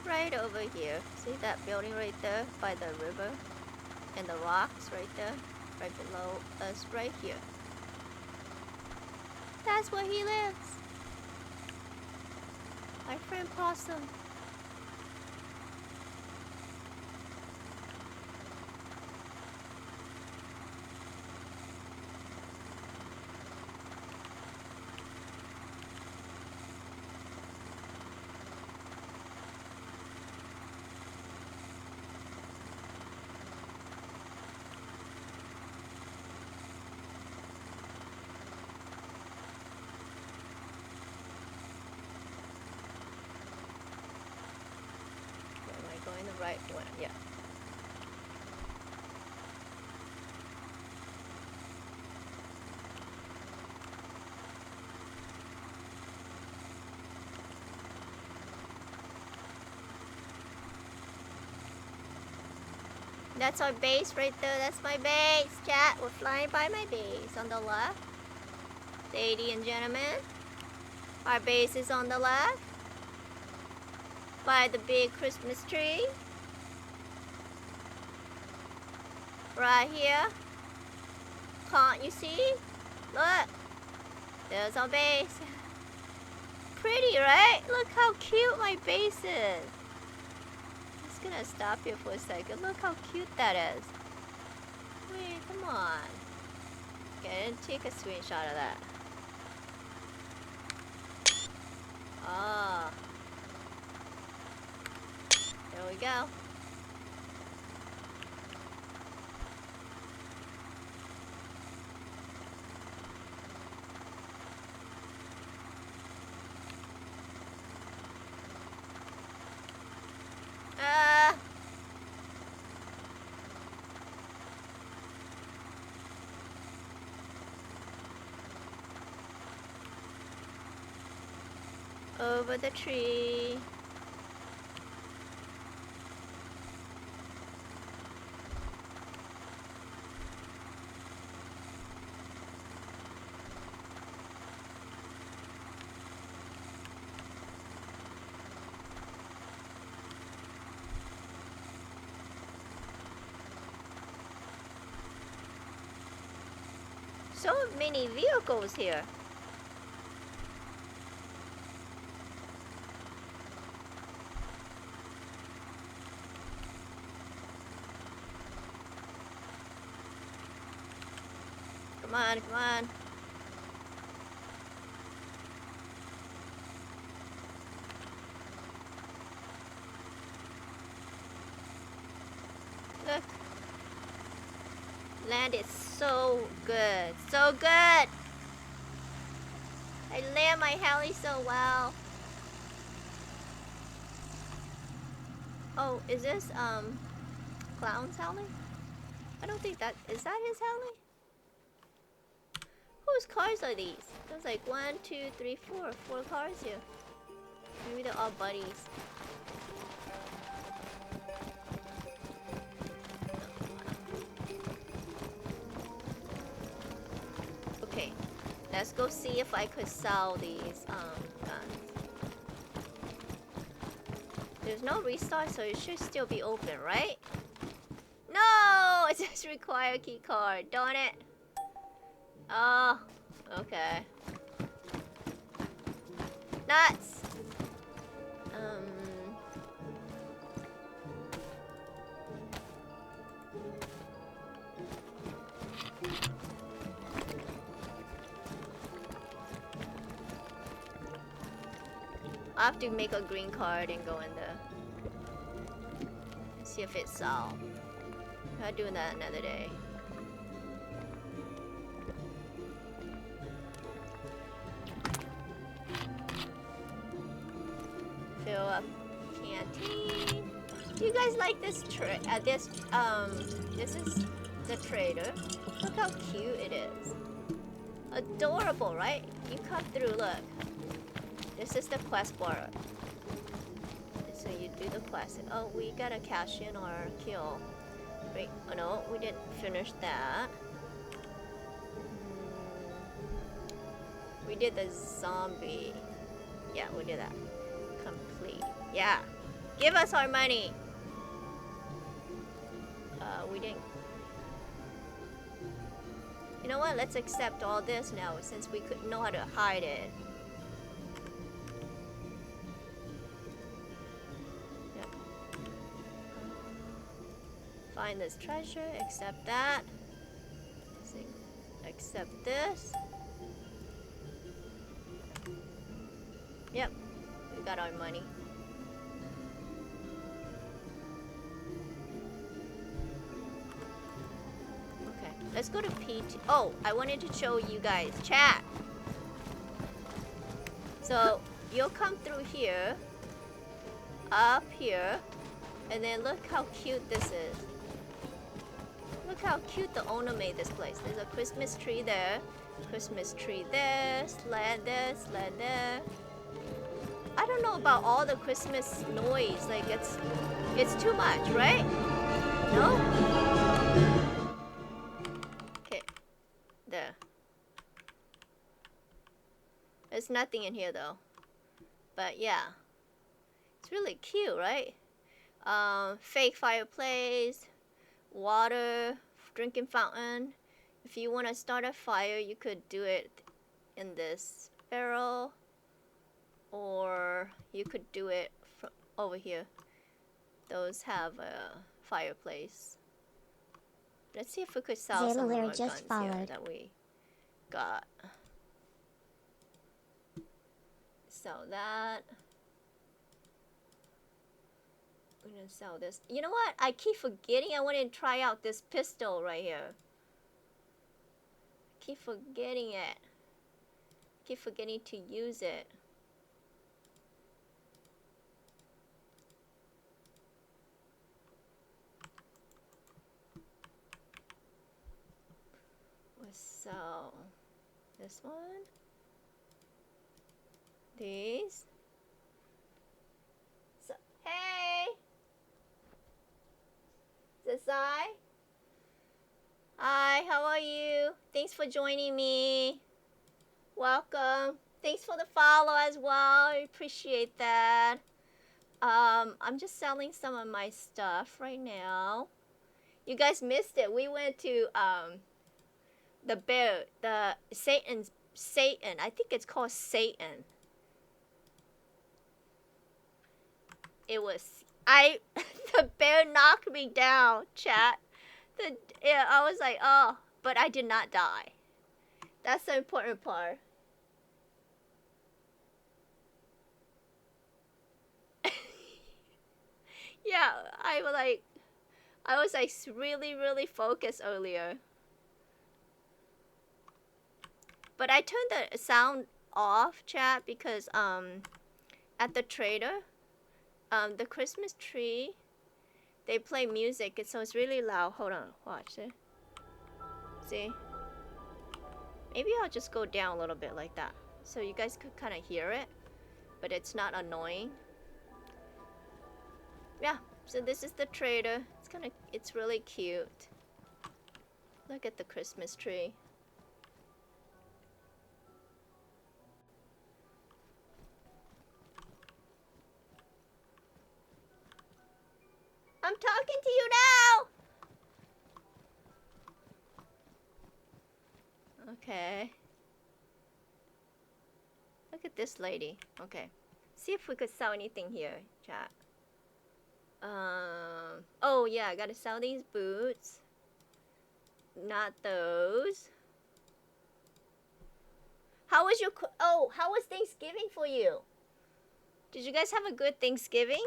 Right over here. See that building right there by the river? And the rocks right there? Right below us, right here. That's where he lives. My friend Possum. Am I going the right way? Yeah. That's our base right there. That's my base, chat. We're flying by my base on the left. Ladies and gentlemen, our base is on the left. By the big Christmas tree. Right here. Can't you see? Look. There's our base. Pretty, right? Look how cute my base is. I'm just gonna stop here for a second. Look how cute that is. Wait, come on. Okay, and take a screenshot of that. Ah. There we go. Over the tree. So many vehicles here. Come on, come on. Look. Land is so good. So good. I land my heli so well. Oh, is this Clown's heli? I don't think that is that his heli? Whose cars are these? There's like 1, 2, 3, 4 cars here. Maybe they're all buddies. Okay, let's go see if I could sell these guns. There's no restart, so it should still be open, right? No! It says require key card. Darn it. Oh, okay. Nuts! I have to make a green card and go in there. See if it's solved. I'll do that another day. Fill up canteen. Do you guys like this this is the trader. Look how cute it is. Adorable, right? You come through, look. This is the quest bar. So you do the quest. Oh, we gotta cash in or kill. Wait, oh no, we didn't finish that. We did the zombie. Yeah, we did that. Complete. Yeah. Give us our money. We didn't. You know what? Let's accept all this now since we could know how to hide it. Yep. Find this treasure. Accept that. Accept this. Yep. We got our money. Let's go to PT. Oh, I wanted to show you guys. Chat. So, you'll come through here. Up here. And then look how cute this is. Look how cute the owner made this place. There's a Christmas tree there. Christmas tree there. Sled there. Sled there. I don't know about all the Christmas noise. Like, it's too much, right? No? There. There's nothing in here though. But yeah. It's really cute, right? Fake fireplace, water, drinking fountain. If you want to start a fire, you could do it in this barrel. Or you could do it from over here. Those have a fireplace. Let's see if we could sell some more guns here that we got. Sell that. We're gonna sell this. You know what? I keep forgetting I want to try out this pistol right here. Keep forgetting it. Keep forgetting to use it. So, this one, these. So, hey, Zasai. Hi, how are you? Thanks for joining me. Welcome. Thanks for the follow as well. I appreciate that. I'm just selling some of my stuff right now. You guys missed it. We went to the bear, the Satan. I think it's called Satan. It was the bear knocked me down, chat. Yeah, I was like, oh, but I did not die. That's the important part. Yeah, I was like really focused earlier. But I turned the sound off, chat, because at the trader, the Christmas tree, they play music, and so it's really loud. Hold on, watch it. See? Maybe I'll just go down a little bit like that, so you guys could kind of hear it, but it's not annoying. Yeah. So this is the trader. It's really cute. Look at the Christmas tree. I'm talking to you now! Okay. Look at this lady. Okay. See if we could sell anything here, chat. Oh yeah, I gotta sell these boots. Not those. How was how was Thanksgiving for you? Did you guys have a good Thanksgiving?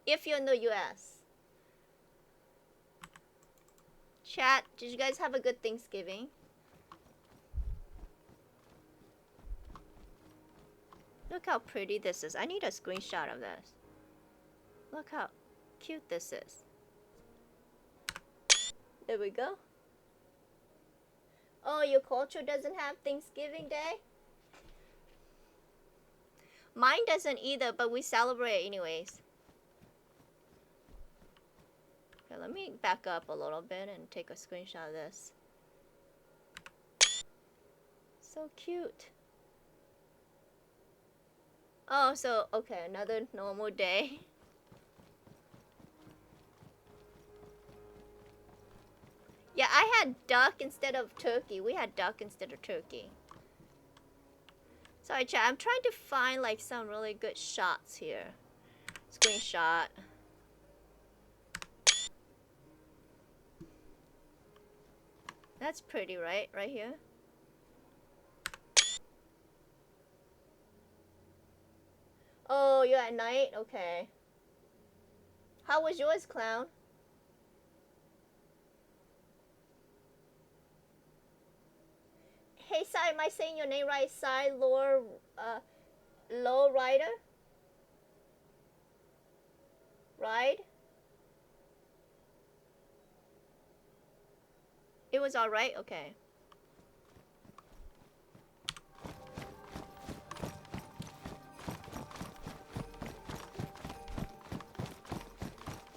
If you're in the US. Chat, did you guys have a good Thanksgiving? Look how pretty this is. I need a screenshot of this. Look how cute this is. There we go. Oh, your culture doesn't have Thanksgiving Day? Mine doesn't either, but we celebrate anyways. Okay, let me back up a little bit and take a screenshot of this. So cute. Oh, so, okay, another normal day. Yeah, I had duck instead of turkey. We had duck instead of turkey. Sorry, chat. I'm trying to find like some really good shots here. Screenshot. That's pretty, right? Right here. Oh, you're at night? Okay. How was yours, clown? Hey, Sai, am I saying your name right? Sai Low Rider? Ride? It was alright? Okay.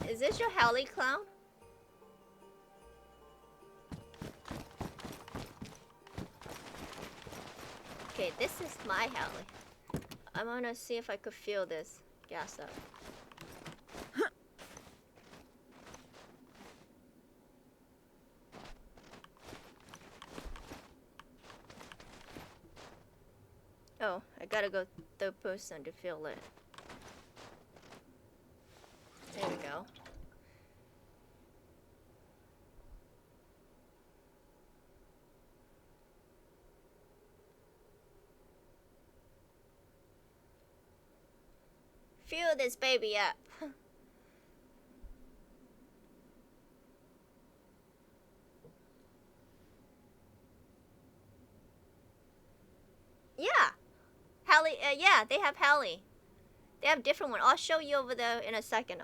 Is this your Howley clown? Okay, this is my Howley. I'm gonna see if I could feel this gas up. Oh, I gotta go third person to feel it. There we go. Feel this baby up. Yeah. Hallie, yeah, they have Hallie. They have different one. I'll show you over there in a second.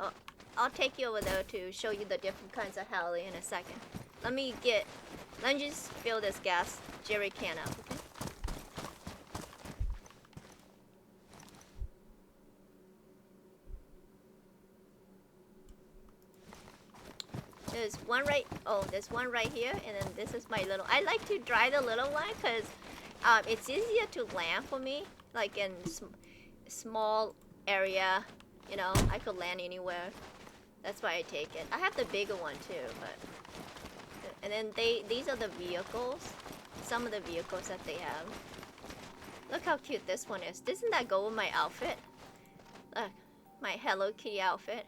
I'll take you over there to show you the different kinds of Hallie in a second. Let me just fill this gas jerry can up, okay? There's one right here, and then this is my little, I like to drive the little one because it's easier to land for me, like in small area, you know, I could land anywhere. That's why I take it. I have the bigger one too, but, and then these are the vehicles, some of the vehicles that they have. Look how cute this one is. Doesn't that go with my outfit? Look, my Hello Kitty outfit.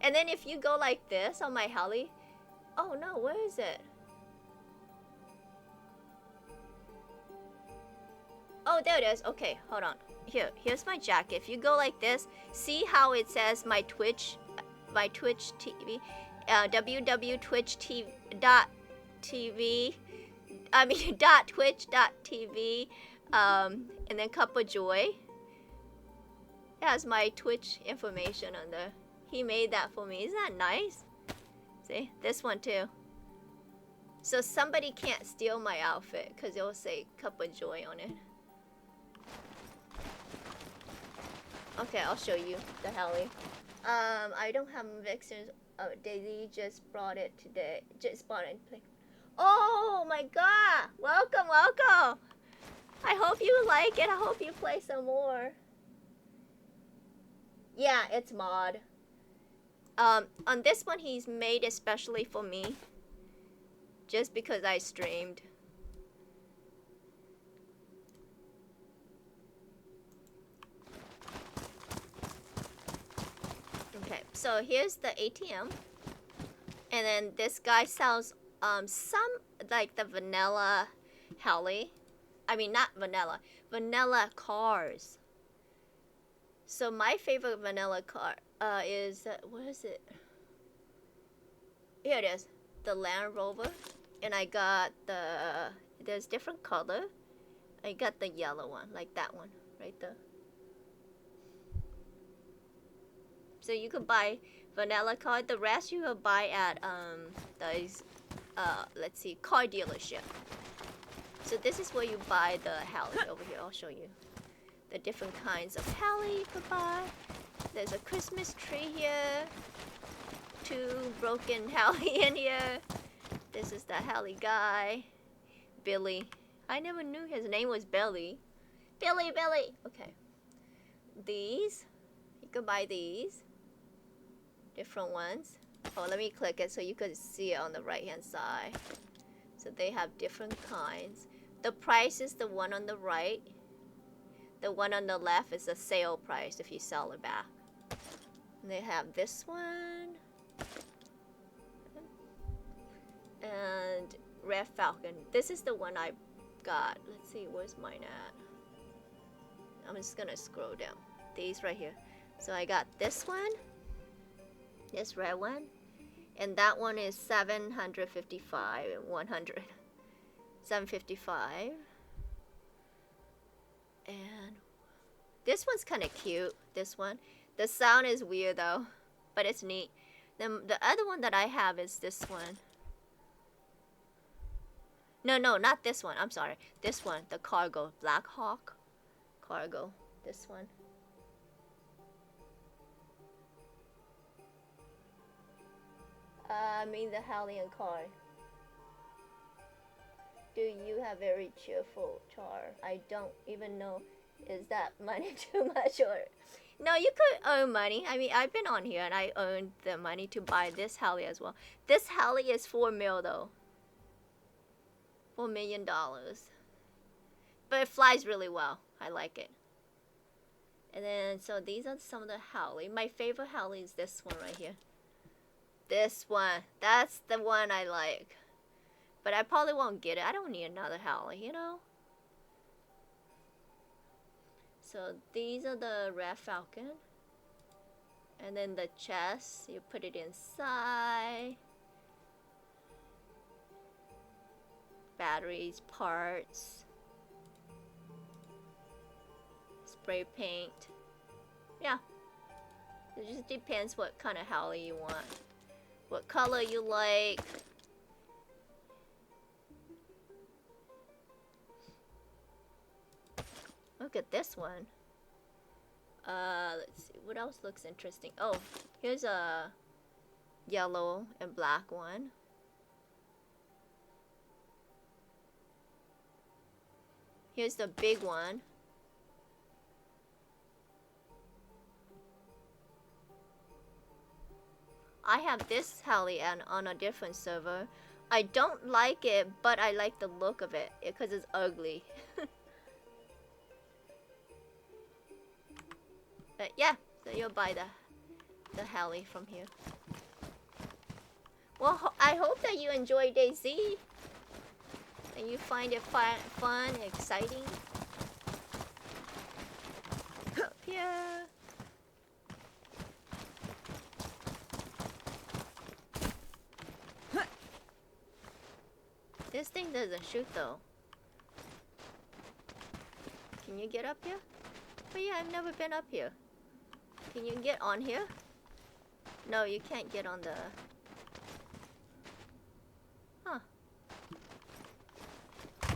And then if you go like this on my heli, oh no, where is it? Oh, there it is. Okay, hold on. Here's my jacket. If you go like this, see how it says my Twitch TV, www.twitch.tv, I mean .twitch.tv, and then Kuppa Joy. It has my Twitch information on there. He made that for me. Isn't that nice? See, this one too. So somebody can't steal my outfit because it'll say Kuppa Joy on it. Okay, I'll show you the heli. I don't have Vixens. Oh, dayz just brought it today. Just bought it. Oh my god! Welcome, welcome! I hope you like it. I hope you play some more. Yeah, it's mod. On this one, he's made especially for me. Just because I streamed. Okay, so here's the ATM. And then this guy sells some like the vanilla heli. I mean not vanilla. Vanilla cars. So my favorite vanilla car is what is it? Here it is. The Land Rover. And I got there's different color. I got the yellow one, like that one, right there. So you could buy vanilla card. The rest you could buy at those let's see, car dealership. So this is where you buy the heli over here. I'll show you the different kinds of heli you could buy. There's a Christmas tree here. 2 broken heli in here. This is the heli guy, Billy. I never knew his name was Billy. Billy. Okay. These, you could buy these. Different ones. Oh, let me click it so you could see it on the right hand side. So they have different kinds. The price is the one on the right. The one on the left is the sale price if you sell it back. And they have this one. And Red Falcon. This is the one I got. Let's see, where's mine at? I'm just gonna scroll down. These right here. So I got this one. This red one. And that one is 755 and 100. 755. And this one's kind of cute. This one. The sound is weird though, but it's neat. Then the other one that I have is this one. No, not this one. I'm sorry. This one, the cargo, Black Hawk cargo. This one. I mean the Hallian car. Do you have very cheerful char? I don't even know. Is that money too much or? No, you could earn money. I mean, I've been on here and I earned the money to buy this heli as well. This heli is 4 mil though. $4 million. But it flies really well. I like it. And then, so these are some of the heli. My favorite heli is this one right here. This one. That's the one I like. But I probably won't get it. I don't need another heli, you know? So these are the Red Falcon. And then the chest, you put it inside. Batteries, parts. Spray paint. Yeah. It just depends what kind of heli you want. What color you like. Look at this one. Let's see. What else looks interesting? Oh, here's a yellow and black one. Here's the big one. I have this heli on a different server. I don't like it, but I like the look of it because it's ugly. But yeah, so you'll buy the heli from here. Well, I hope that you enjoy dayz and you find it fun, exciting. Yeah. This thing doesn't shoot though. Can you get up here? But yeah, I've never been up here. Can you get on here? No, you can't get on the... Huh. Okay.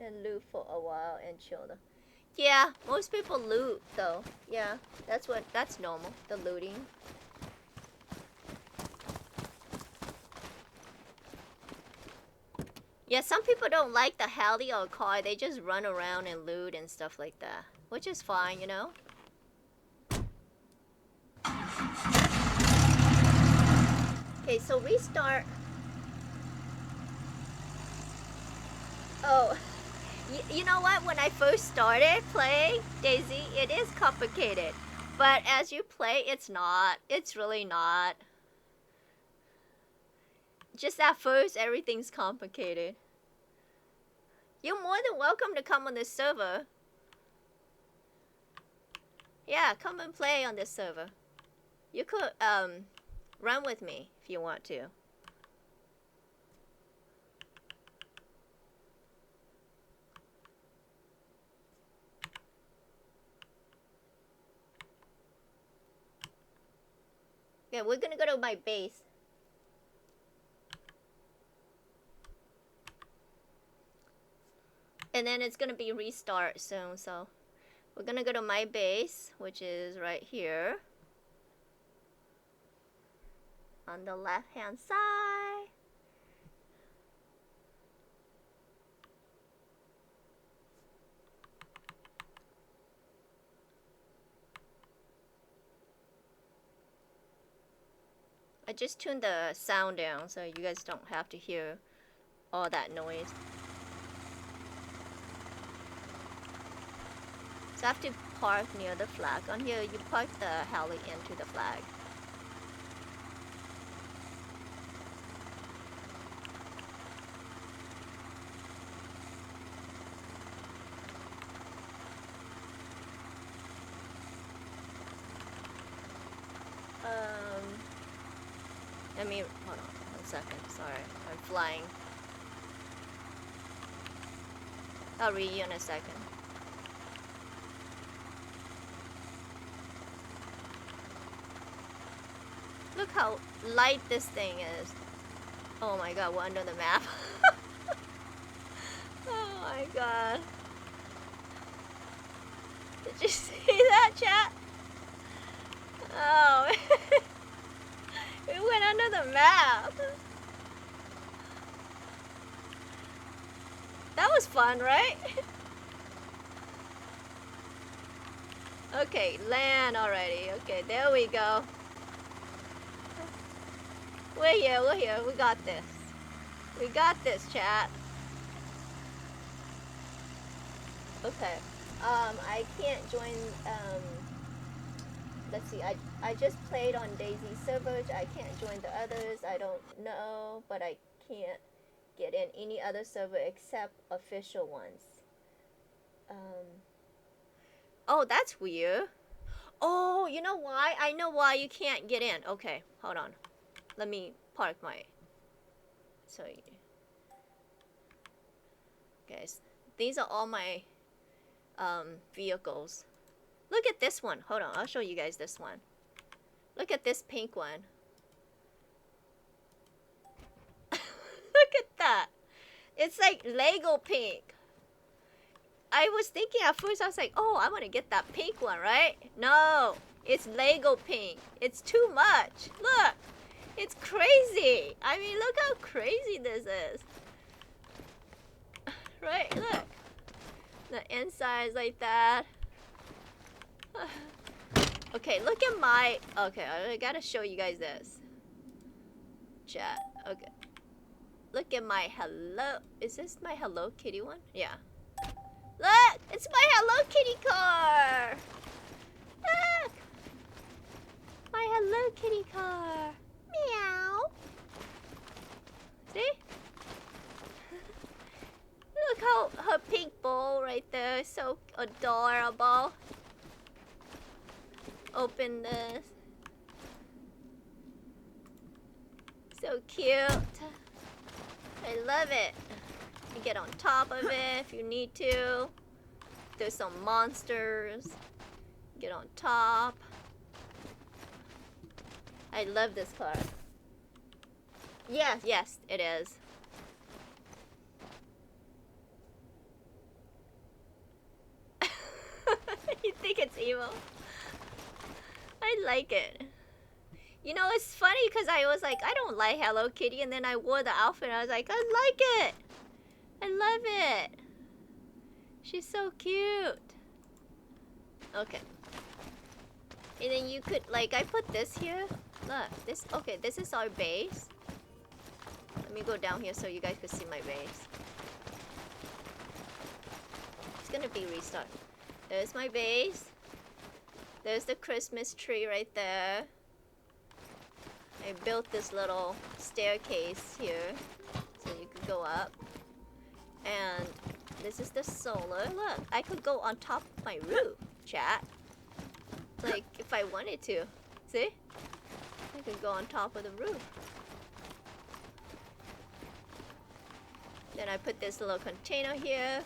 And loot for a while and chill. Yeah, most people loot though. Yeah, that's normal, the looting. Yeah, some people don't like the heli or car. They just run around and loot and stuff like that. Which is fine, you know? Okay, so restart. Oh, you know what? When I first started playing dayz, it is complicated. But as you play, it's not. It's really not. Just at first, everything's complicated. You're more than welcome to come on this server. Yeah, come and play on this server. You could run with me if you want to. Okay, we're gonna go to my base. And then it's gonna be restart soon, so we're gonna go to my base, which is right here. On the left-hand side. I just tuned the sound down so you guys don't have to hear all that noise. So I have to park near the flag. On here, you park the heli into the flag. Let me, hold on 1 second, sorry, I'm flying. I'll read you in a second. Look how light this thing is. Oh my god, we're under the map. Oh my god. Did you see that, chat? Oh, we went under the map. That was fun, right? Okay, land already. Okay, there we go. We're here, we got this. We got this, chat. Okay, I can't join, let's see, I just played on dayz servers. I can't join the others, I don't know, but I can't get in any other server except official ones. Oh, that's weird. Oh, you know why? I know why you can't get in. Okay, hold on. Let me park my... So, guys, these are all my vehicles. Look at this one. Hold on, I'll show you guys this one. Look at this pink one. Look at that. It's like Lego pink. I was thinking at first, I was like, oh, I want to get that pink one, right? No, it's Lego pink. It's too much. Look, it's crazy. I mean, look how crazy this is. Right, look. The inside is like that. Okay, look at my... Okay, I gotta show you guys this. Chat, okay. Look at my Hello... Is this my Hello Kitty one? Yeah. Look! It's my Hello Kitty car! Look! My Hello Kitty car. Meow. See? Look how her pink bowl right there is so adorable. Open this. So cute. I love it. You get on top of it if you need to. There's some monsters. Get on top. I love this car. Yes, yes, it is. You think it's evil? I like it. You know, it's funny because I was like, I don't like Hello Kitty, and then I wore the outfit and I was like, I like it. I love it. She's so cute. Okay. And then you could, like, I put this here. Look, this, okay, this is our base. Let me go down here so you guys can see my base. It's gonna be restart. There's my base. There's the Christmas tree right there. I built this little staircase here so you could go up. And this is the solar. Look, I could go on top of my roof, chat. Like, if I wanted to. See? I could go on top of the roof. Then I put this little container here.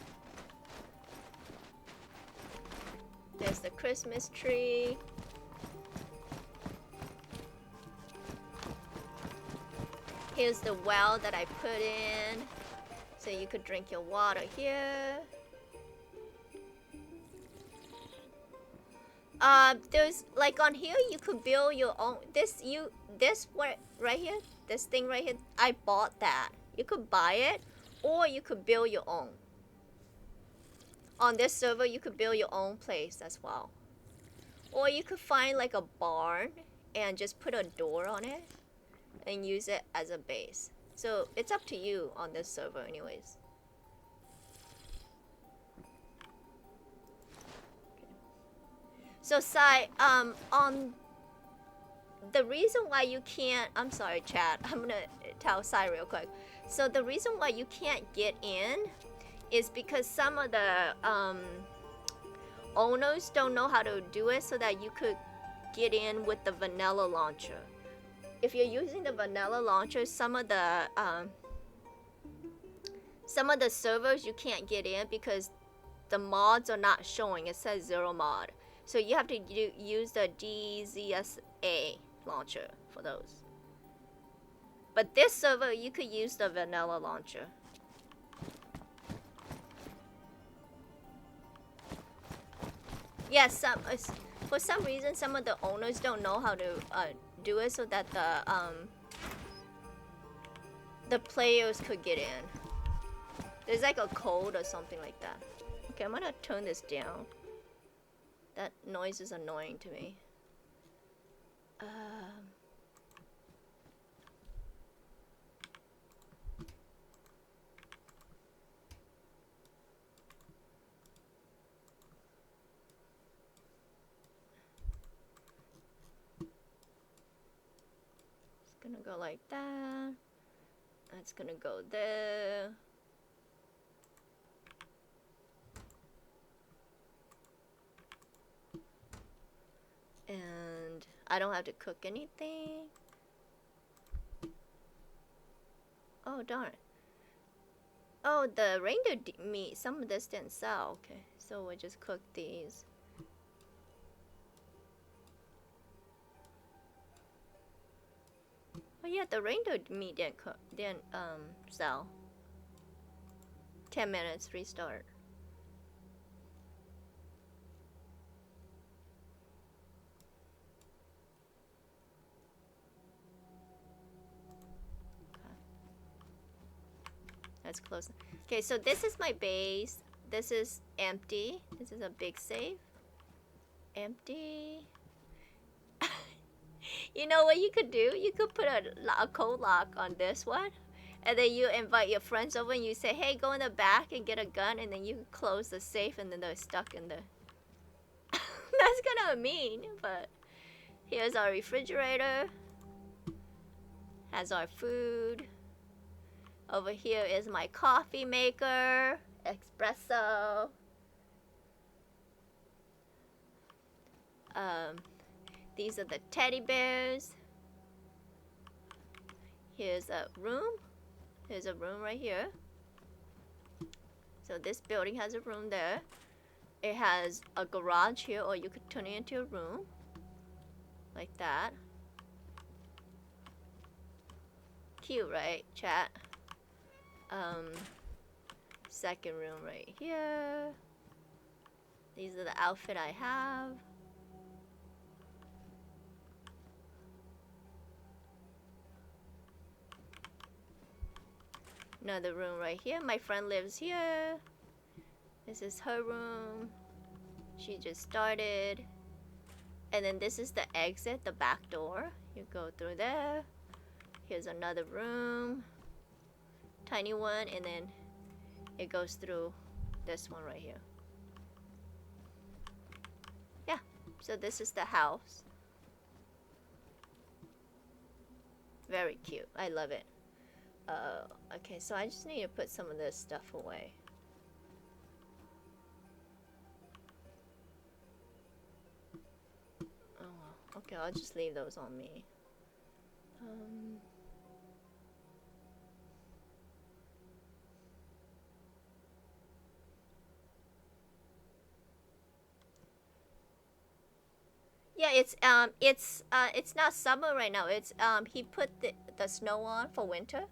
There's the Christmas tree. Here's the well that I put in, so you could drink your water here. There's like on here you could build your own. This what right here, this thing right here. I bought that. You could buy it, or you could build your own. On this server, you could build your own place as well, or you could find like a barn and just put a door on it and use it as a base. So it's up to you on this server, anyways. So Sai, on the reason why you can't, I'm sorry chat, I'm gonna tell Sai real quick. So the reason why you can't get in is because some of the owners don't know how to do it so that you could get in with the vanilla launcher. If you're using the vanilla launcher, some of the servers you can't get in because the mods are not showing. It says 0 mod. So you have to use the dayz launcher for those. But this server, you could use the vanilla launcher. Yes, for some reason, some of the owners don't know how to do it so that the players could get in. There's like a code or something like that. Okay, I'm gonna turn this down. That noise is annoying to me. It's gonna go like that. That's gonna go there. And I don't have to cook anything. Oh darn. Oh, the reindeer meat, some of this didn't sell. Okay, so we'll just cook these. Oh yeah, the reindeer meat didn't sell. 10 minutes, restart. Let's close. Okay, so this is my base. This is empty. This is a big safe. Empty. You know what you could do? You could put a code lock on this one. And then you invite your friends over and you say, hey, go in the back and get a gun. And then you close the safe and then they're stuck in the... That's kind of mean, but... Here's our refrigerator. Has our food. Over here is my coffee maker, espresso. These are the teddy bears. Here's a room. Here's a room right here. So this building has a room there. It has a garage here, or you could turn it into a room. Like that. Cute, right, chat? Second room right here. These are the outfit I have. Another room right here. My friend lives here. This is her room. She just started. And then this is the exit, the back door. You go through there. Here's another room. Tiny one, and then it goes through this one right here. Yeah, so this is the house. Very cute. I love it. Okay, so I just need to put some of this stuff away. Oh, okay, I'll just leave those on me. Yeah, it's not summer right now. It's he put the snow on for winter,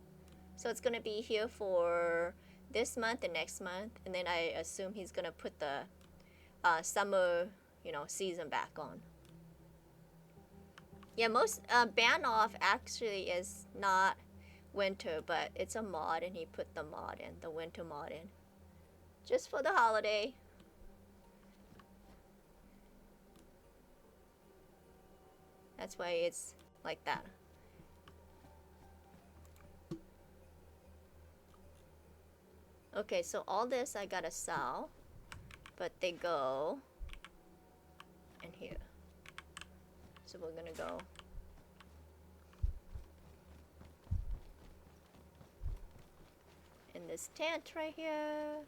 so it's gonna be here for this month and next month, and then I assume he's gonna put the summer, season back on. Yeah, most Banov actually is not winter, but it's a mod, and he put the mod in, the winter mod in, just for the holiday. That's why it's like that. Okay, so all this I gotta sell, but they go in here. So we're gonna go in this tent right here.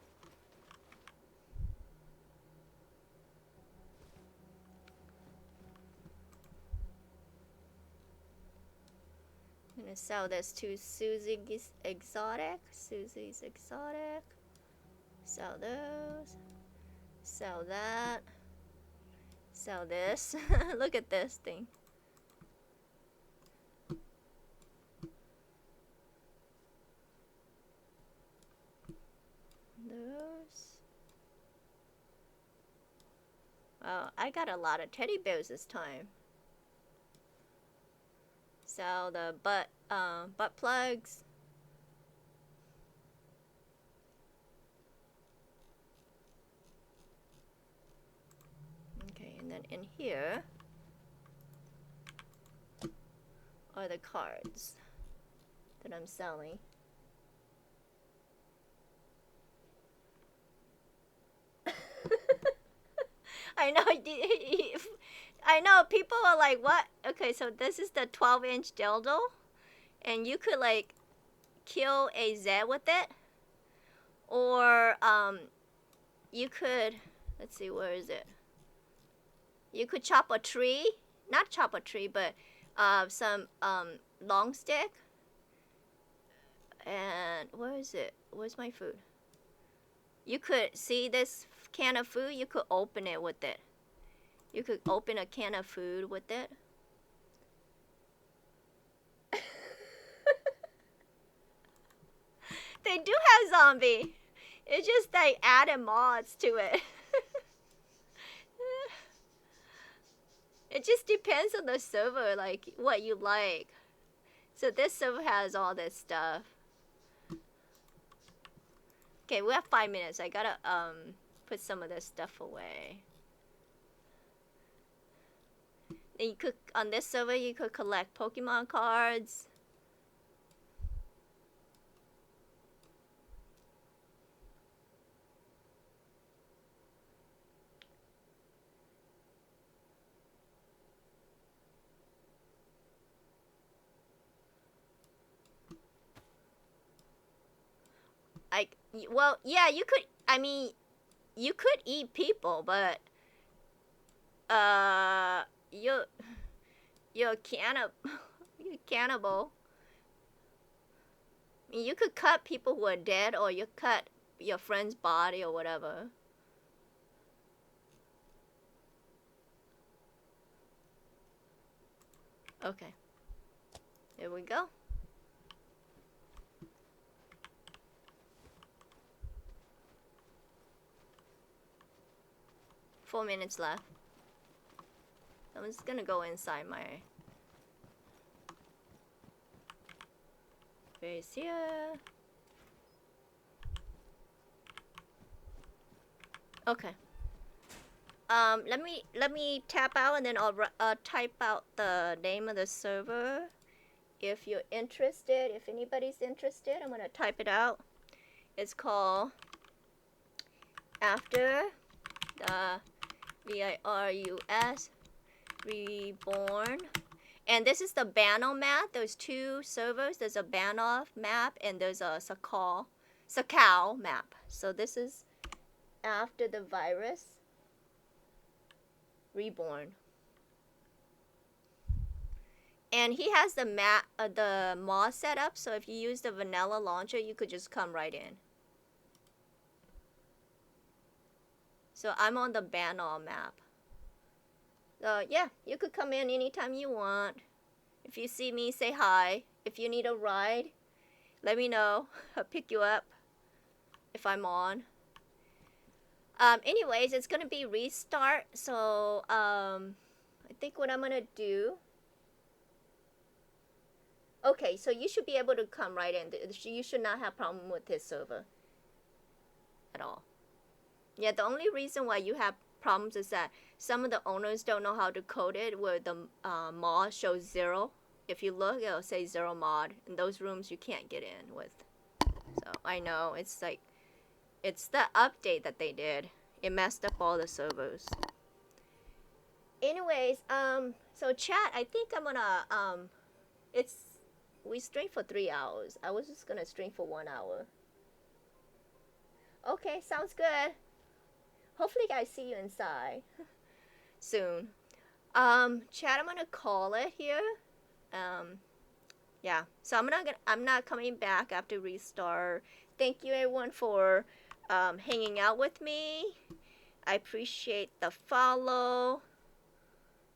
I'm gonna sell this to Susie's Exotic. Susie's Exotic. Sell those. Sell that. Sell this. Look at this thing. Those. Wow, I got a lot of teddy bears this time. Sell the butt plugs. Okay, and then in here are the cards that I'm selling. I know. I know. People are like, "What?" Okay, so this is the 12-inch dildo, and you could like kill a Z with it, or you could. Let's see, where is it? You could chop a tree, not chop a tree, but some long stick. And where is it? Where's my food? You could see this can of food. You could open it with it. You could open a can of food with it. They do have zombie. It's just they added mods to it. It just depends on the server, like what you like. So this server has all this stuff. Okay, we have 5 minutes. I gotta put some of this stuff away. And you could, on this server, you could collect Pokemon cards. Well, yeah, you could. I mean, you could eat people, but you're a cannibal. You're a cannibal. I mean, you could cut people who are dead, or you cut your friend's body or whatever. Okay. There we go. Four minutes left. I'm just gonna go inside my base here. Okay. Let me tap out, and then I'll type out the name of the server. If you're interested, if anybody's interested, I'm gonna type it out. It's called After the VIRUS Reborn. And this is the Banov map. There's two servers. There's a Banov map and there's a Sakau map. So this is After the Virus Reborn. And he has the map, the mod set up. So if you use the vanilla launcher, you could just come right in. So I'm on the Banov map. So yeah, you could come in anytime you want. If you see me, say hi. If you need a ride, let me know. I'll pick you up if I'm on. Anyways, it's gonna be restart. So I think what I'm gonna do. Okay, so you should be able to come right in. You should not have problem with this server at all. Yeah, the only reason why you have problems is that some of the owners don't know how to code it, where the mod shows 0. If you look, it'll say 0 mod. In those rooms, you can't get in with. So I know it's like, it's the update that they did. It messed up all the servers. Anyways, so chat, I think I'm gonna we stream for 3 hours. I was just gonna stream for 1 hour. Okay, sounds good. Hopefully guys see you inside soon. Chat, I'm gonna call it here. Yeah, so I'm not coming back after restart. Thank you everyone for hanging out with me. I appreciate the follow.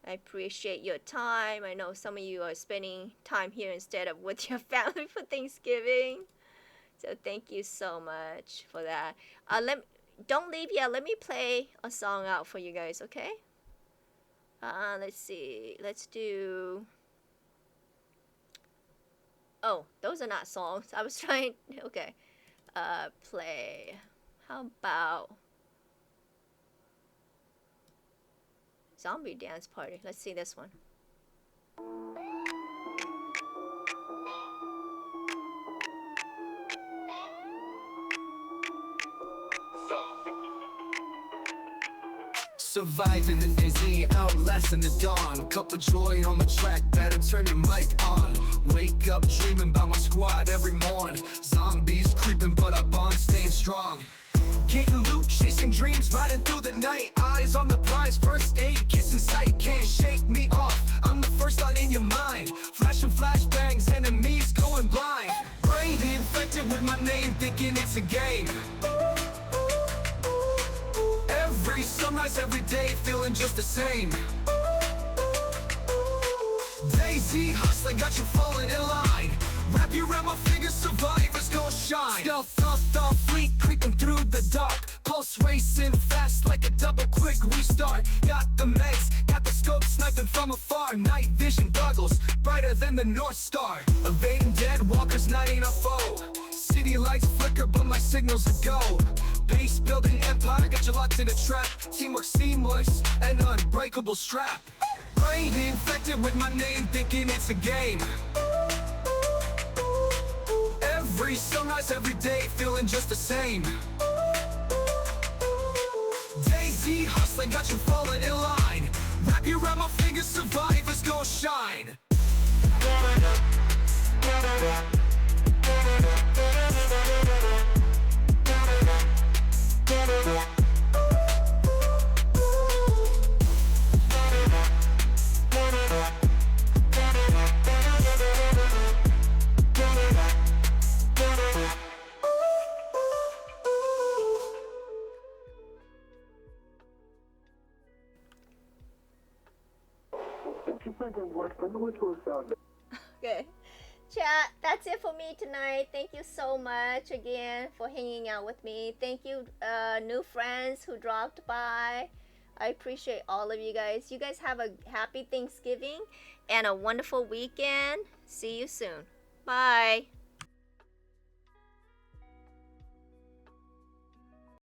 I appreciate your time. I know some of you are spending time here instead of with your family for Thanksgiving. So thank you so much for that. Don't leave yet. Let me play a song out for you guys, okay? Let's see. Let's do... Oh, those are not songs. I was trying... Okay. Play. How about... Zombie Dance Party. Let's see this one. Surviving the dayz, outlasting the dawn. Cup of joy on the track, better turn your mic on. Wake up dreaming about my squad every morn. Zombies creeping, but our bond staying strong. Getting loot, chasing dreams, riding through the night. Eyes on the prize, first aid, kiss in sight. Can't shake me off, I'm the first thought in your mind. Flashing flashbangs, enemies going blind. Brain infected with my name, thinking it's a game. Every sunrise, every day, feeling just the same. dayz, hustling, got you falling in line. Wrap you around my fingers, survivors gon' shine. Stealth, fleet, creeping through the dark. Pulse racing fast like a double quick restart. Got the meds, got the scope, sniping from afar. Night vision goggles, brighter than the North Star. Evading dead walkers, not ain't a foe. City lights flicker, but my signal's a go. Base building empire, got you locked in a trap. Teamwork seamless, an unbreakable strap. Brain infected with my name, thinking it's a game. Every sunrise, every day, feeling just the same. dayz, hustling, got you falling in line. Wrap you around my fingers, survivors gon' shine. Okay. Chat, that's it for me tonight. Thank you so much again for hanging out with me. Thank you, new friends who dropped by. I appreciate all of you guys. You guys have a happy Thanksgiving and a wonderful weekend. See you soon. Bye.